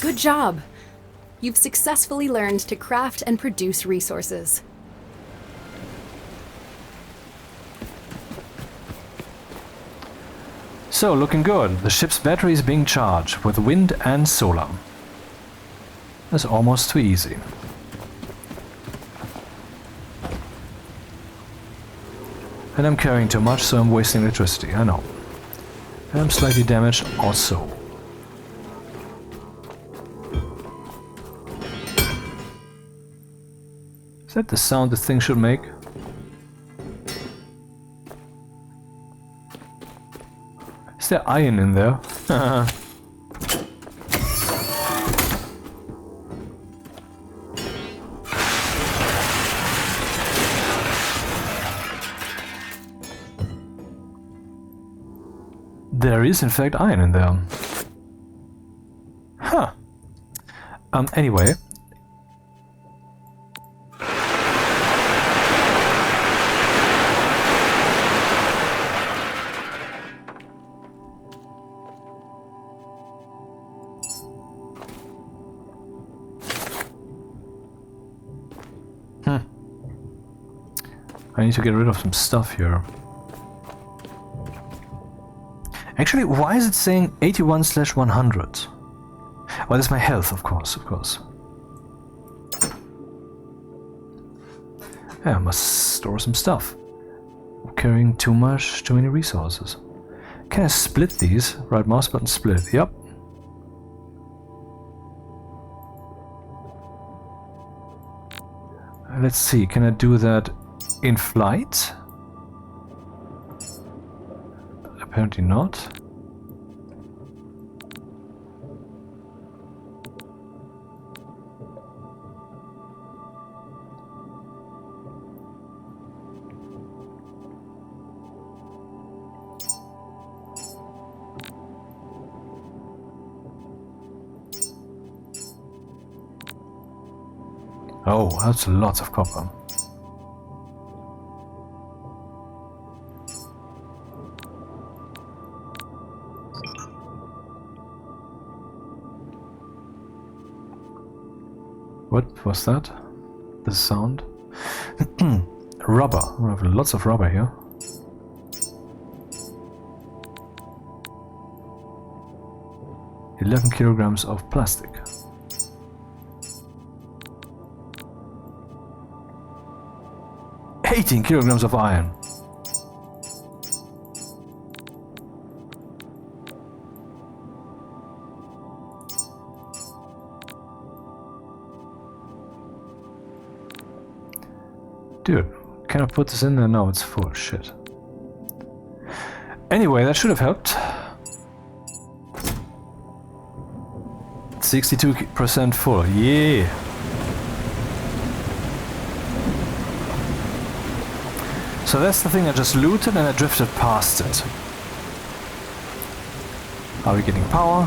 Good job! You've successfully learned to craft and produce resources. So, looking good. The ship's battery is being charged with wind and solar. That's almost too easy. And I'm carrying too much, so I'm wasting electricity, I know. And I'm slightly damaged also. Is that the sound this thing should make? Is there iron in there? There is in fact iron in there. Huh. Anyway. I need to get rid of some stuff here. Actually, why is it saying 81/100? Well, that's my health, of course. Yeah, I must store some stuff. I'm carrying too many resources. Can I split these? Right mouse button, split. Yep. Let's see, can I do that in flight? Apparently not. Oh, that's lots of copper. What was that? The sound? Rubber. We have lots of rubber here. $11 kilograms of plastic. $18 kilograms of iron. Dude, can I put this in there? No, it's full. Shit. Anyway, that should have helped. 62% full, yeah. So that's the thing I just looted and I drifted past it. Are we getting power?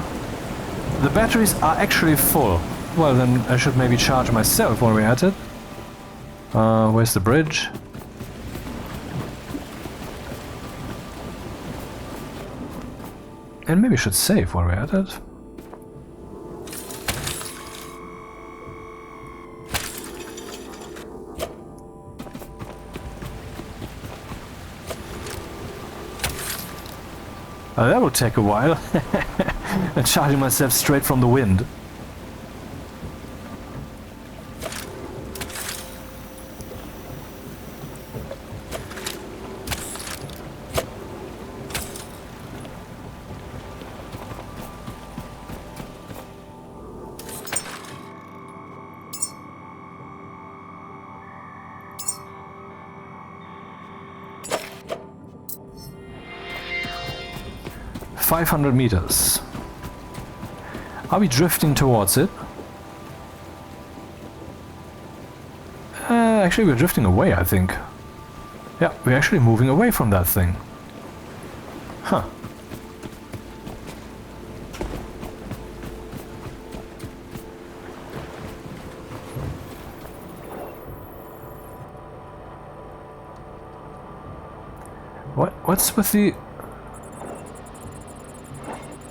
The batteries are actually full. Well, then I should maybe charge myself while we're at it. Where's the bridge? And maybe I should save while we're at it. That will take a while. And charging myself straight from the wind. $500 meters. Are we drifting towards it? Actually, we're drifting away, I think. Yeah, we're actually moving away from that thing. Huh. What's with the...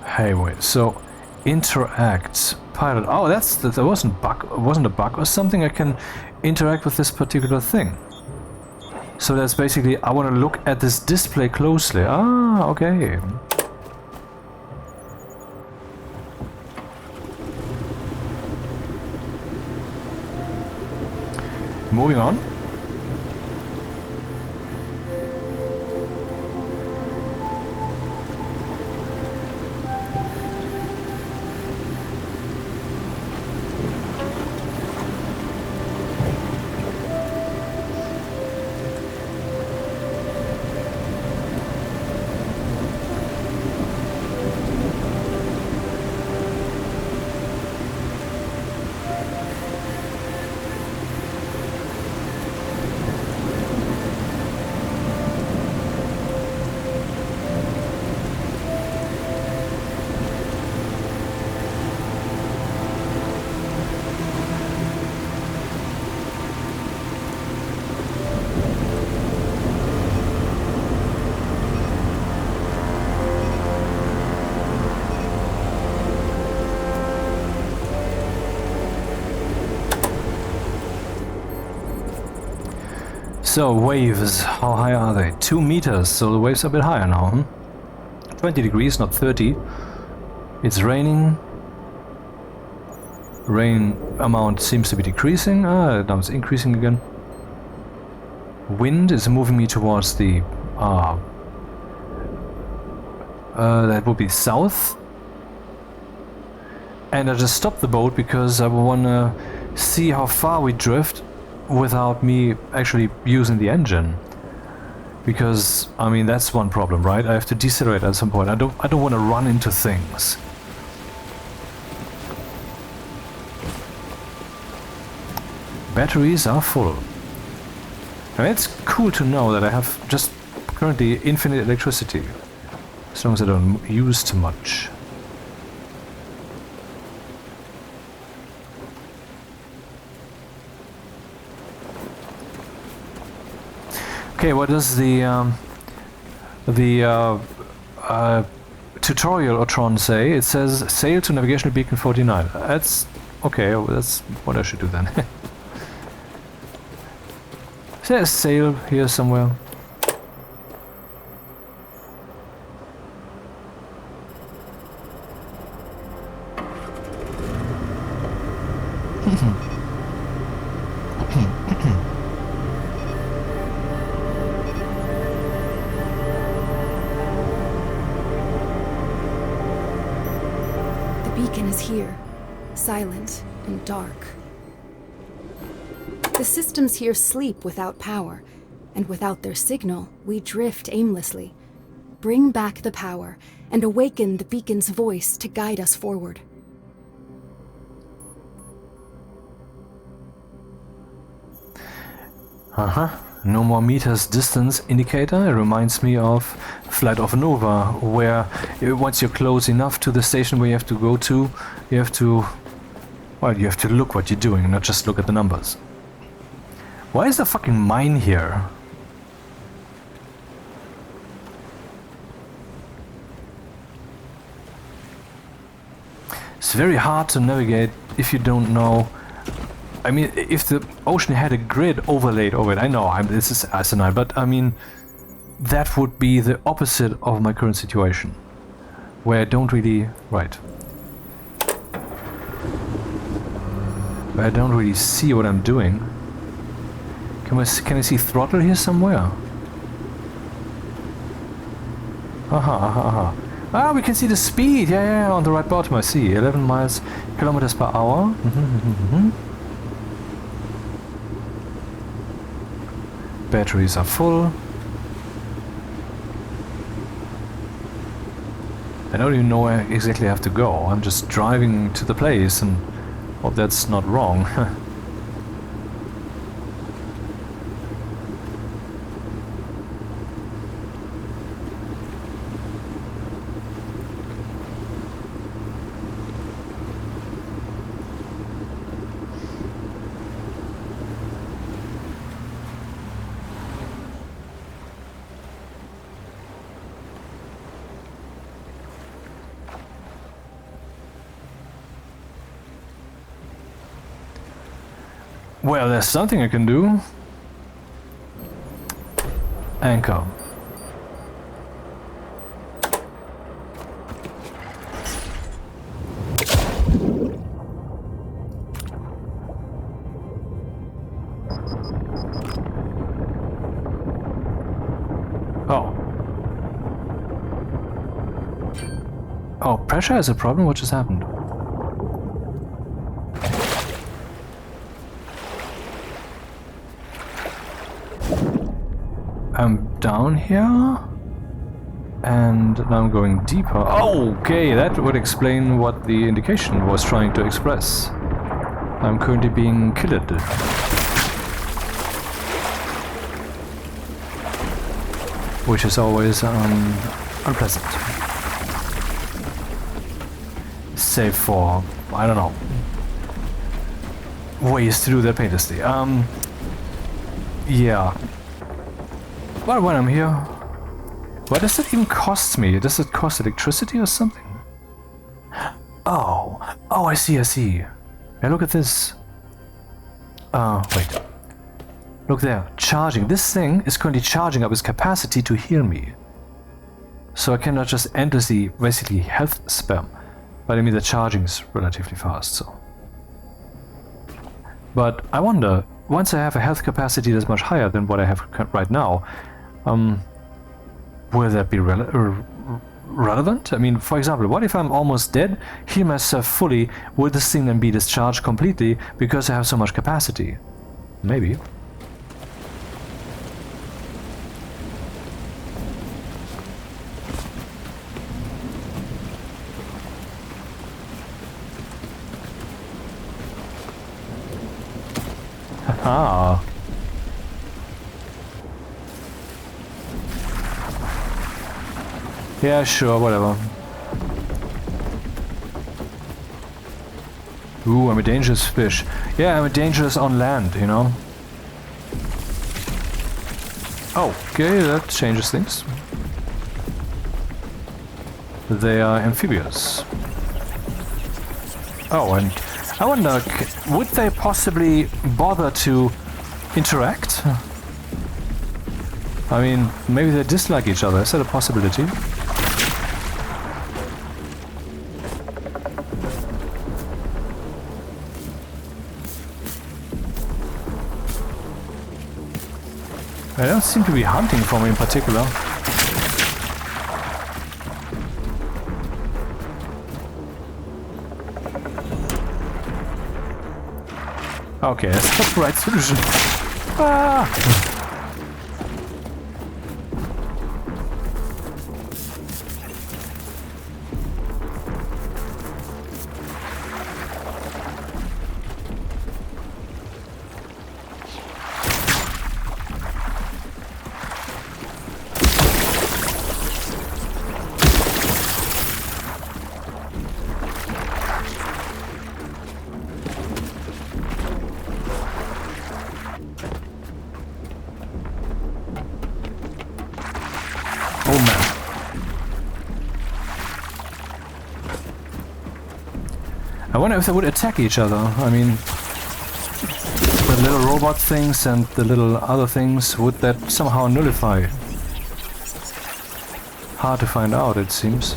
Hey, wait, so interact pilot. Oh, that wasn't a bug or something. I can interact with this particular thing. So that's basically, I want to look at this display closely. Ah, okay. Moving on. So, waves, how high are they? 2 meters, so the waves are a bit higher now. 20 degrees, not 30. It's raining. Rain amount seems to be decreasing. Now it's increasing again. Wind is moving me towards the... that would be south. And I just stopped the boat because I want to see how far we drift without me actually using the engine, because I mean that's one problem, right? I have to decelerate at some point. I don't want to run into things. Batteries are full. And it's cool to know that I have just currently infinite electricity, as long as I don't use too much. Okay, what does the tutorial Otron say? It says sail to navigational beacon 49. That's okay. That's what I should do then. Is there a sail here somewhere? Here, silent and dark. The systems here sleep without power, and without their signal, we drift aimlessly. Bring back the power, and awaken the beacon's voice to guide us forward. No more meters distance indicator. It reminds me of Flight of Nova, where once you're close enough to the station where you have to go to, you have to... Well, you have to look what you're doing, not just look at the numbers. Why is the fucking mine here? It's very hard to navigate if you don't know. I mean, if the ocean had a grid overlaid over it, I know this is asinine, but I mean, that would be the opposite of my current situation, where I don't really... Right. Where I don't really see what I'm doing. Can I see throttle here somewhere? Ah, we can see the speed. Yeah, on the right bottom I see. 11 kilometers per hour. Batteries are full. I don't even know where exactly I have to go. I'm just driving to the place and hope that's not wrong. Well, there's something I can do. Anchor. Oh. Oh, pressure is a problem? What just happened? I'm down here, and now I'm going deeper. Oh, okay, that would explain what the indication was trying to express. I'm currently being killed. Which is always unpleasant. Save for, I don't know, ways to do that painlessly. Yeah. Well, when I'm here... What does it even cost me? Does it cost electricity or something? Oh, I see. Hey, look at this. Wait. Look there, charging. This thing is currently charging up its capacity to heal me. So I cannot just endlessly, basically, health spam. But I mean, the charging is relatively fast, so... But I wonder, once I have a health capacity that's much higher than what I have right now, will that be relevant? I mean, for example, what if I'm almost dead, heal myself fully, will this thing then be discharged completely because I have so much capacity? Maybe. Haha. Yeah, sure, whatever. Ooh, I'm a dangerous fish. Yeah, I'm a dangerous on land, you know? Okay, that changes things. They are amphibious. Oh, and I wonder, would they possibly bother to interact? I mean, maybe they dislike each other. Is that a possibility? They don't seem to be hunting for me in particular. Okay, that's not the right solution. Ah! wonder if they would attack each other. I mean, the little robot things and the little other things, would that somehow nullify? Hard to find out, it seems.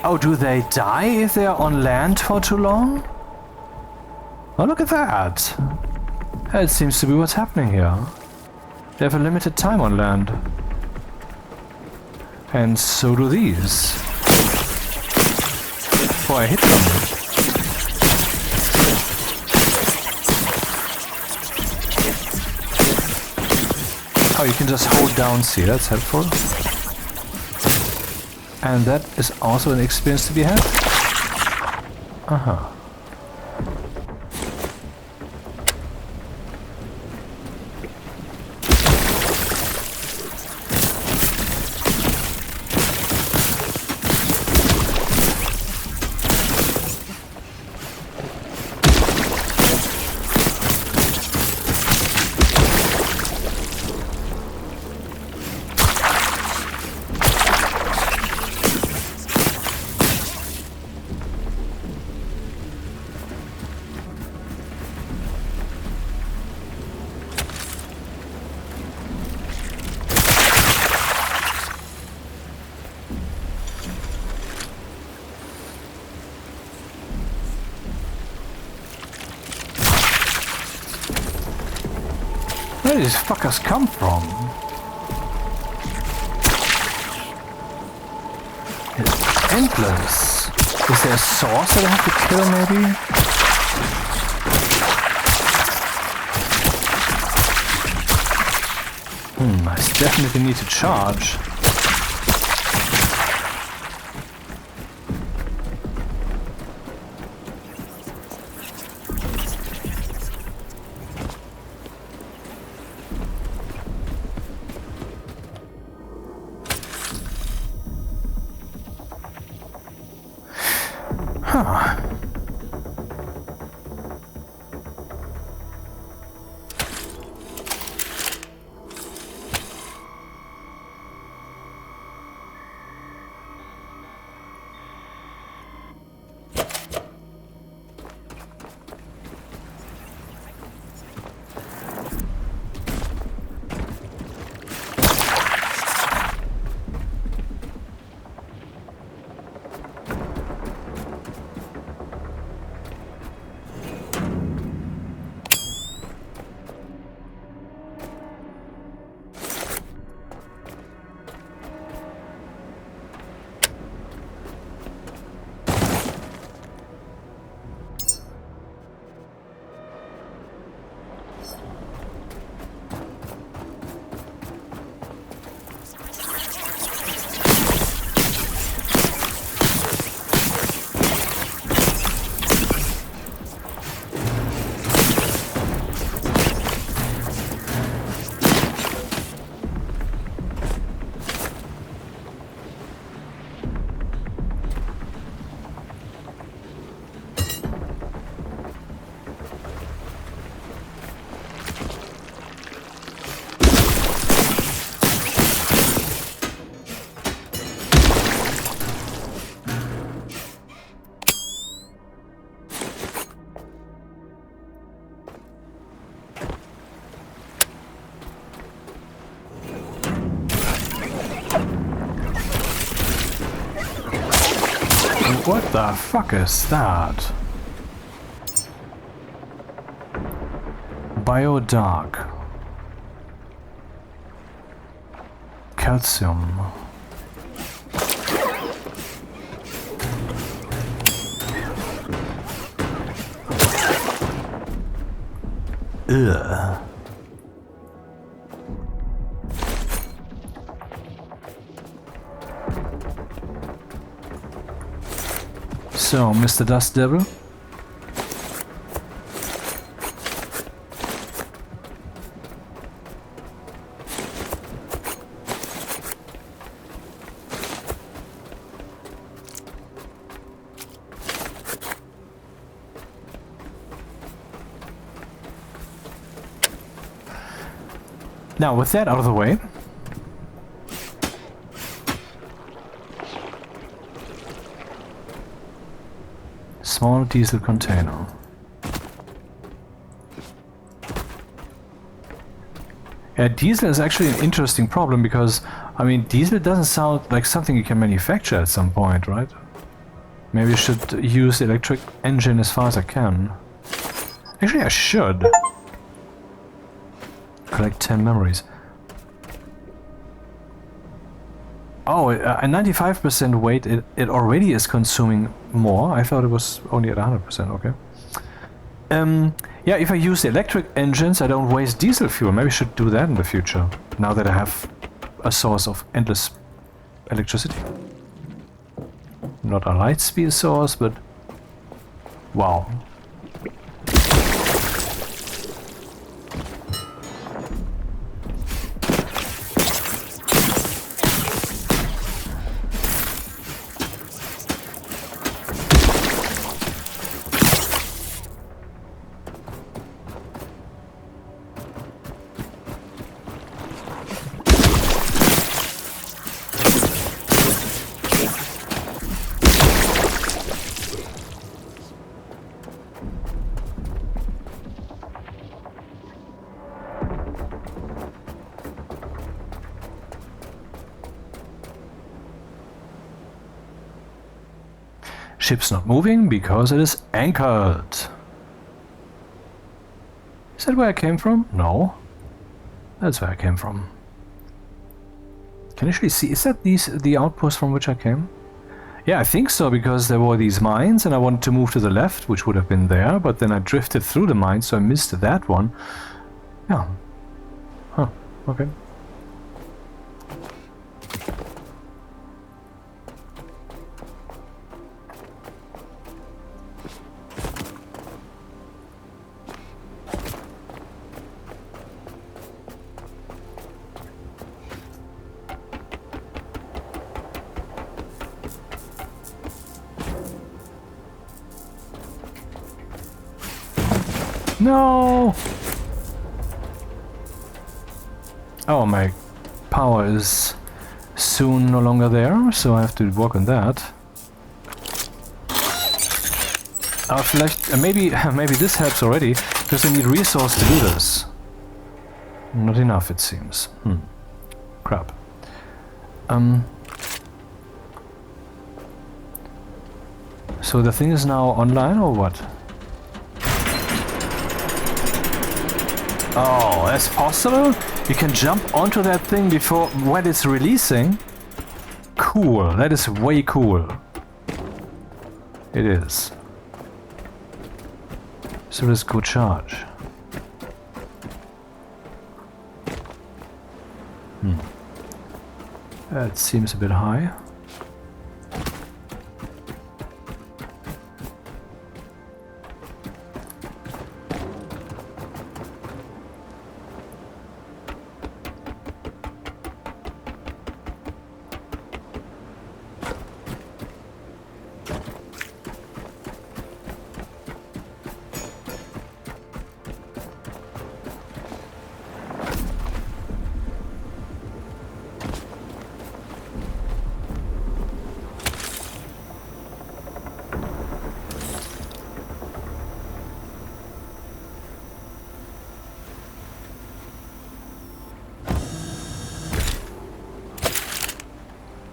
Oh, do they die if they are on land for too long? Oh, look at that! That seems to be what's happening here. They have a limited time on land. And so do these. Before I hit them. Oh, you can just hold down C, that's helpful. And that is also an experience to be had. Uh-huh. Where did these fuckers come from? It's endless. Is there a source that I have to kill, maybe? I definitely need to charge. What the fuck is that? Biodark. Calcium. Ugh. So, Mr. Dust Devil? Now, with that out of the way, small diesel container. Yeah, diesel is actually an interesting problem because, I mean, diesel doesn't sound like something you can manufacture at some point, right? Maybe I should use the electric engine as far as I can. Actually, I should. Collect 10 memories. Oh, at 95% weight, it already is consuming more. I thought it was only at 100%, okay. Yeah, if I use the electric engines, I don't waste diesel fuel. Maybe I should do that in the future, now that I have a source of endless electricity. Not a light speed source, but... wow. Ship's not moving because it is anchored. Is that where I came from? No. That's where I came from. Can you actually see? Is that the outpost from which I came? Yeah, I think so, because there were these mines and I wanted to move to the left, which would have been there, but then I drifted through the mines, so I missed that one. Yeah. Huh. Okay. No! Oh, my power is soon no longer there, so I have to work on that. Maybe this helps already, because I need resource to do this. Not enough, it seems. Crap. So the thing is now online, or what? Oh, that's possible? You can jump onto that thing when it's releasing? Cool, that is way cool. It is. So let's go charge. That seems a bit high.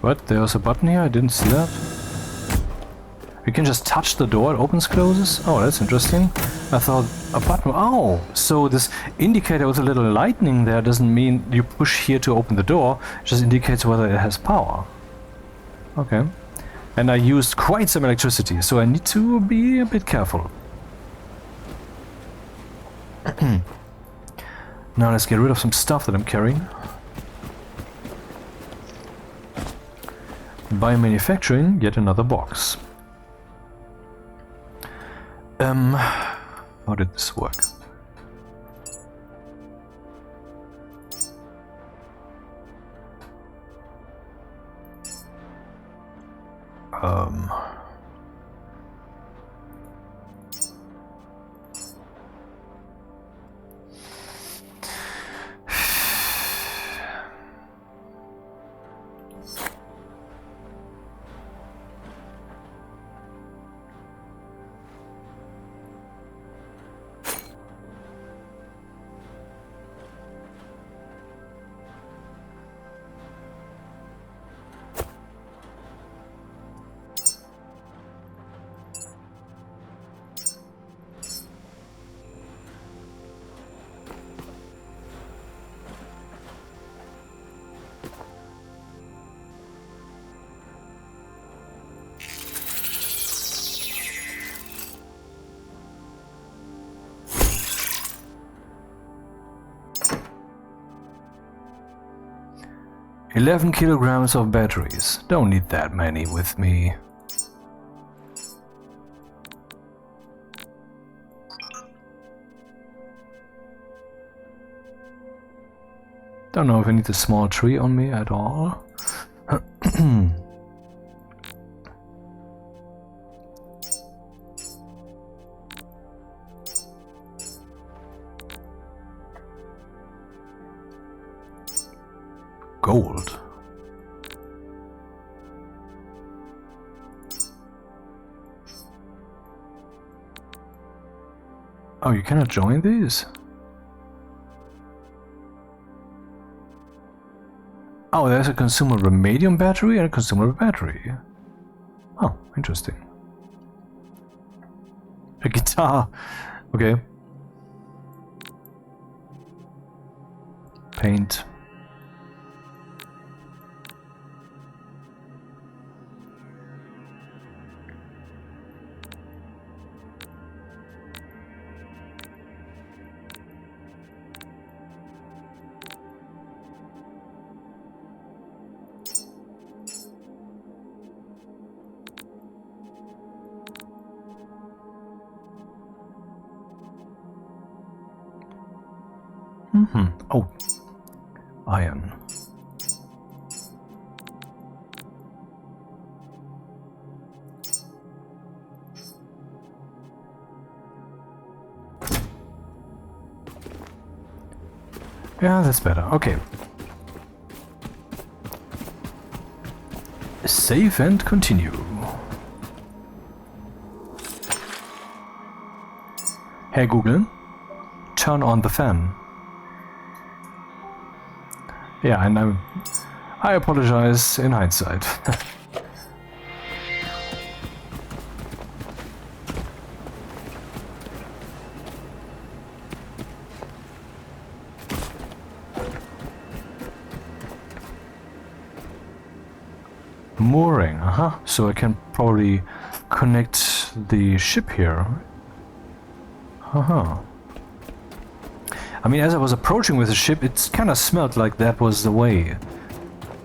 What? There's a button here? I didn't see that. We can just touch the door, it opens, closes? Oh, that's interesting. I thought a button... Oh! So this indicator with a little lightning there doesn't mean you push here to open the door. It just indicates whether it has power. Okay. And I used quite some electricity, so I need to be a bit careful. Now let's get rid of some stuff that I'm carrying. By manufacturing yet another box. How did this work? 11 kilograms of batteries. Don't need that many with me. Don't know if I need a small tree on me at all. Gold. Oh, you cannot join these? Oh, there's a consumable medium battery and a consumable battery. Oh, interesting. A guitar. Okay. Paint. Oh, iron. Yeah, that's better. Okay. Save and continue. Hey Google, turn on the fan. Yeah, and I apologize in hindsight. Mooring, so I can probably connect the ship here. I mean, as I was approaching with the ship, it kind of smelled like that was the way.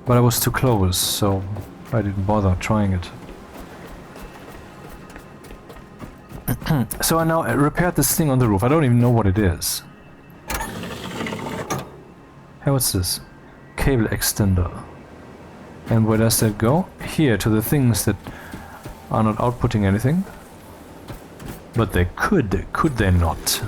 But I was too close, so I didn't bother trying it. So I now repaired this thing on the roof. I don't even know what it is. Hey, what's this? Cable extender. And where does that go? Here, to the things that are not outputting anything. But they could they not?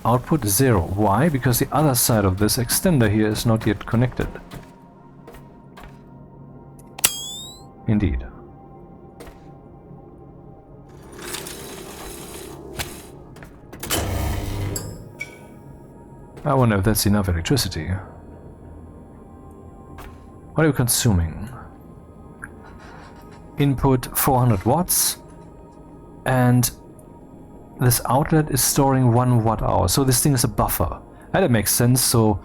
Output 0. Why? Because the other side of this extender here is not yet connected. Indeed. I wonder if that's enough electricity. What are you consuming? Input 400 watts, and this outlet is storing 1 watt-hour, so this thing is a buffer. And it makes sense, so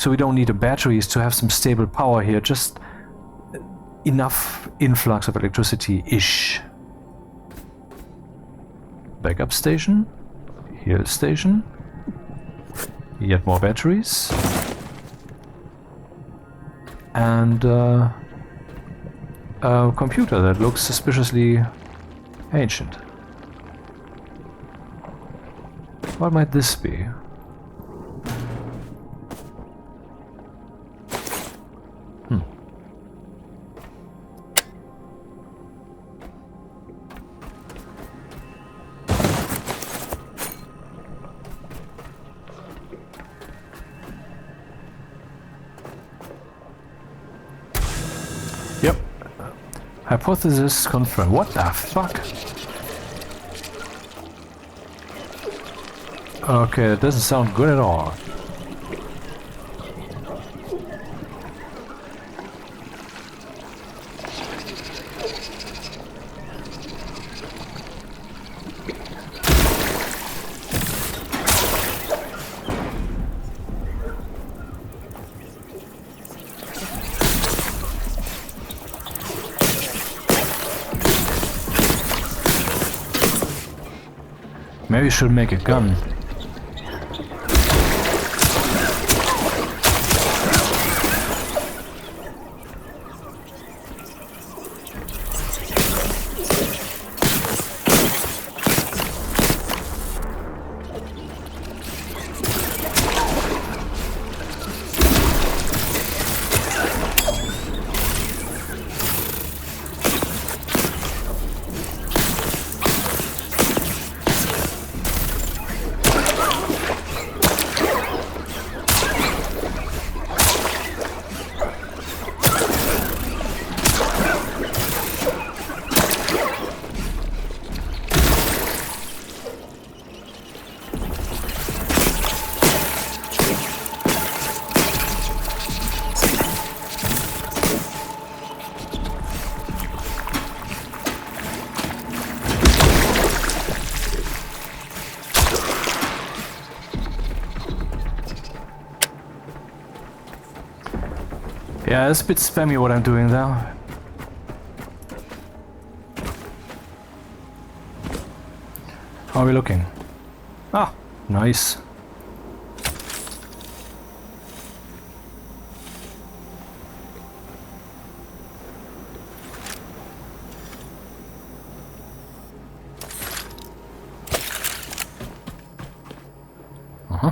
we don't need the batteries to have some stable power here, just enough influx of electricity-ish. Backup station, heal station, yet more batteries, and a computer that looks suspiciously ancient. What might this be? Yep. Hypothesis confirmed. What the fuck? Okay, that doesn't sound good at all. Maybe we should make a gun. Yeah, it's a bit spammy what I'm doing there. How are we looking? Ah, nice. Uh-huh.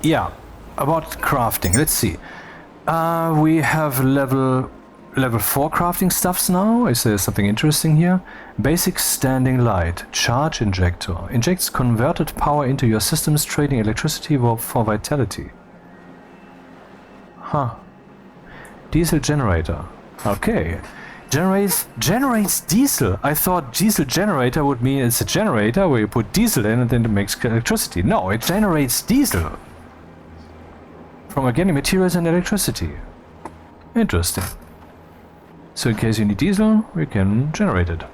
Yeah, about crafting, let's see. We have level 4 crafting stuffs now. Is there something interesting here? Basic standing light, charge injector. Injects converted power into your systems, trading electricity for vitality. Huh. Diesel generator. Okay. Generates diesel. I thought diesel generator would mean it's a generator where you put diesel in and then it makes electricity. No, it generates diesel from organic materials and electricity. Interesting. So in case you need diesel, we can generate it.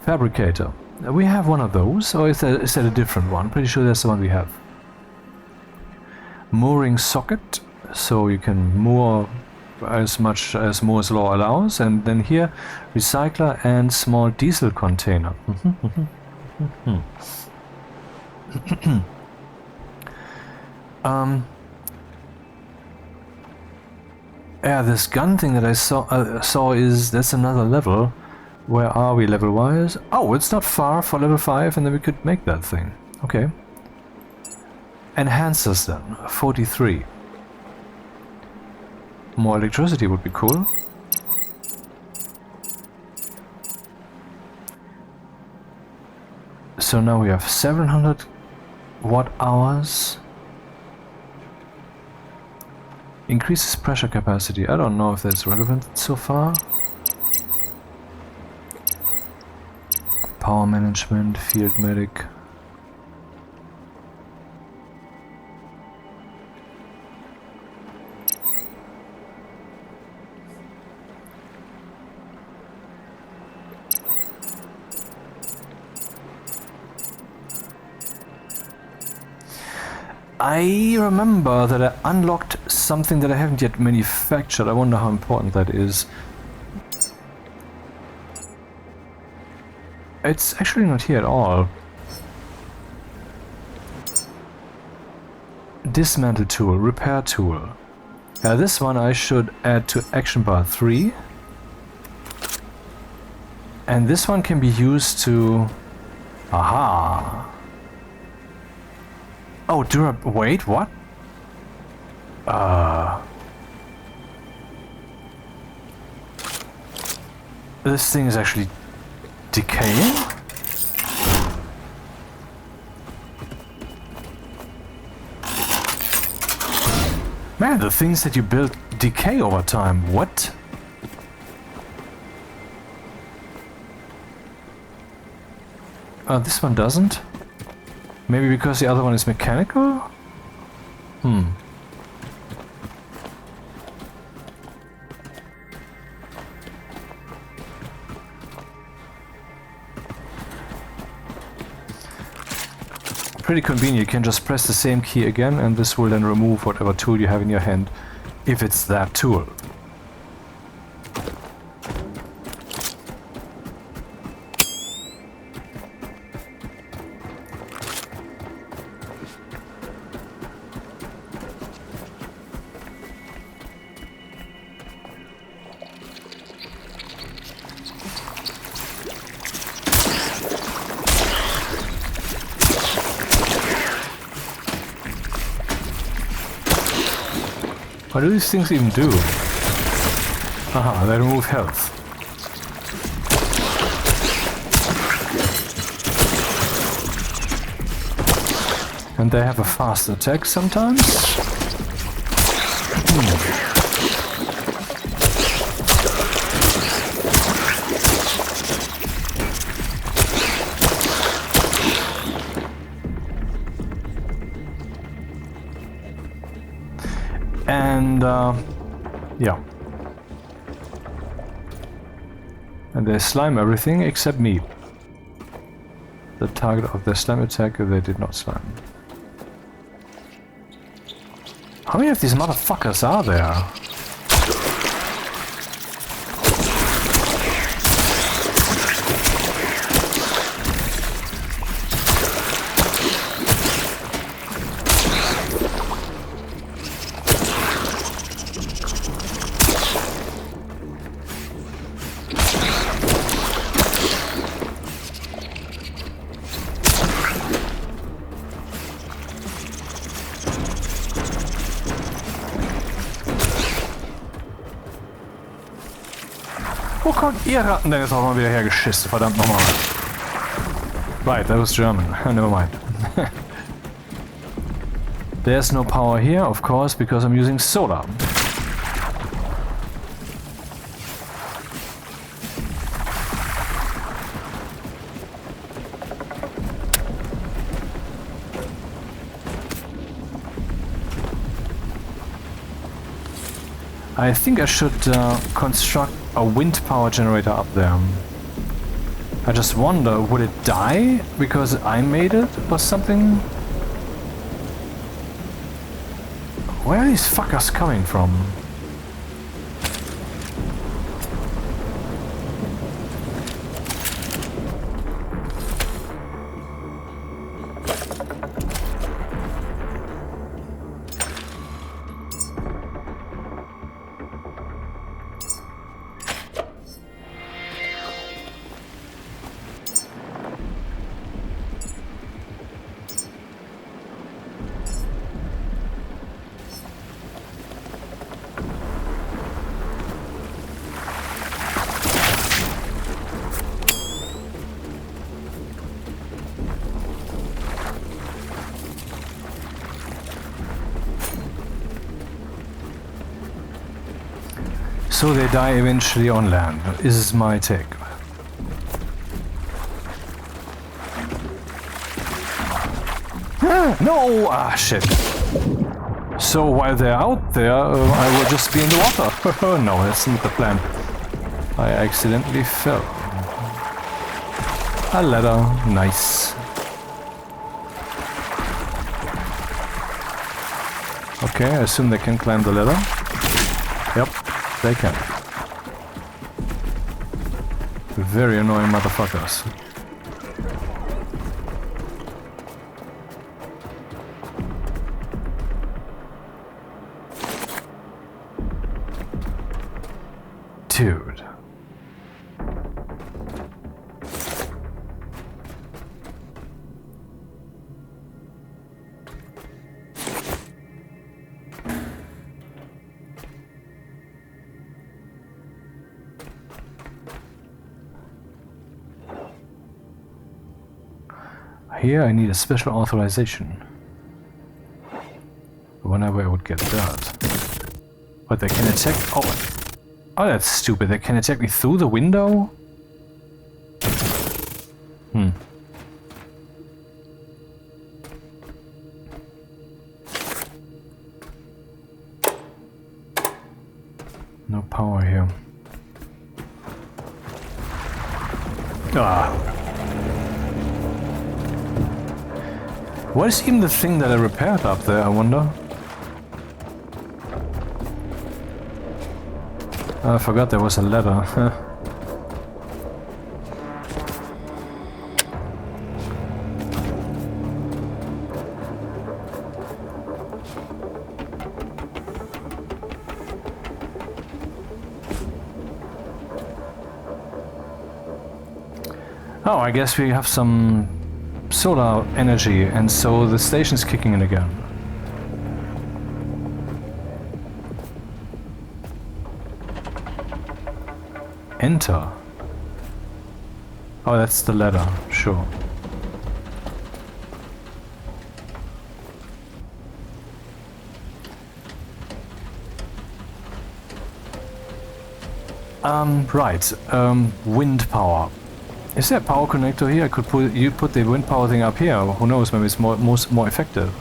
Fabricator. We have one of those, or is that a different one? Pretty sure that's the one we have. Mooring socket. So you can moor as much as Moore's law allows, and then here recycler and small diesel container. Yeah, this gun thing that I saw is that's another level. Where are we level wise? Oh, it's not far for level 5, and then we could make that thing. Okay. Enhancers then, 43. More electricity would be cool. So now we have 700 watt hours. Increases pressure capacity. I don't know if that's relevant so far. Power management, field medic. I remember that I unlocked something that I haven't yet manufactured. I wonder how important that is. It's actually not here at all. Dismantle tool, repair tool. Yeah, this one I should add to action bar 3. And this one can be used to... Aha! Oh, wait, what? This thing is actually decaying? Man, the things that you build decay over time. What? This one doesn't? Maybe because the other one is mechanical? Pretty convenient, you can just press the same key again and this will then remove whatever tool you have in your hand, if it's that tool. What do these things even do? Aha, they remove health. And they have a fast attack sometimes? And yeah. And they slime everything except me. the target of their slam attack if they did not slam. How many of these motherfuckers are there? Wo kommt ihr Ratten denn jetzt auch mal wieder hergeschissen? Verdammt nochmal. Right, that was German. Never mind. There's no power here, of course, because I'm using solar. I think I should construct a wind power generator up there. I just wonder, would it die because I made it or something? Where are these fuckers coming from? So they die eventually on land, is my take. No! Ah, shit. So while they're out there, I will just be in the water. No, that's not the plan. I accidentally fell. A ladder, nice. Okay, I assume they can climb the ladder. Yep, they can. Very annoying motherfuckers. Dude. Here I need a special authorization. I wonder where I would get that. But they can attack... Oh, that's stupid. They can attack me through the window? No power here. Ah. What is even the thing that I repaired up there, I wonder? I forgot there was a ladder. Oh, I guess we have some solar energy, and so the station's kicking in again. Enter. Oh, that's the ladder, sure. Right. Wind power. Is there a power connector here? I could put the wind power thing up here. Who knows? Maybe it's more effective.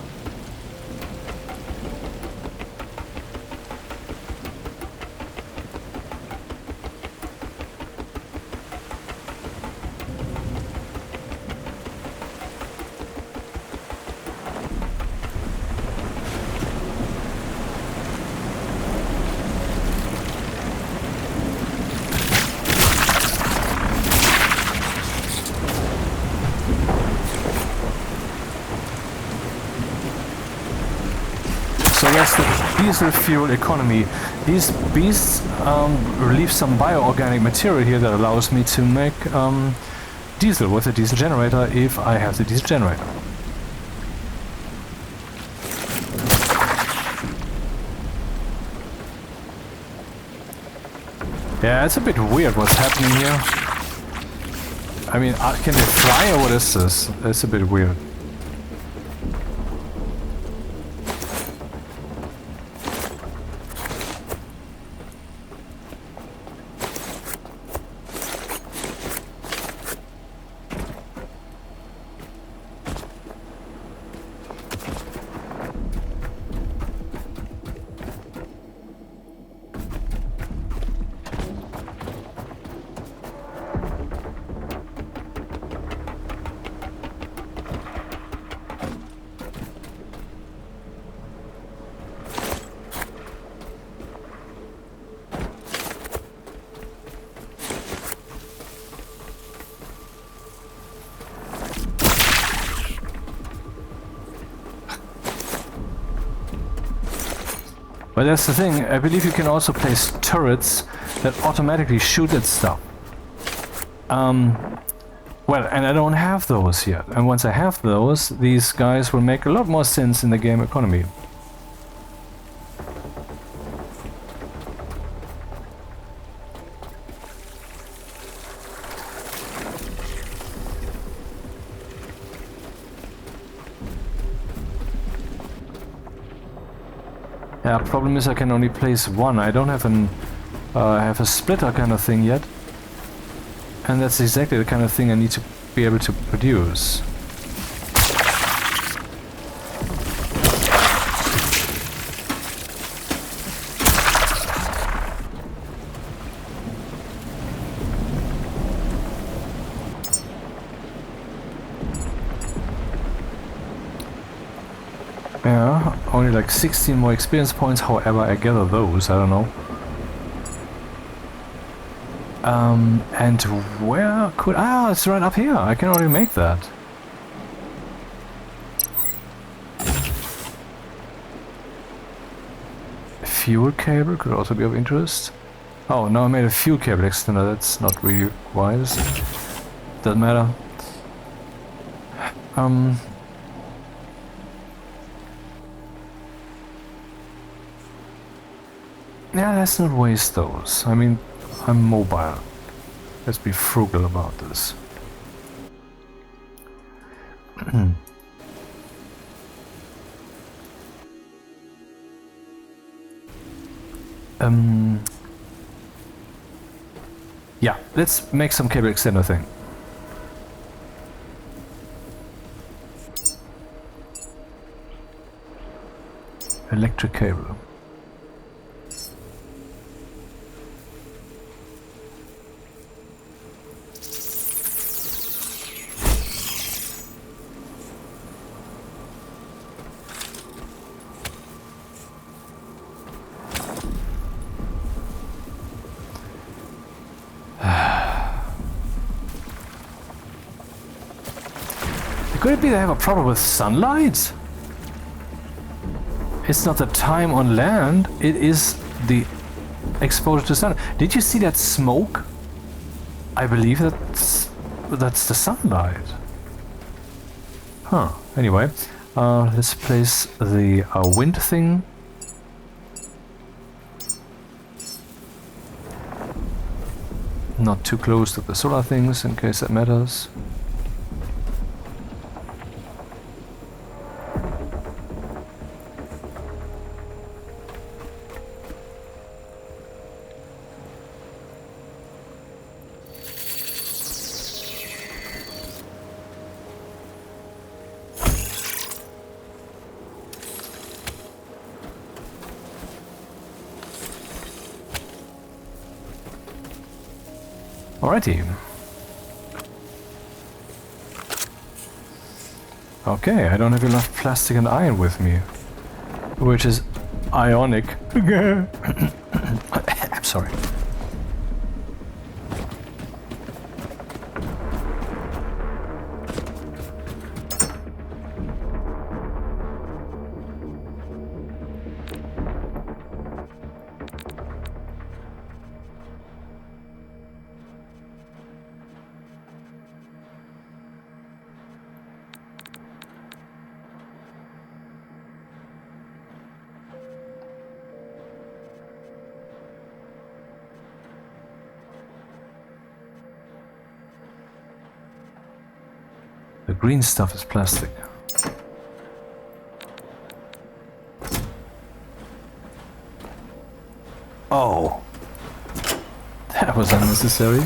diesel fuel economy. These beasts release some bioorganic material here that allows me to make diesel with a diesel generator if I have the diesel generator. Yeah, it's a bit weird what's happening here. I mean, can they fly or what is this? It's a bit weird. But that's the thing, I believe you can also place turrets that automatically shoot at stuff. Well, and I don't have those yet. And once I have those, these guys will make a lot more sense in the game economy. Yeah, problem is I can only place one. I don't have have a splitter kind of thing yet. And that's exactly the kind of thing I need to be able to produce. Yeah, only like 16 more experience points, however I gather those, I don't know. And where could... Ah, it's right up here, I can already make that. Fuel cable could also be of interest. Oh, no, I made a fuel cable extender, that's not really wise. Doesn't matter. Yeah, let's not waste those. I mean, I'm mobile. Let's be frugal about this. Yeah, let's make some cable extender thing. Electric cable. Could it be they have a problem with sunlight? It's not the time on land, it is the exposure to sun. Did you see that smoke? I believe that's the sunlight. Huh, anyway. Let's place the wind thing. Not too close to the solar things in case that matters. Alrighty. Okay, I don't have enough plastic and iron with me. Which is ionic. I'm sorry. The green stuff is plastic. Oh, that was unnecessary.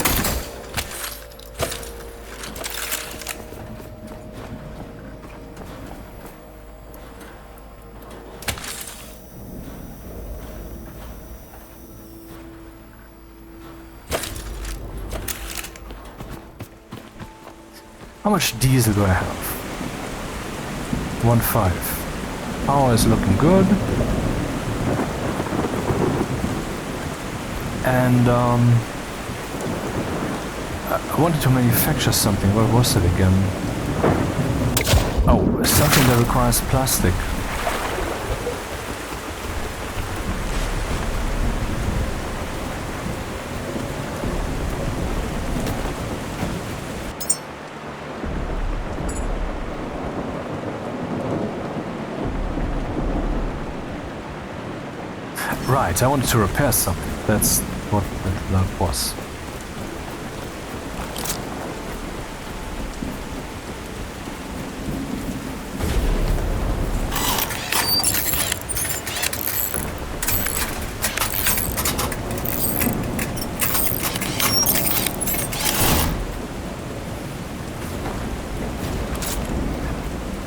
How much diesel do I have? 1.5. Power is looking good. And I wanted to manufacture something. What was it again? Oh, something that requires plastic. Right, I wanted to repair something. That's what that was.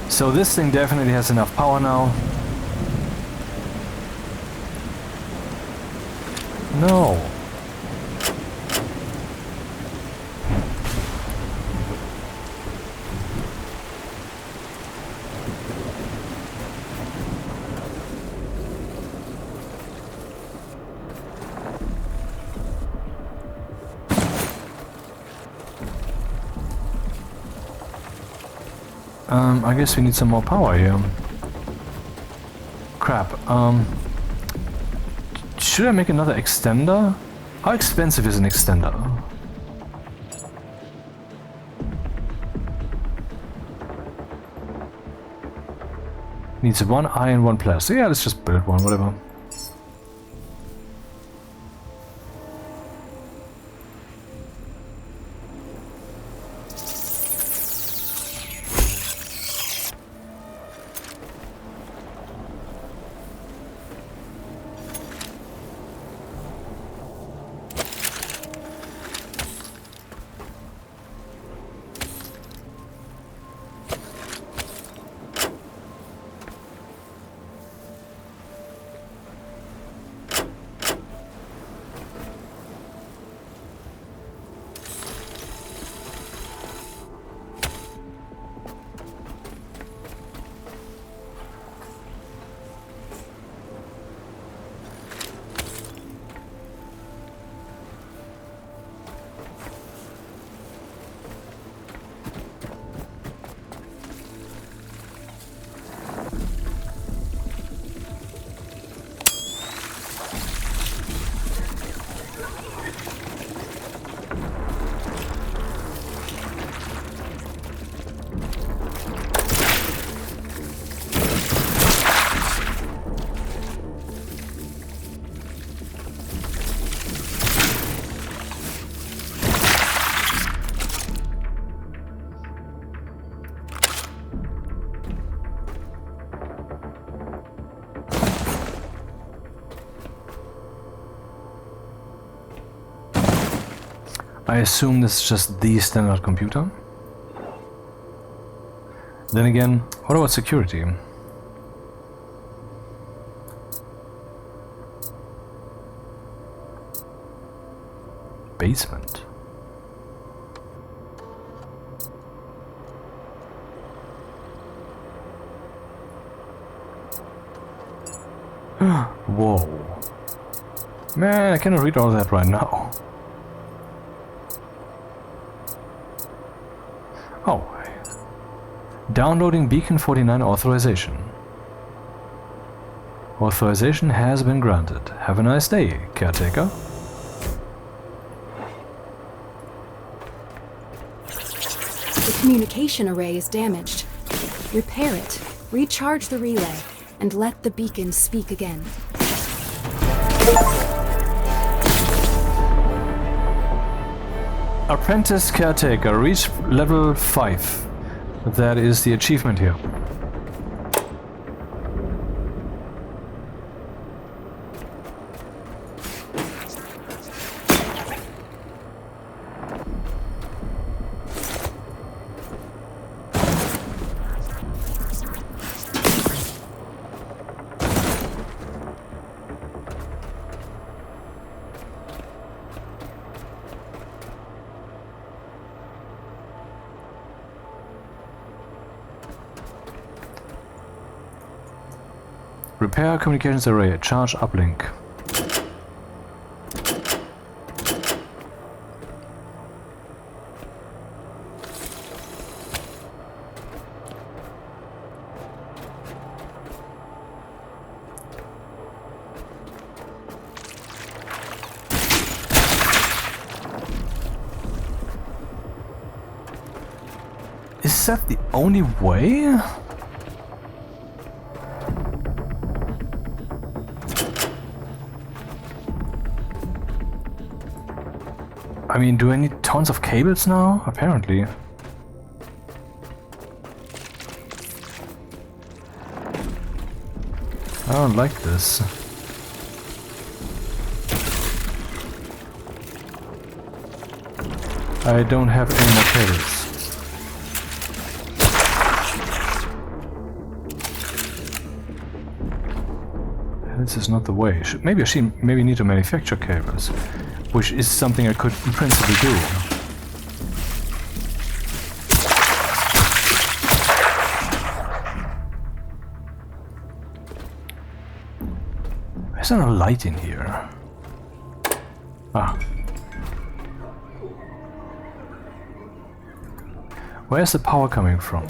So this thing definitely has enough power now. No. I guess we need some more power here. Crap. Should I make another extender? How expensive is an extender? Needs one iron, one plastic. Yeah, let's just build one, whatever. I assume this is just the standard computer. Then again, what about security? Basement. Whoa. Man, I cannot read all that right now. Oh. Downloading Beacon 49 authorization. Authorization has been granted. Have a nice day, caretaker. The communication array is damaged. Repair it, recharge the relay, and let the beacon speak again. Apprentice caretaker, reach level 5. That is the achievement here. Repair communications array, charge uplink. Is that the only way? I mean, do I need tons of cables now? Apparently. I don't like this. I don't have any more cables. This is not the way. Maybe I maybe need to manufacture cables, which is something I could in principle do. Is there a light in here? Ah. Where's the power coming from?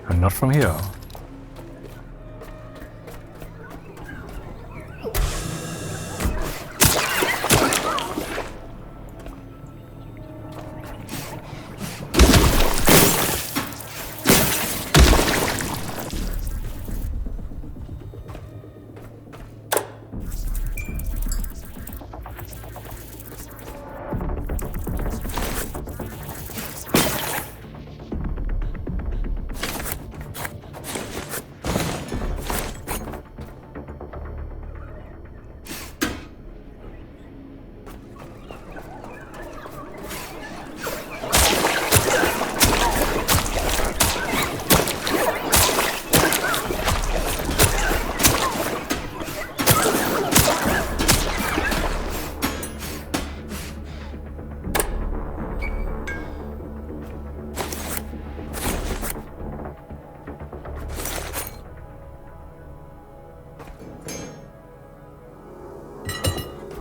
And not from here.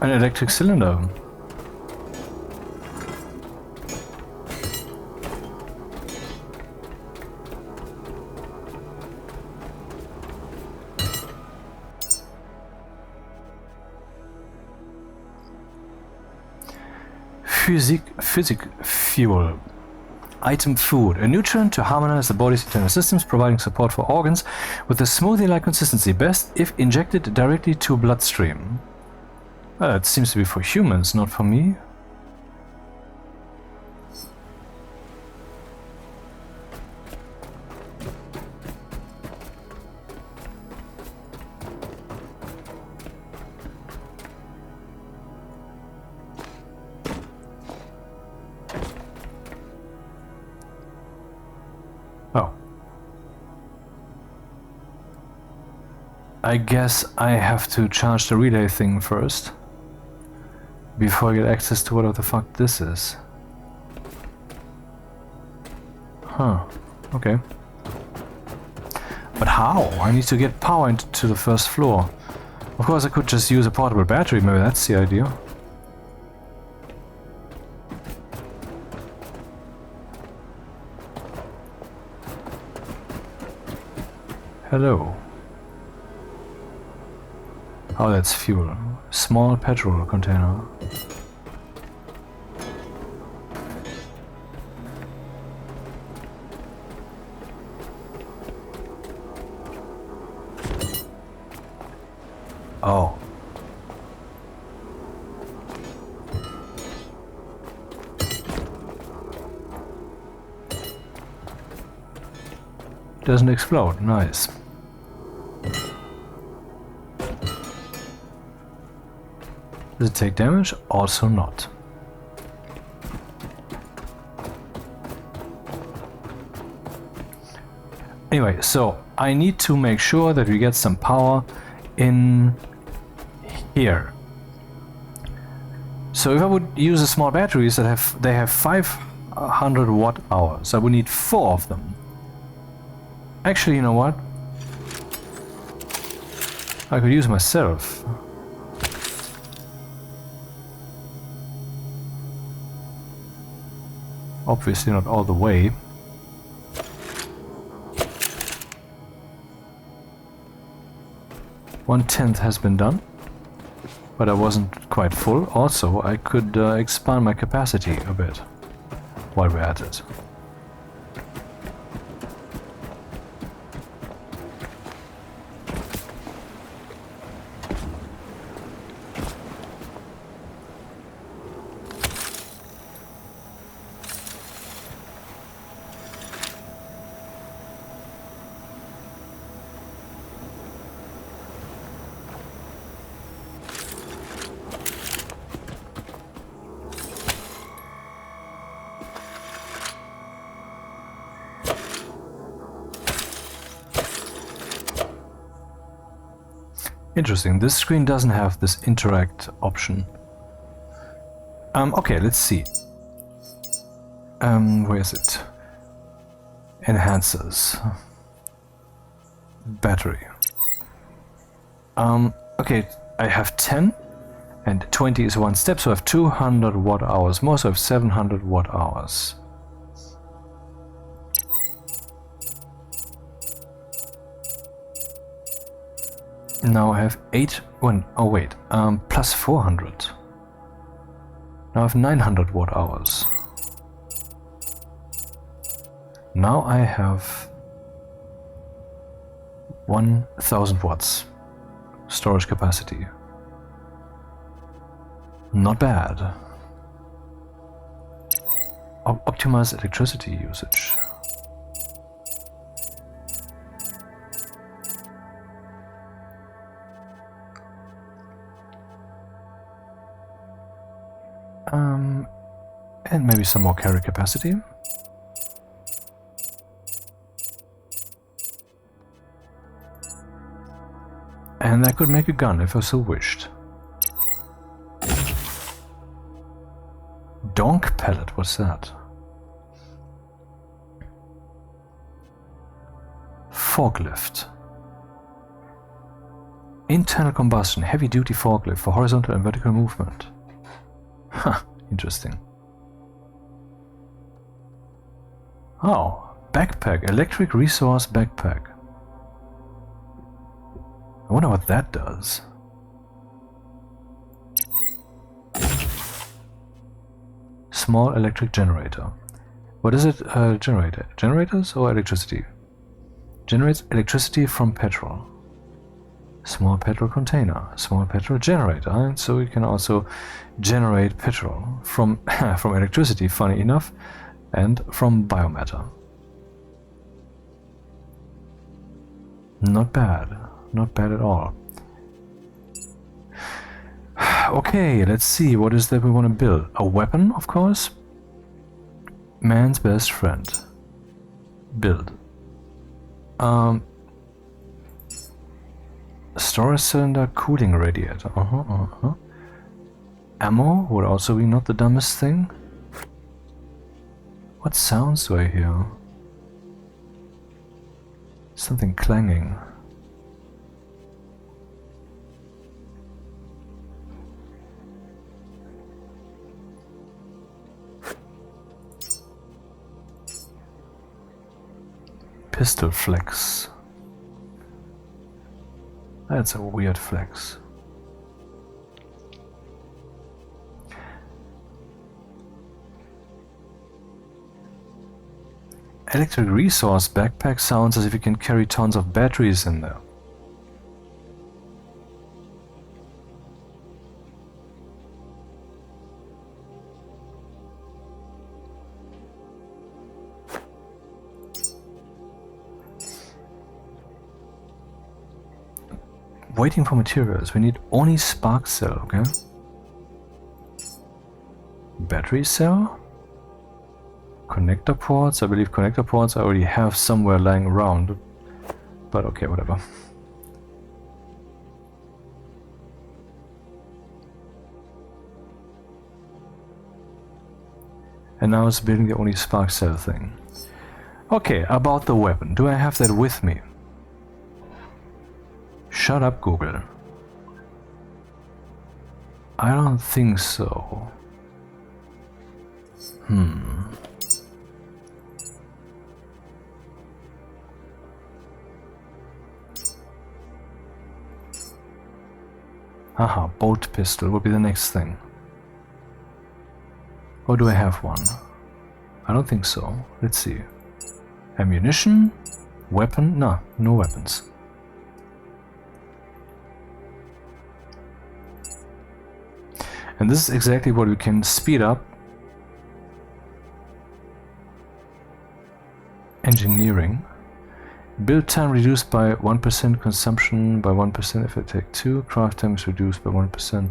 An electric cylinder. Physic fuel. Item food. A nutrient to harmonize the body's internal systems, providing support for organs with a smoothie-like consistency, best if injected directly to bloodstream. It seems to be for humans, not for me. Oh. I guess I have to charge the relay thing first. Before I get access to whatever the fuck this is. Huh. Okay. But how? I need to get power into the first floor. Of course I could just use a portable battery, maybe that's the idea. Hello. Oh, that's fuel. Small petrol container. Oh. Doesn't explode. Nice. Does it take damage? Also not. Anyway, so I need to make sure that we get some power in here. So if I would use a small batteries that have 500 watt hours, I would need 4 of them. Actually, you know what? I could use myself. Obviously not all the way. One-tenth has been done, but I wasn't quite full. Also, I could expand my capacity a bit while we're at it. Interesting, this screen doesn't have this interact option. Okay, let's see. Where is it? Enhancers. Battery. Okay, I have 10 and 20 is 1 step, so I have 200 watt hours more, so I have 700 watt hours. Now I have 8, plus 400. Now I have 900 watt hours. Now I have 1000 watts storage capacity. Not bad. Optimize electricity usage. And maybe some more carry capacity. And I could make a gun if I so wished. Donk pellet, what's that? Forklift. Internal combustion, heavy duty forklift for horizontal and vertical movement. Huh, interesting. Oh, backpack, electric resource backpack. I wonder what that does. Small electric generator. What is it? Generator? Generators or electricity? Generates electricity from petrol. Small petrol container. Small petrol generator. And so we can also generate petrol from from electricity, funny enough, and from biomatter. Not bad. Not bad at all. Okay, let's see. What is that we want to build? A weapon, of course. Man's best friend. Build. Storage cylinder, cooling radiator. Ammo would also be not the dumbest thing. What sounds do I hear? Something clanging. Pistol flex. That's a weird flex. Electric resource backpack sounds as if you can carry tons of batteries in there. waiting for materials. We need only spark cell, okay? Battery cell? Connector ports? I believe connector ports I already have somewhere lying around. But okay, whatever. And now it's building the only spark cell thing. Okay, about the weapon. Do I have that with me? Shut up, Google. I don't think so. Aha, bolt pistol will be the next thing. Or do I have one? I don't think so. Let's see. Ammunition? Weapon? No, no weapons. And this is exactly what we can speed up. Engineering. Build time reduced by 1%, consumption by 1% if I take 2. Craft time is reduced by 1%.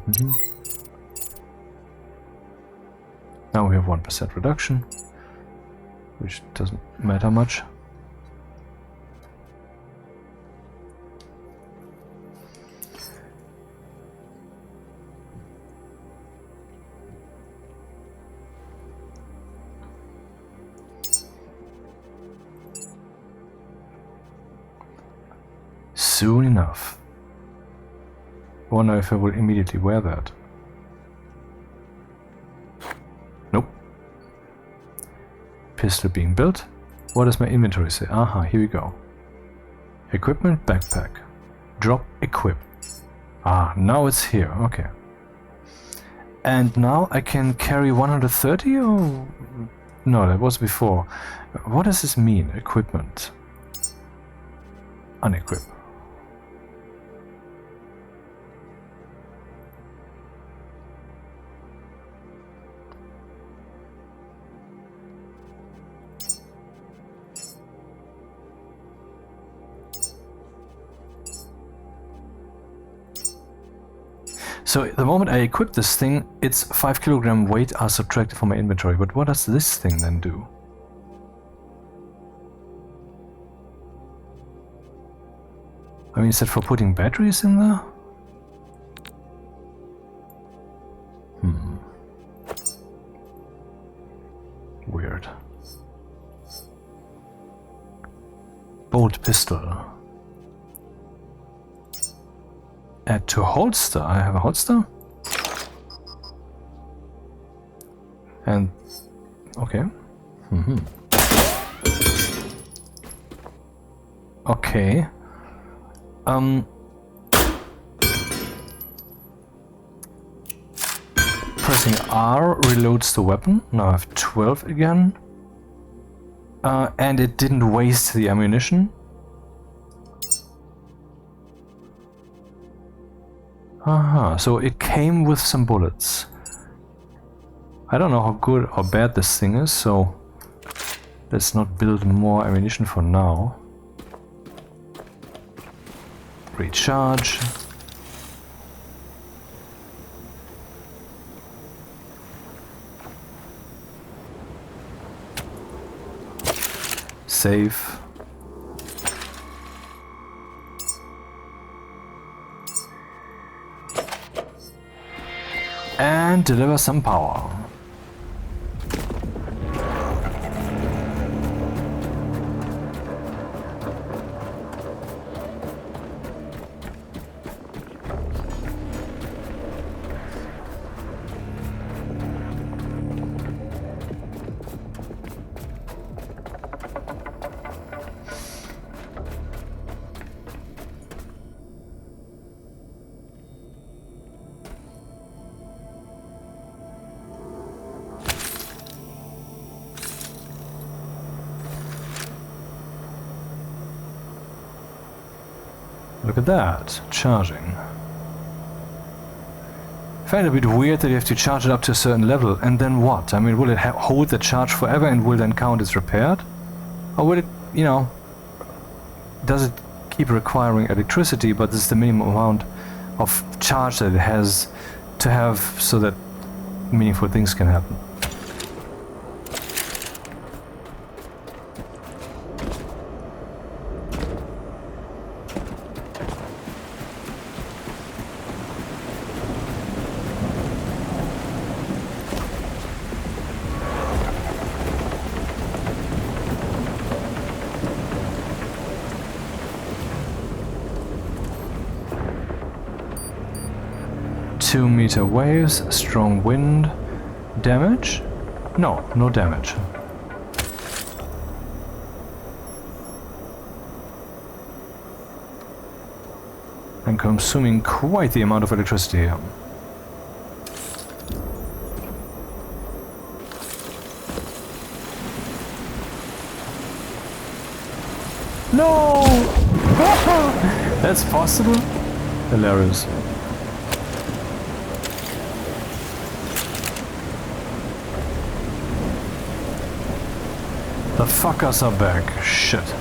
Now we have 1% reduction, which doesn't matter much. Soon enough. I wonder if I will immediately wear that. Nope. Pistol being built. What does my inventory say? Aha, here we go. Equipment, backpack. Drop, equip. Ah, now it's here, okay. And now I can carry 130 or... No, that was before. What does this mean? Equipment. Unequip. So the moment I equip this thing, its 5 kilogram weight are subtracted from my inventory. But what does this thing then do? I mean, is that for putting batteries in there? Weird. Bolt pistol. Add to holster. I have a holster. And okay. Okay. Pressing R reloads the weapon. Now I have 12 again. And it didn't waste the ammunition. Aha, so it came with some bullets. I don't know how good or bad this thing is, so let's not build more ammunition for now. Recharge. Save. And deliver some power. Look at that, charging. I find it a bit weird that you have to charge it up to a certain level, and then what? I mean, will it hold the charge forever and will then count as repaired? Or will it, you know, does it, keep requiring electricity, but this is the minimum amount of charge that it has to have so that meaningful things can happen. Two-meter waves, strong wind, damage? No, no damage. I'm consuming quite the amount of electricity here. No! That's possible? Hilarious. The fuckers are back. Shit.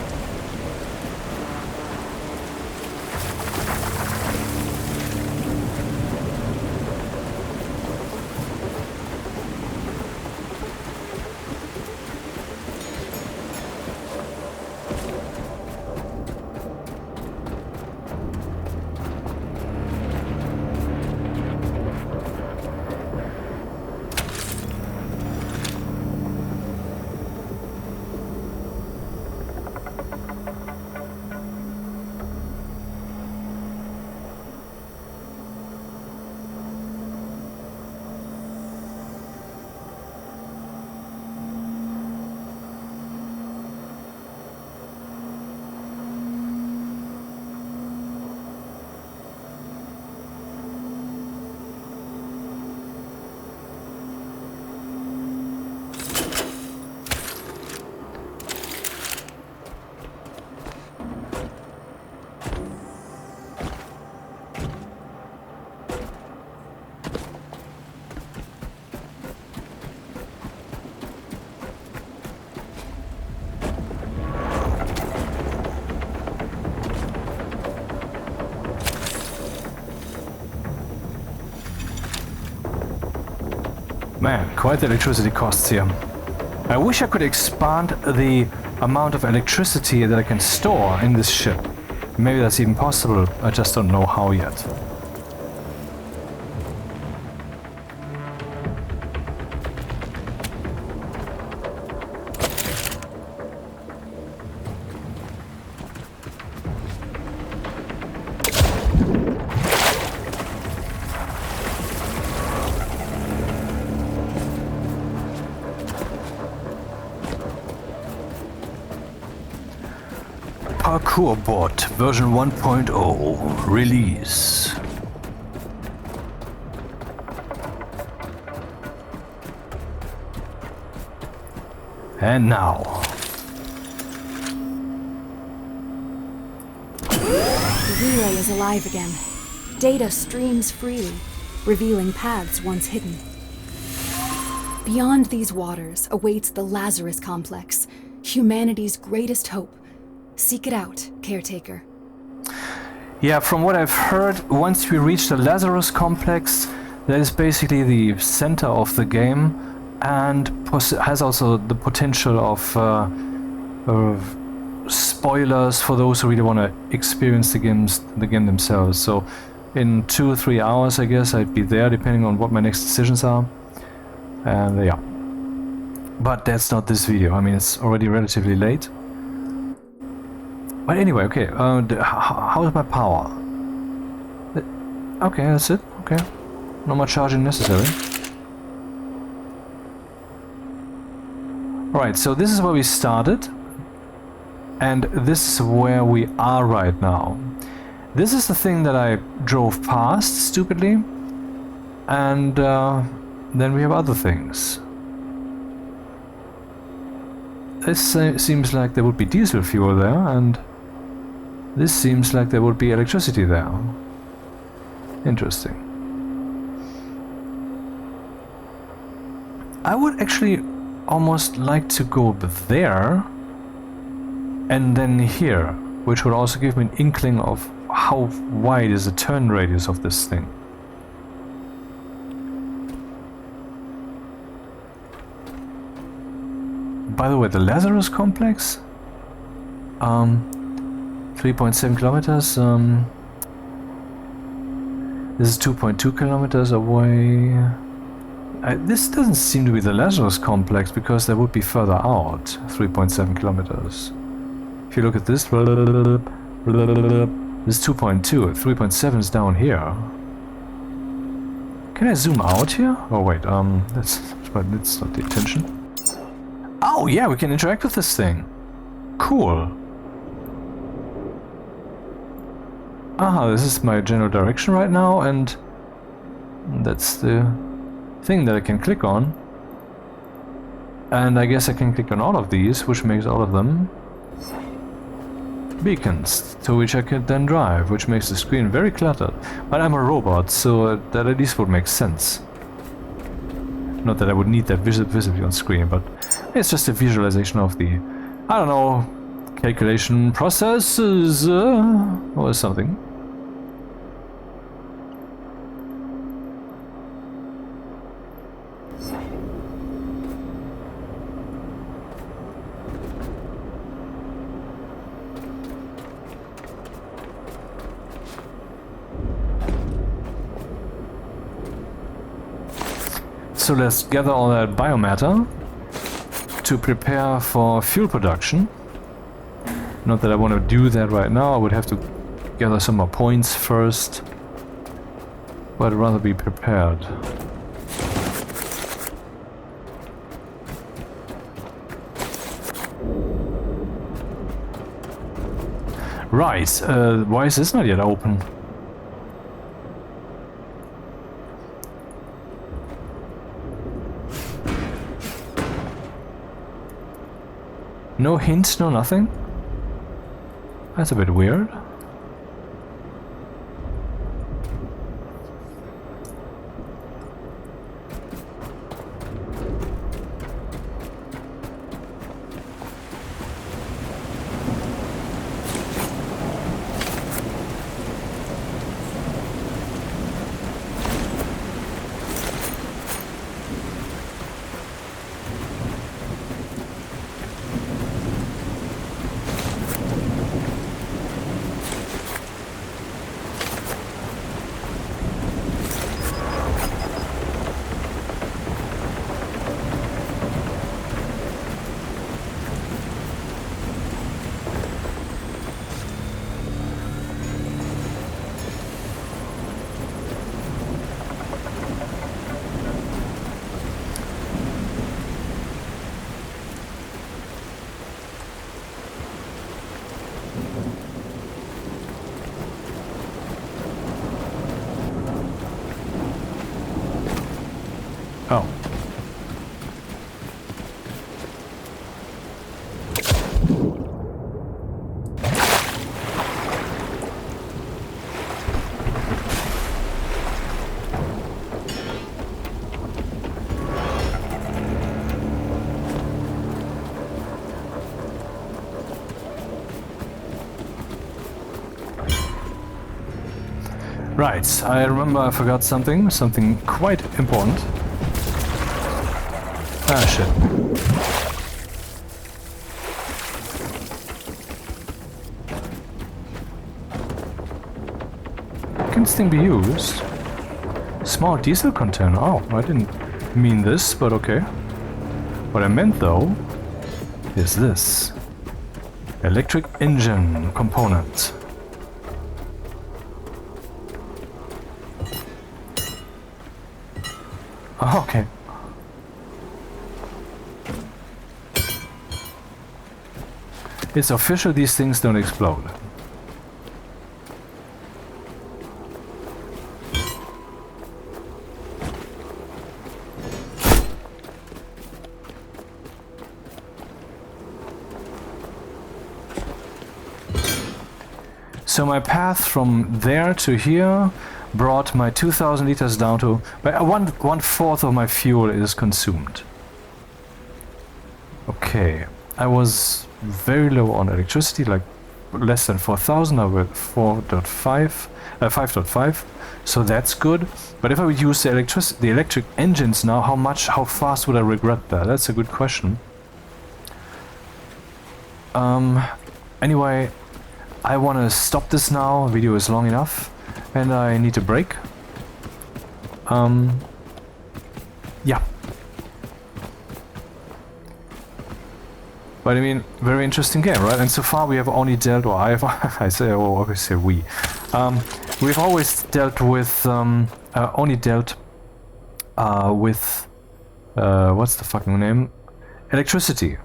Man, quite the electricity costs here. I wish I could expand the amount of electricity that I can store in this ship. Maybe that's even possible, I just don't know how yet. Parkour bot version 1.0 release. And now. The relay is alive again. Data streams freely, revealing paths once hidden. Beyond these waters awaits the Lazarus Complex, humanity's greatest hope. Seek it out, Caretaker. Yeah, from what I've heard, once we reach the Lazarus Complex, that is basically the center of the game, and has also the potential of spoilers for those who really want to experience the game themselves. So, in 2 or 3 hours, I guess I'd be there, depending on what my next decisions are. And yeah, but that's not this video. I mean, it's already relatively late. But anyway, okay, how is my power? Okay, that's it, okay. No more charging necessary. Alright, so this is where we started. And this is where we are right now. This is the thing that I drove past, stupidly. And then we have other things. This seems like there would be diesel fuel there, and this seems like there would be electricity there. Interesting. I would actually almost like to go there and then here which will also give me an inkling of how wide is the turn radius of this thing. By the way, the Lazarus complex, 3.7 kilometers, this is 2.2 kilometers away. This doesn't seem to be the Lazarus complex because that would be further out, 3.7 kilometers. If you look at this, this is 2.2, 3.7 is down here. Can I zoom out here? Oh wait, that's not the intention. Oh yeah, we can interact with this thing. Cool. Aha, this is my general direction right now, and that's the thing that I can click on. And I guess I can click on all of these, which makes all of them beacons, to which I can then drive, which makes the screen very cluttered. But I'm a robot, so that at least would make sense. Not that I would need that visibly on screen, but it's just a visualization of the, I don't know, calculation processes or something. So let's gather all that biomatter to prepare for fuel production. Not that I want to do that right now, I would have to gather some more points first, but I'd rather be prepared. Right, why is this not yet open? No hint, no nothing? That's a bit weird. Oh. Right, I remember I forgot something quite important. Ah, shit. Can this thing be used? Small diesel container. Oh, I didn't mean this, but okay. What I meant though is this. Electric engine component. Oh, okay. It's official, these things don't explode. So my path from there to here brought my 2,000 liters down to one fourth of my fuel is consumed. Okay, I was very low on electricity, like less than 4,000. Now we're at 5.5, so that's good. But if I would use the electric engines now, how fast would I regret that? That's a good question. Anyway, I want to stop this now. Video is long enough, and I need a break. Yeah. But I mean, very interesting game, right? And so far we have only dealt, or obviously we. We've always dealt with, what's the fucking name? Electricity.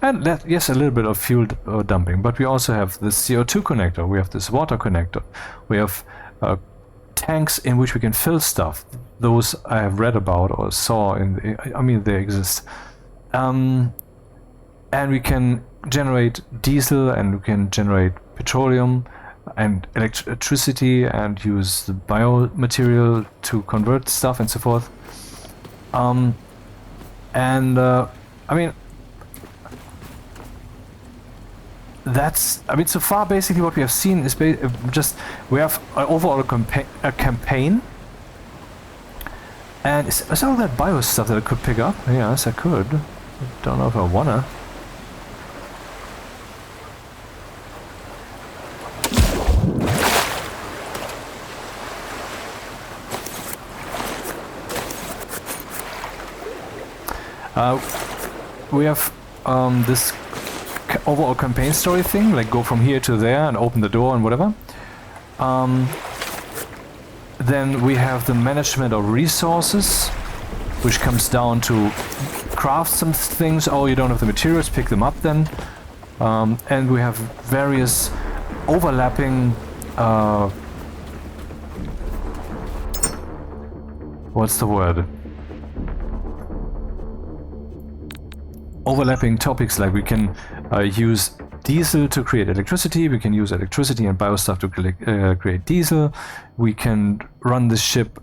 And yes, a little bit of fuel dumping, but we also have the CO2 connector, we have this water connector, we have tanks in which we can fill stuff. Those I have read about or saw I mean, they exist. And we can generate diesel, and we can generate petroleum and electricity, and use the biomaterial to convert stuff and so forth. I mean, so far basically what we have seen is just we have overall a campaign, and is all that bio stuff that I could pick up? Yes, I could. Don't know if I wanna. We have this overall campaign story thing, like go from here to there and open the door and whatever. Then we have the management of resources, which comes down to craft some things. Oh, you don't have the materials, pick them up then. And we have various overlapping what's the word? Overlapping topics, like we can use diesel to create electricity, we can use electricity and bio stuff to create diesel, we can run the ship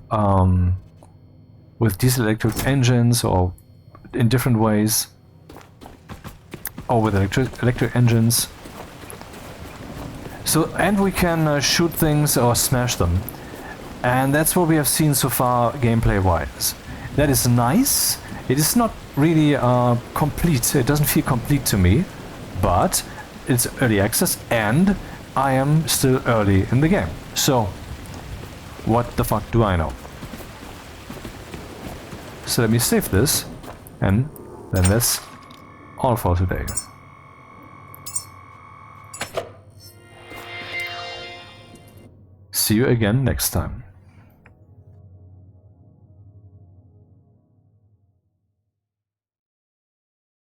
with diesel electric engines or in different ways, or with electric engines. So, and we can shoot things or smash them. And that's what we have seen so far gameplay wise. That is nice. It is not really complete, it doesn't feel complete to me, but it's early access and I am still early in the game. So, what the fuck do I know? So let me save this, and then that's all for today. See you again next time.